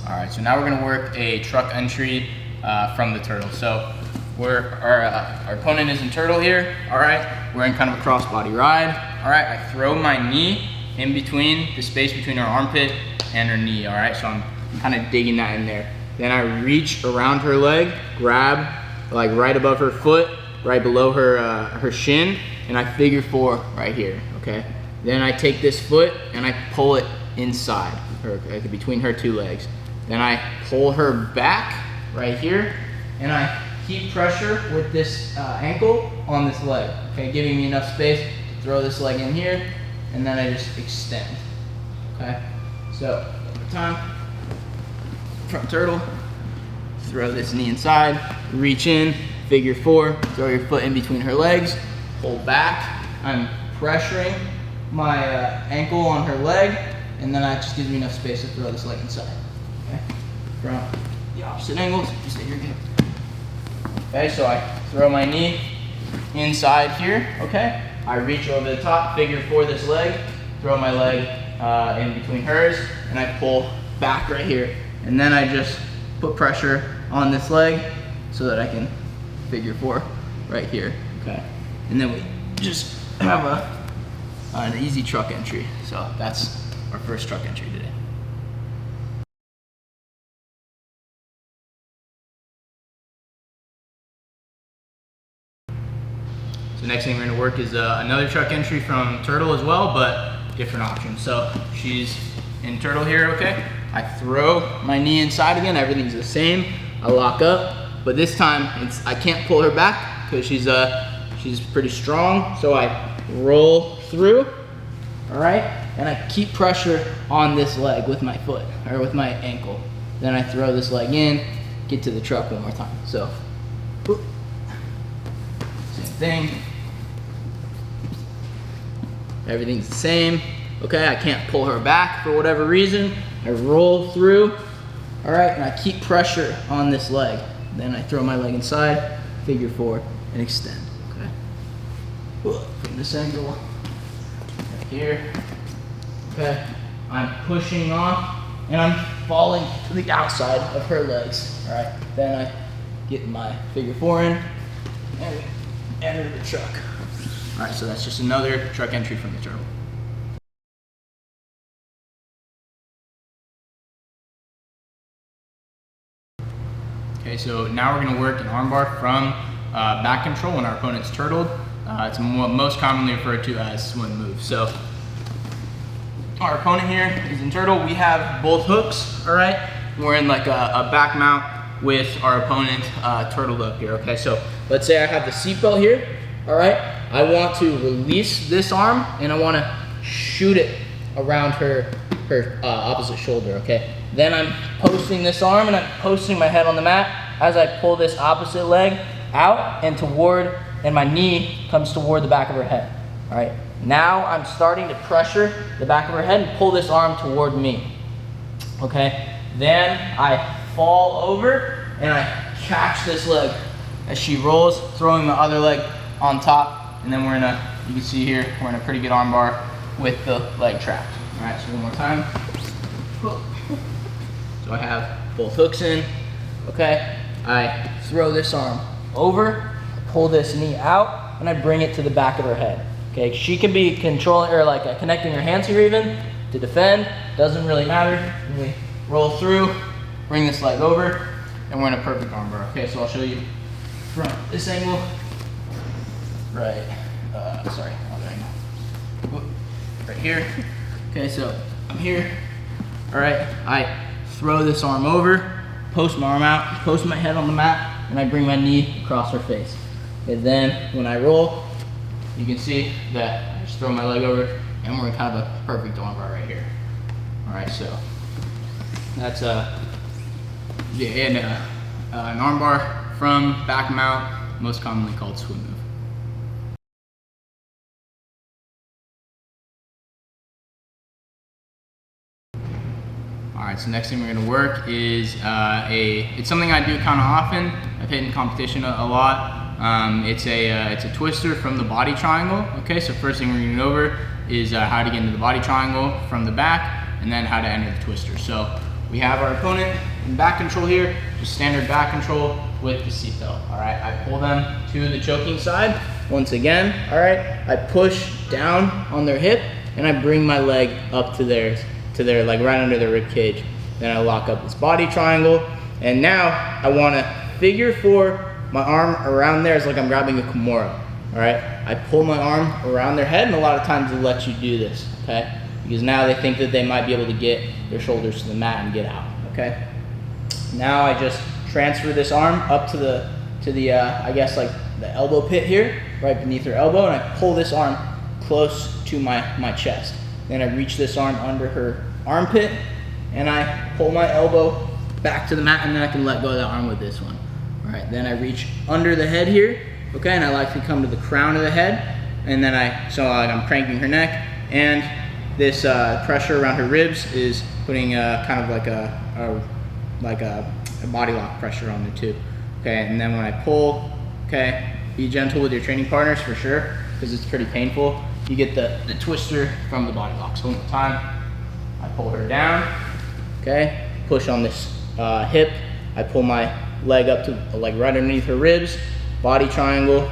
All right, so now we're gonna work a truck entry from the turtle. So our opponent is in turtle here, all right? We're in kind of a crossbody ride, all right? I throw my knee in between, the space between her armpit and her knee, all right? So I'm kind of digging that in there. Then I reach around her leg, grab like right above her foot, right below her shin, and I figure 4 right here, okay? Then I take this foot and I pull it inside, between her 2 legs. Then I pull her back right here, and I keep pressure with this ankle on this leg, okay, giving me enough space to throw this leg in here, and then I just extend, okay? So, one more time, front turtle, throw this knee inside, reach in, figure 4, throw your foot in between her legs, pull back, I'm pressuring my ankle on her leg, and then that just gives me enough space to throw this leg inside. Okay. From the opposite angles, just stay here again. Okay, so I throw my knee inside here, okay? I reach over the top, figure 4 this leg, throw my leg in between hers, and I pull back right here. And then I just put pressure on this leg so that I can figure 4 right here, okay? And then we just have an easy truck entry. So that's our first truck entry today. So next thing we're gonna work is another truck entry from turtle as well, but different option. So she's in turtle here, okay? I throw my knee inside again, everything's the same. I lock up, but this time I can't pull her back because she's pretty strong. So I roll through, all right? And I keep pressure on this leg with my foot, or with my ankle. Then I throw this leg in, get to the truck one more time. So, same thing. Everything's the same. Okay, I can't pull her back for whatever reason. I roll through, all right, and I keep pressure on this leg. Then I throw my leg inside, figure 4, and extend, okay? From this angle, right here, okay? I'm pushing off, and I'm falling to the outside of her legs, all right? Then I get my figure 4 in, and we enter the truck. All right, so that's just another truck entry from the turtle. Okay, so now we're gonna work an armbar from back control when our opponent's turtled. It's most commonly referred to as swim move. So our opponent here is in turtle. We have both hooks, all right? We're in like a back mount with our opponent turtled up here, okay? So let's say I have the seatbelt here, all right? I want to release this arm and I want to shoot it around her opposite shoulder, okay? Then I'm posting this arm and I'm posting my head on the mat as I pull this opposite leg out and my knee comes toward the back of her head, all right? Now I'm starting to pressure the back of her head and pull this arm toward me, okay? Then I fall over and I catch this leg as she rolls, throwing my other leg on top, and then you can see here, we're in a pretty good armbar with the leg trapped. All right, so one more time. So I have both hooks in, okay? I throw this arm over, pull this knee out, and I bring it to the back of her head. Okay, she can be controlling or like connecting her hands here even to defend, doesn't really matter. We roll through, bring this leg over, and we're in a perfect armbar. Okay, so I'll show you from this angle. Right, sorry, other angle. Right here. Okay, so I'm here. All right, I throw this arm over, post my arm out, post my head on the mat, and I bring my knee across her face. And then when I roll, you can see that I just throw my leg over, and we're in kind of a perfect armbar right here. All right, so that's an armbar from back mount, most commonly called swim move. All right, so next thing we're gonna work is it's something I do kind of often. I've hit in competition a lot. It's a twister from the body triangle. Okay, so first thing we're gonna go over is how to get into the body triangle from the back, and then how to enter the twister. So we have our opponent in back control here, just standard back control with the seat belt. All right, I pull them to the choking side once again. All right, I push down on their hip, and I bring my leg up to their like right under their rib cage. Then I lock up this body triangle, and now I want to figure four my arm around there is like I'm grabbing a Kimura. All right, I pull my arm around their head, and a lot of times they let you do this, okay? Because now they think that they might be able to get their shoulders to the mat and get out, okay? Now I just transfer this arm up to the I guess like the elbow pit here, right beneath her elbow, and I pull this arm close to my chest. Then I reach this arm under her armpit, and I pull my elbow back to the mat, and then I can let go of that arm with this one. All right, then I reach under the head here, okay, and I like to come to the crown of the head, and then I'm cranking her neck, and this pressure around her ribs is putting kind of like a body lock pressure on there too. Okay, and then when I pull, okay, be gentle with your training partners for sure, because it's pretty painful. You get the twister from the body lock. So one more time, I pull her down, okay, push on this hip, I pull my leg up to like right underneath her ribs, body triangle,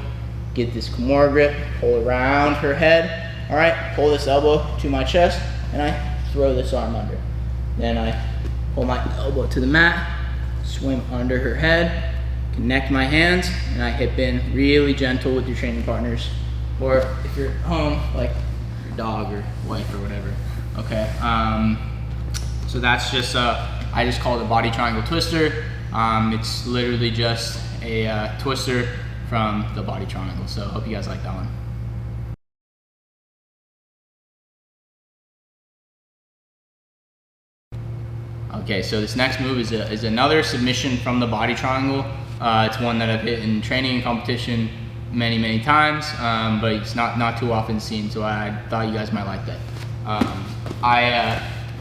get this Kimura grip, pull around her head, all right, pull this elbow to my chest, and I throw this arm under. Then I pull my elbow to the mat, swim under her head, connect my hands, and I hip in really gentle with your training partners. Or if you're home, like your dog or wife or whatever, okay? So that's just, I just call it a body triangle twister. It's literally just a twister from the body triangle. So hope you guys like that one. Okay, so this next move is another submission from the body triangle. It's one that I've hit in training and competition many times, but it's not too often seen, so I thought you guys might like that.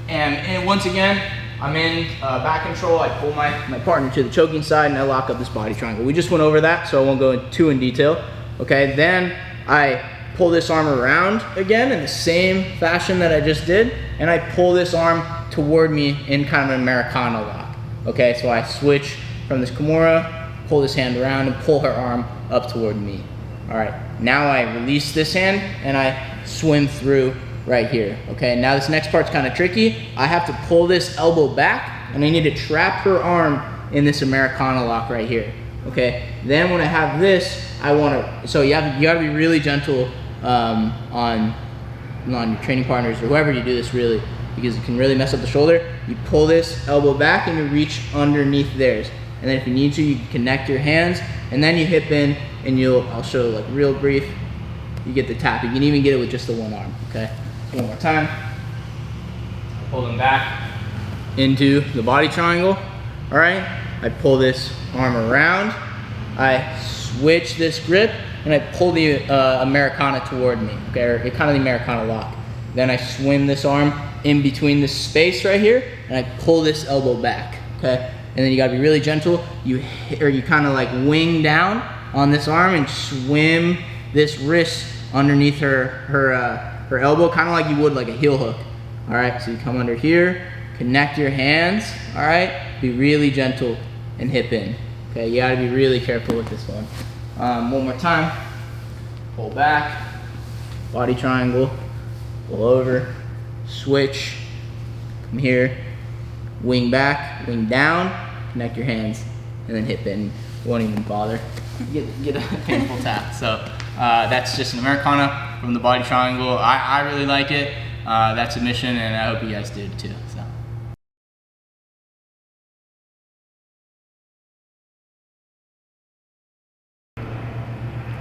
And once again, I'm in back control. I pull my partner to the choking side, and I lock up this body triangle. We just went over that, so I won't go too in detail. Okay, then I pull this arm around again in the same fashion that I just did, and I pull this arm toward me in kind of an Americana lock. Okay, so I switch from this Kimura, pull this hand around, and pull her arm up toward me. All right, now I release this hand, and I swim through right here. Okay, now this next part's kind of tricky. I have to pull this elbow back, and I need to trap her arm in this Americana lock right here. Okay, then when I have this, so you gotta be really gentle on your training partners or whoever you do this really, because it can really mess up the shoulder. You pull this elbow back and you reach underneath theirs. And then if you need to, you can connect your hands, and then you hip in, and I'll show like real brief, you get the tap. You can even get it with just the one arm, okay? So one more time. pull them back into the body triangle. All right, I pull this arm around, I switch this grip, and I pull the Americana toward me, okay, or kind of the Americana lock. Then I swim this arm in between this space right here, and I pull this elbow back, okay? And then you gotta be really gentle. You kind of like wing down on this arm and swim this wrist underneath her elbow, kind of like you would like a heel hook. All right, so you come under here, connect your hands, all right? Be really gentle and hip in. Okay, you gotta be really careful with this one. One more time. Pull back, body triangle, pull over, switch, come here, wing back, wing down, connect your hands, and then hip in. Won't even bother. Get a painful tap. So that's just an Americana from the body triangle. I really like it. That's a mission, and I hope you guys did too. So.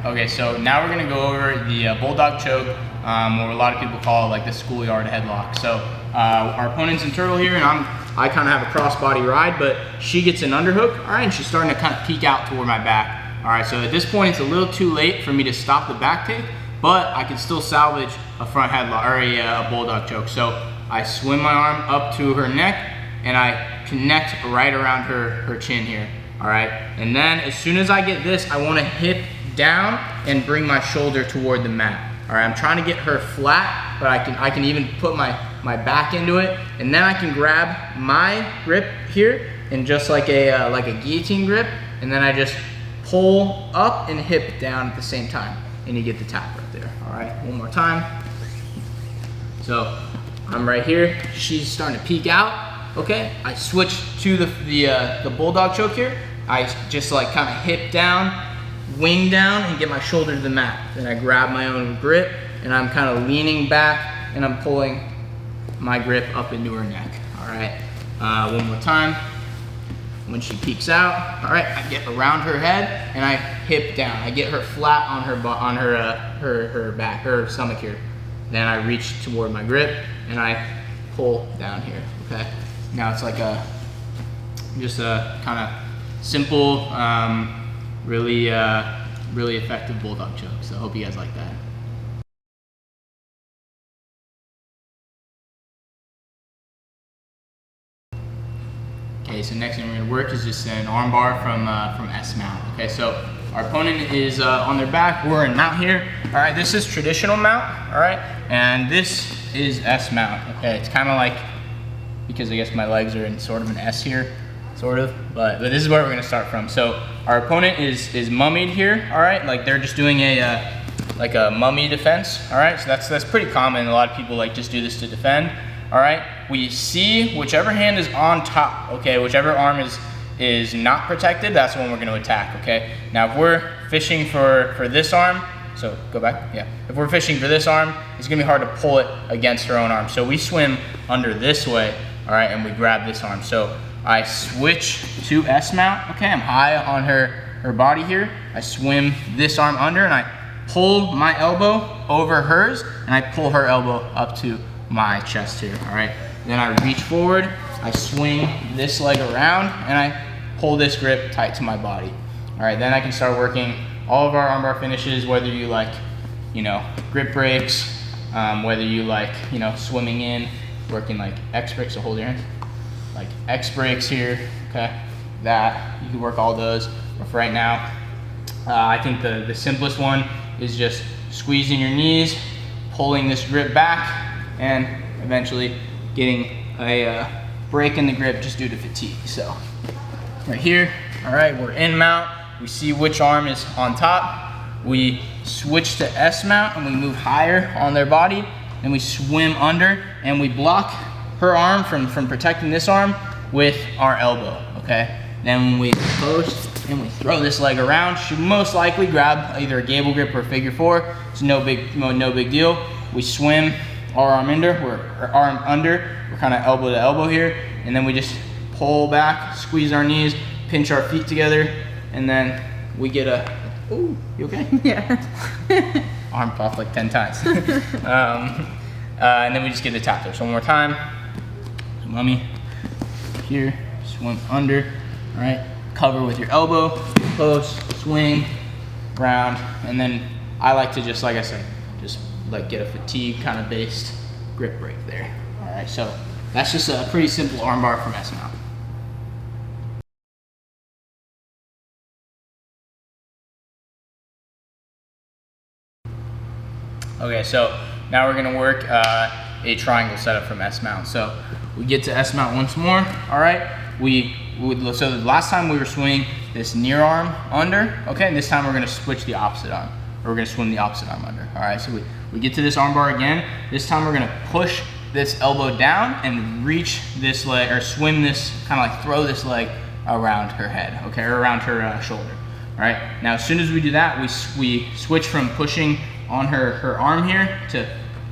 Okay, so now we're gonna go over the Bulldog choke, or a lot of people call it like the schoolyard headlock. So our opponent's in turtle here, and I kind of have a cross-body ride, but she gets an underhook, all right, and she's starting to kind of peek out toward my back. All right, so at this point, it's a little too late for me to stop the back take, but I can still salvage a front headlock, or a Bulldog choke. So I swim my arm up to her neck, and I connect right around her chin here, all right? And then as soon as I get this, I wanna hip down and bring my shoulder toward the mat. All right, I'm trying to get her flat, but I can even put my back into it, and then I can grab my grip here and just like a guillotine grip, and then I just pull up and hip down at the same time, and you get the tap right there. All right, one more time. So I'm right here, she's starting to peek out. Okay, I switch to the Bulldog choke here. I just like kind of hip down, wing down, and get my shoulder to the mat. Then I grab my own grip, and I'm kind of leaning back, and I'm pulling my grip up into her neck. All right, one more time. When she peeks out, all right, I get around her head, and I hip down. I get her flat on her back, her stomach here. Then I reach toward my grip, and I pull down here. Okay. Now it's like just a kind of simple, really effective Bulldog choke. So I hope you guys like that. Okay, so next thing we're gonna work is just an armbar from S mount. Okay, so our opponent is on their back. We're in mount here. All right, this is traditional mount. All right, and this is S mount. Okay, it's kind of like, because I guess my legs are in sort of an S here, sort of, but this is where we're gonna start from. So our opponent is mummied here. All right, like they're just doing like a mummy defense. All right, so that's pretty common. A lot of people like just do this to defend. All right, we see whichever hand is on top, okay, whichever arm is not protected, that's when we're gonna attack, okay? Now if we're fishing for this arm, so go back, yeah. If we're fishing for this arm, it's gonna be hard to pull it against her own arm. So we swim under this way, all right, and we grab this arm. So I switch to S mount, okay? I'm high on her body here. I swim this arm under, and I pull my elbow over hers, and I pull her elbow up to my chest here, all right? Then I reach forward, I swing this leg around, and I pull this grip tight to my body. All right, then I can start working all of our armbar finishes, whether you like, you know, grip breaks, whether you like, you know, swimming in, working like X breaks, so hold your hands, like X breaks here, okay? That, you can work all those, but for right now, I think the simplest one is just squeezing your knees, pulling this grip back, and eventually getting a break in the grip just due to fatigue. So right here, all right, we're in mount. We see which arm is on top. We switch to S mount, and we move higher on their body, and we swim under, and we block her arm from protecting this arm with our elbow, okay? Then we post, and we throw this leg around. Should most likely grab either a gable grip or a figure four. It's no big deal. We swim our arm under, we're kind of elbow to elbow here, and then we just pull back, squeeze our knees, pinch our feet together, and then we get a, ooh, you okay? Yeah. Arm popped like 10 times. And then we just get the tap there. So one more time. mummy here, swim under, all right? Cover with your elbow, post, swing, round, and then I like to just, like I said, just like get a fatigue kind of based grip break there. All right, so that's just a pretty simple armbar from S-mount. Okay, so now we're gonna work a triangle setup from S-mount. So we get to S-mount once more, all right? So the last time we were swinging this near arm under, okay? This time we're gonna switch the opposite arm, or we're gonna swim the opposite arm under, all right? So we get to this arm bar again. This time we're gonna push this elbow down and reach this leg, or swim this, kind of like throw this leg around her head, okay? Or around her shoulder, all right? Now, as soon as we do that, we switch from pushing on her arm here to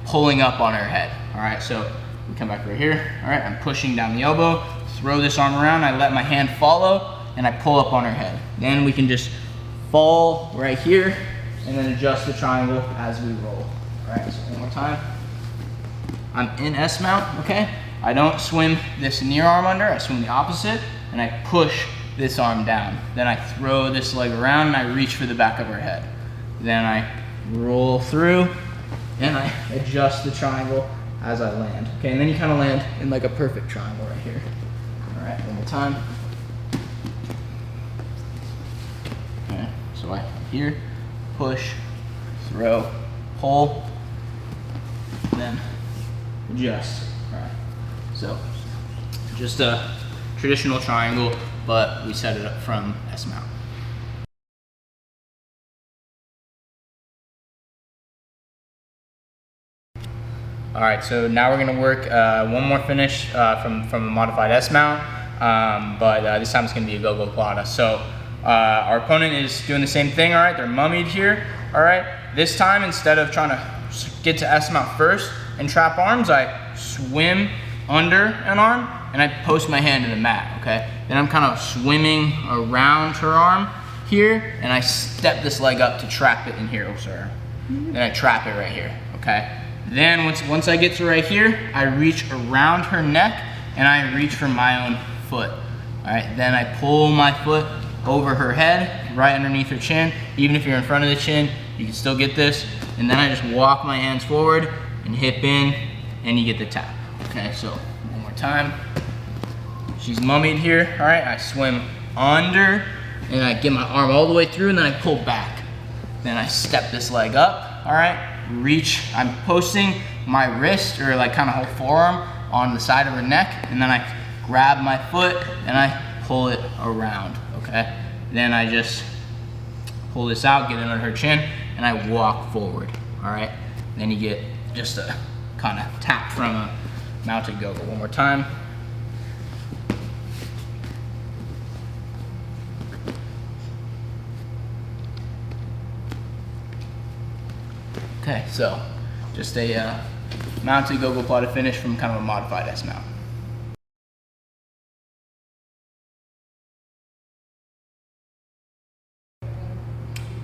pulling up on her head, all right? So we come back right here, all right? I'm pushing down the elbow, throw this arm around, I let my hand follow, and I pull up on her head. Then we can just fall right here, and then adjust the triangle as we roll. All right, so one more time. I'm in S-mount, okay? I don't swim this near arm under, I swim the opposite, and I push this arm down. Then I throw this leg around, and I reach for the back of her head. Then I roll through, and I adjust the triangle as I land. Okay, and then you kind of land in like a perfect triangle right here. All right, one more time. Okay, so I here, push, throw, pull, then adjust. All right, so just a traditional triangle, but we set it up from S-mount. All right, so now we're gonna work one more finish from a modified S-mount, but this time it's gonna be a gogoplata. So our opponent is doing the same thing, all right? They're mummied here, all right? This time, instead of trying to get to S-mount first and trap arms, I swim under an arm and I post my hand to the mat, okay? Then I'm kind of swimming around her arm here, and I step this leg up to trap it in here, oh sorry. Then I trap it right here, okay? Then once I get to right here, I reach around her neck and I reach for my own foot. All right, then I pull my foot over her head, right underneath her chin. Even if you're in front of the chin, you can still get this. And then I just walk my hands forward and hip in, and you get the tap. Okay, so one more time. She's mummied here, all right? I swim under, and I get my arm all the way through, and then I pull back. Then I step this leg up, all right? Reach, I'm posting my wrist, or like kind of whole forearm on the side of her neck, and then I grab my foot and I pull it around, okay? Then I just pull this out, get it under her chin, and I walk forward, all right? Then you get just a kind of tap from a mounted gogo. One more time. Okay, so just a mounted gogoplata finish from kind of a modified S-mount.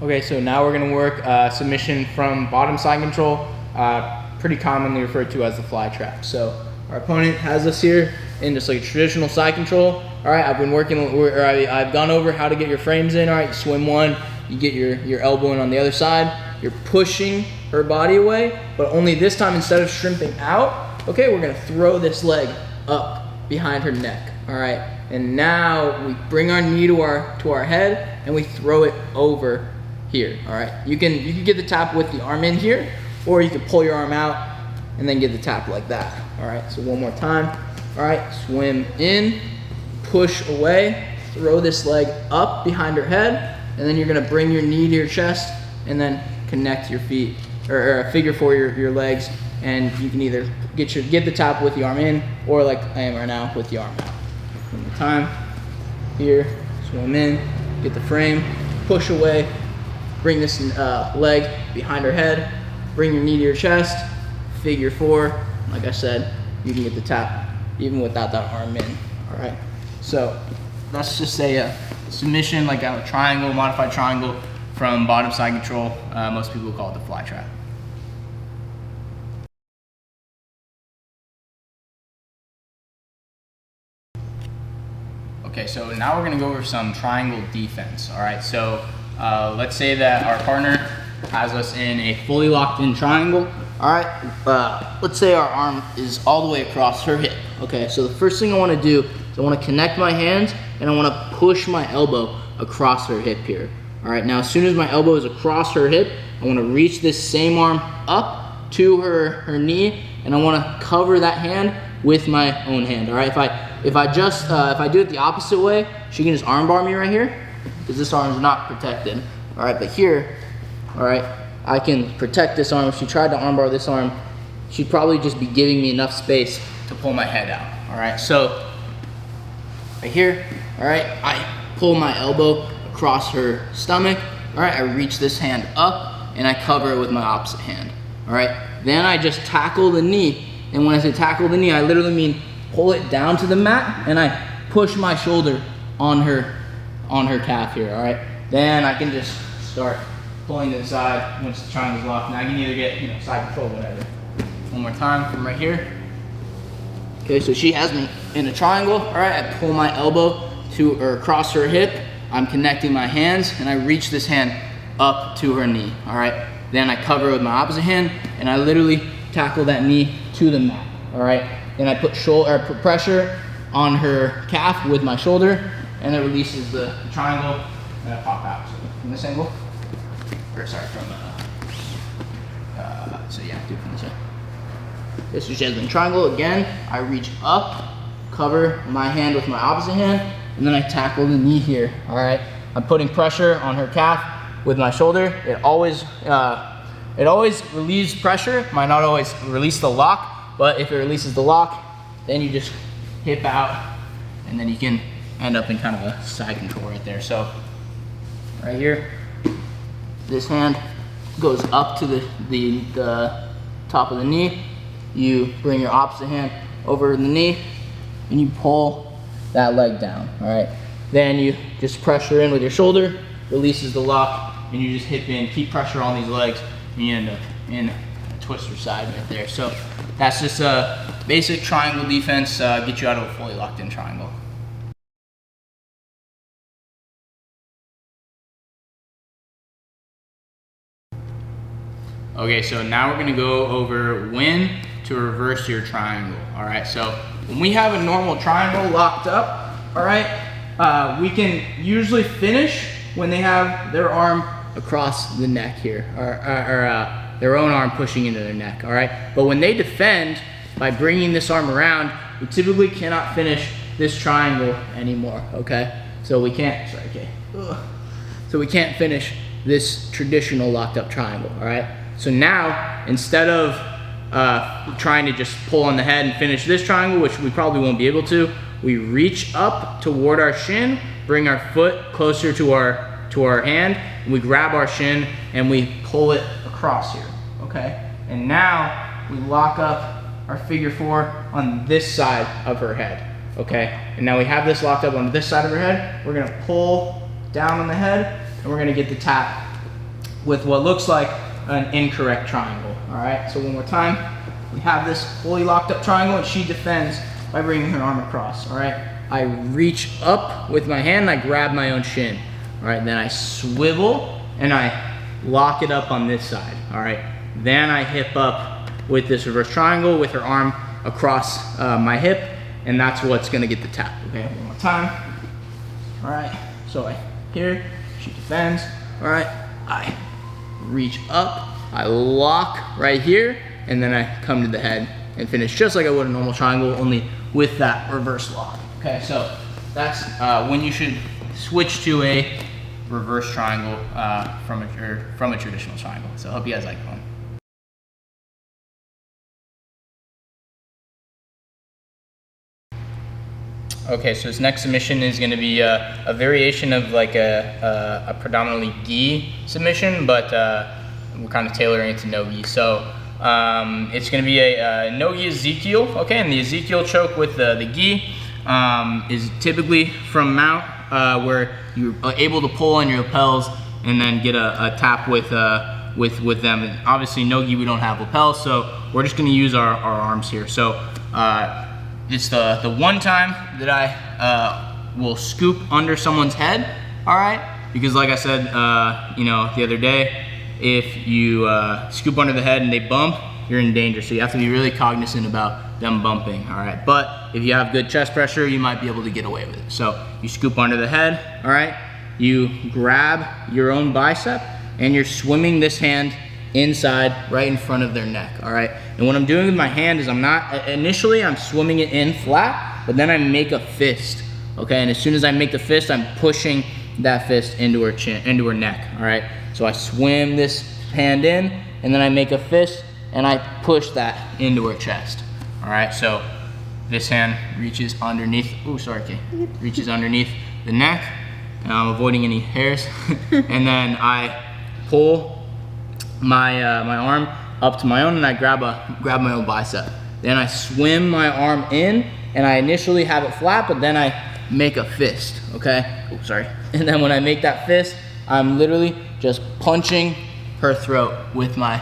Okay, so now we're going to work submission from bottom side control, pretty commonly referred to as the fly trap. So our opponent has us here in just like a traditional side control. All right, I've been working, or I've gone over how to get your frames in. All right, you swim one, you get your elbow in on the other side. You're pushing her body away, but only this time, instead of shrimping out, okay, we're gonna throw this leg up behind her neck, all right? And now we bring our knee to our head and we throw it over here, all right? You can get the tap with the arm in here, or you can pull your arm out and then get the tap like that, all right? So one more time, all right, swim in, push away, throw this leg up behind her head, and then you're gonna bring your knee to your chest and then connect your feet, or figure four your legs, and you can either get the tap with the arm in, or like I am right now with the arm out. One more time. Here, swim in, get the frame, push away, bring this leg behind her head, bring your knee to your chest, figure four. Like I said, you can get the tap even without that arm in. All right. So that's just a submission, like a triangle, modified triangle from bottom side control. Most people call it the fly trap. Okay, so now we're gonna go over some triangle defense, all right? So let's say that our partner has us in a fully locked in triangle, all right? Let's say our arm is all the way across her hip. Okay, so the first thing I wanna do is I wanna connect my hands and I wanna push my elbow across her hip here. All right, now as soon as my elbow is across her hip, I wanna reach this same arm up to her knee, and I wanna cover that hand with my own hand, all right? If I do it the opposite way, she can just armbar me right here, because this arm is not protected, all right? But here, all right, I can protect this arm. If she tried to armbar this arm, she'd probably just be giving me enough space to pull my head out, all right? So, right here, all right, I pull my elbow across her stomach, all right? I reach this hand up, and I cover it with my opposite hand, all right? Then I just tackle the knee, and when I say tackle the knee, I literally mean pull it down to the mat, and I push my shoulder on her calf here, all right? Then I can just start pulling to the side once the triangle's locked. Now I can either get, side control, whatever. One more time from right here. Okay, so she has me in a triangle, all right? I pull my elbow to or across her hip. I'm connecting my hands, and I reach this hand up to her knee, all right? Then I cover it with my opposite hand, and I literally tackle that knee to the mat, all right? Then I put pressure on her calf with my shoulder, and it releases the triangle, and I pop out. So from this angle, or sorry, from, so yeah, do it from this way. This is just a triangle. Again, I reach up, cover my hand with my opposite hand, and then I tackle the knee here, all right? I'm putting pressure on her calf with my shoulder. It always relieves pressure, might not always release the lock, but if it releases the lock, then you just hip out, and then you can end up in kind of a side control right there. So right here, this hand goes up to the top of the knee. You bring your opposite hand over the knee, and you pull that leg down, all right? Then you just pressure in with your shoulder, releases the lock, and you just hip in, keep pressure on these legs, and you end up in a twister side right there. So that's just a basic triangle defense, get you out of a fully locked in triangle. Okay, so now we're gonna go over when to reverse your triangle, all right? So when we have a normal triangle locked up, all right, we can usually finish when they have their arm across the neck here, or their own arm pushing into their neck, all right? But when they defend by bringing this arm around, we typically cannot finish this triangle anymore, okay? So we can't, sorry, okay. Ugh. So we can't finish this traditional locked up triangle, all right? So now, instead of trying to just pull on the head and finish this triangle, which we probably won't be able to, we reach up toward our shin, bring our foot closer to our hand, and we grab our shin and we pull it across here, okay? And now we lock up our figure four on this side of her head, okay? And now we have this locked up on this side of her head. We're gonna pull down on the head, and we're gonna get the tap with what looks like an incorrect triangle, all right? So one more time, we have this fully locked up triangle, and she defends by bringing her arm across, all right? I reach up with my hand, and I grab my own shin, all right? Then I swivel, and I lock it up on this side, all right? Then I hip up with this reverse triangle with her arm across my hip, and that's what's gonna get the tap, okay? One more time, all right? So here, she defends, all right? I reach up, I lock right here, and then I come to the head and finish just like I would a normal triangle, only with that reverse lock. Okay, so that's when you should switch to a reverse triangle from a traditional triangle. So I hope you guys like that one. Okay, so this next submission is going to be a variation of like a predominantly gi submission, but we're kind of tailoring it to no gi. So it's going to be a no gi ezekiel, okay, and the ezekiel choke with the gi is typically from mount, where you're able to pull on your lapels and then get a tap with them. And obviously no gi we don't have lapels, so we're just going to use our arms here. So it's the one time that I will scoop under someone's head, all right? Because like I said, you know, the other day, if you scoop under the head and they bump, you're in danger. So you have to be really cognizant about them bumping, all right? But if you have good chest pressure, you might be able to get away with it. So you scoop under the head, all right? You grab your own bicep and you're swimming this hand inside right in front of their neck, all right? And what I'm doing with my hand is initially I'm swimming it in flat, but then I make a fist, okay? And as soon as I make the fist, I'm pushing that fist into her chin, into her neck, all right? So I swim this hand in, and then I make a fist, and I push that into her chest, all right? So this hand reaches underneath, reaches underneath the neck, and I'm avoiding any hairs, and then I pull my arm up to my own, and I grab my own bicep. Then I swim my arm in, and I initially have it flat, but then I make a fist, okay? And then when I make that fist, I'm literally just punching her throat with my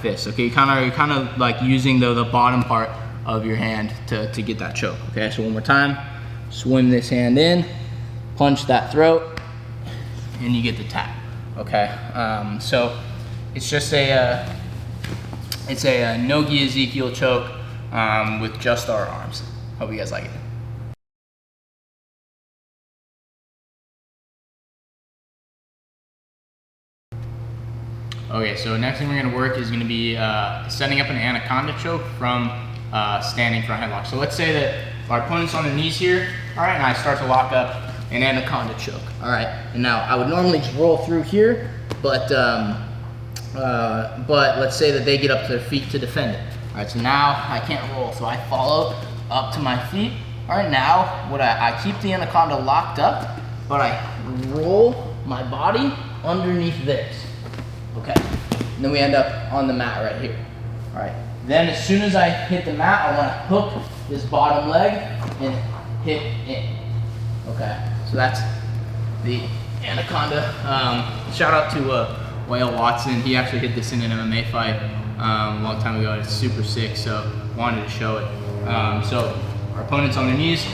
fist, okay? You're kind of like using the bottom part of your hand to get that choke, okay? So one more time, swim this hand in, punch that throat, and you get the tap, okay? So it's just a no-gi Ezekiel choke with just our arms. Hope you guys like it. Okay, so next thing we're gonna work is gonna be setting up an Anaconda choke from standing front headlock. So let's say that our opponent's on their knees here, all right, and I start to lock up an Anaconda choke, all right? And now I would normally just roll through here, but let's say that they get up to their feet to defend it. All right, so now I can't roll, so I follow up to my feet. All right, now I keep the Anaconda locked up, but I roll my body underneath this. Okay, and then we end up on the mat right here. All right, then as soon as I hit the mat, I want to hook this bottom leg and hit in. Okay, so that's the Anaconda. Shout out to Whale Watson. He actually hit this in an MMA fight a long time ago. It's super sick, so wanted to show it. So our opponent's on their knees.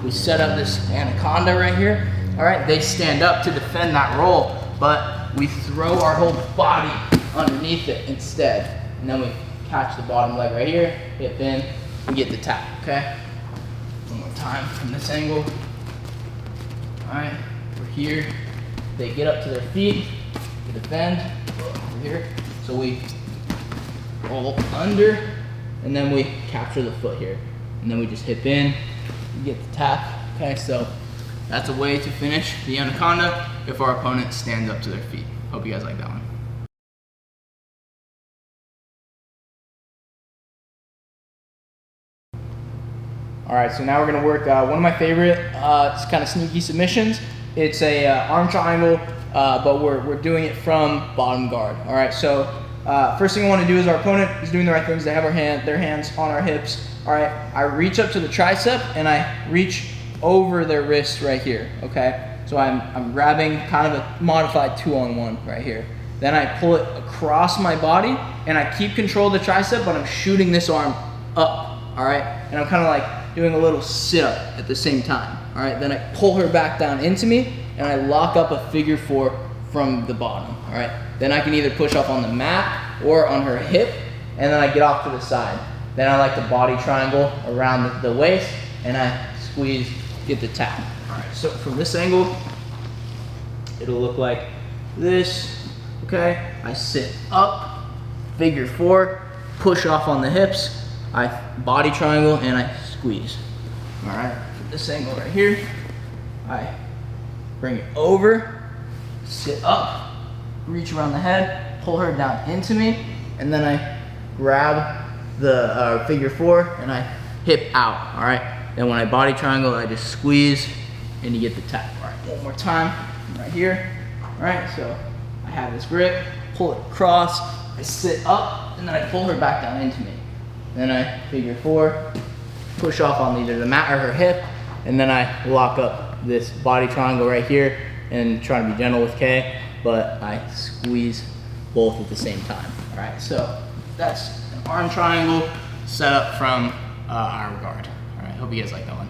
We set up this Anaconda right here. All right, they stand up to defend that roll, but we throw our whole body underneath it instead. And then we catch the bottom leg right here, hip in, and get the tap, okay? One more time from this angle. All right, we're here. They get up to their feet, we defend, over here. So we roll under, and then we capture the foot here. And then we just hip in, and get the tap, okay? So that's a way to finish the Anaconda if our opponent stands up to their feet. Hope you guys like that one. All right, so now we're gonna work one of my favorite, it's kind of sneaky submissions. It's a arm triangle, but we're doing it from bottom guard. All right, so first thing I wanna do is our opponent is doing the right things. They have their hands on our hips. All right, I reach up to the tricep and I reach over their wrist right here, okay? So I'm grabbing kind of a modified 2-on-1 right here. Then I pull it across my body and I keep control of the tricep, but I'm shooting this arm up, all right? And I'm kind of like doing a little sit-up at the same time, all right? Then I pull her back down into me and I lock up a figure 4 from the bottom, all right? Then I can either push off on the mat or on her hip, and then I get off to the side. Then I like to body triangle around the waist and I squeeze, get the tap. All right, so from this angle, it'll look like this, okay? I sit up, figure 4, push off on the hips, I body triangle, and I squeeze. All right, from this angle right here, I bring it over, sit up, reach around the head, pull her down into me, and then I grab the figure 4 and I hip out, all right? Then when I body triangle, I just squeeze and you get the tap. All right, one more time, right here. All right, so I have this grip, pull it across, I sit up, and then I pull her back down into me. Then I figure 4, push off on either the mat or her hip, and then I lock up this body triangle right here and try to be gentle with K, but I squeeze both at the same time. All right, so that's an arm triangle set up from our guard. All right, hope you guys like that one.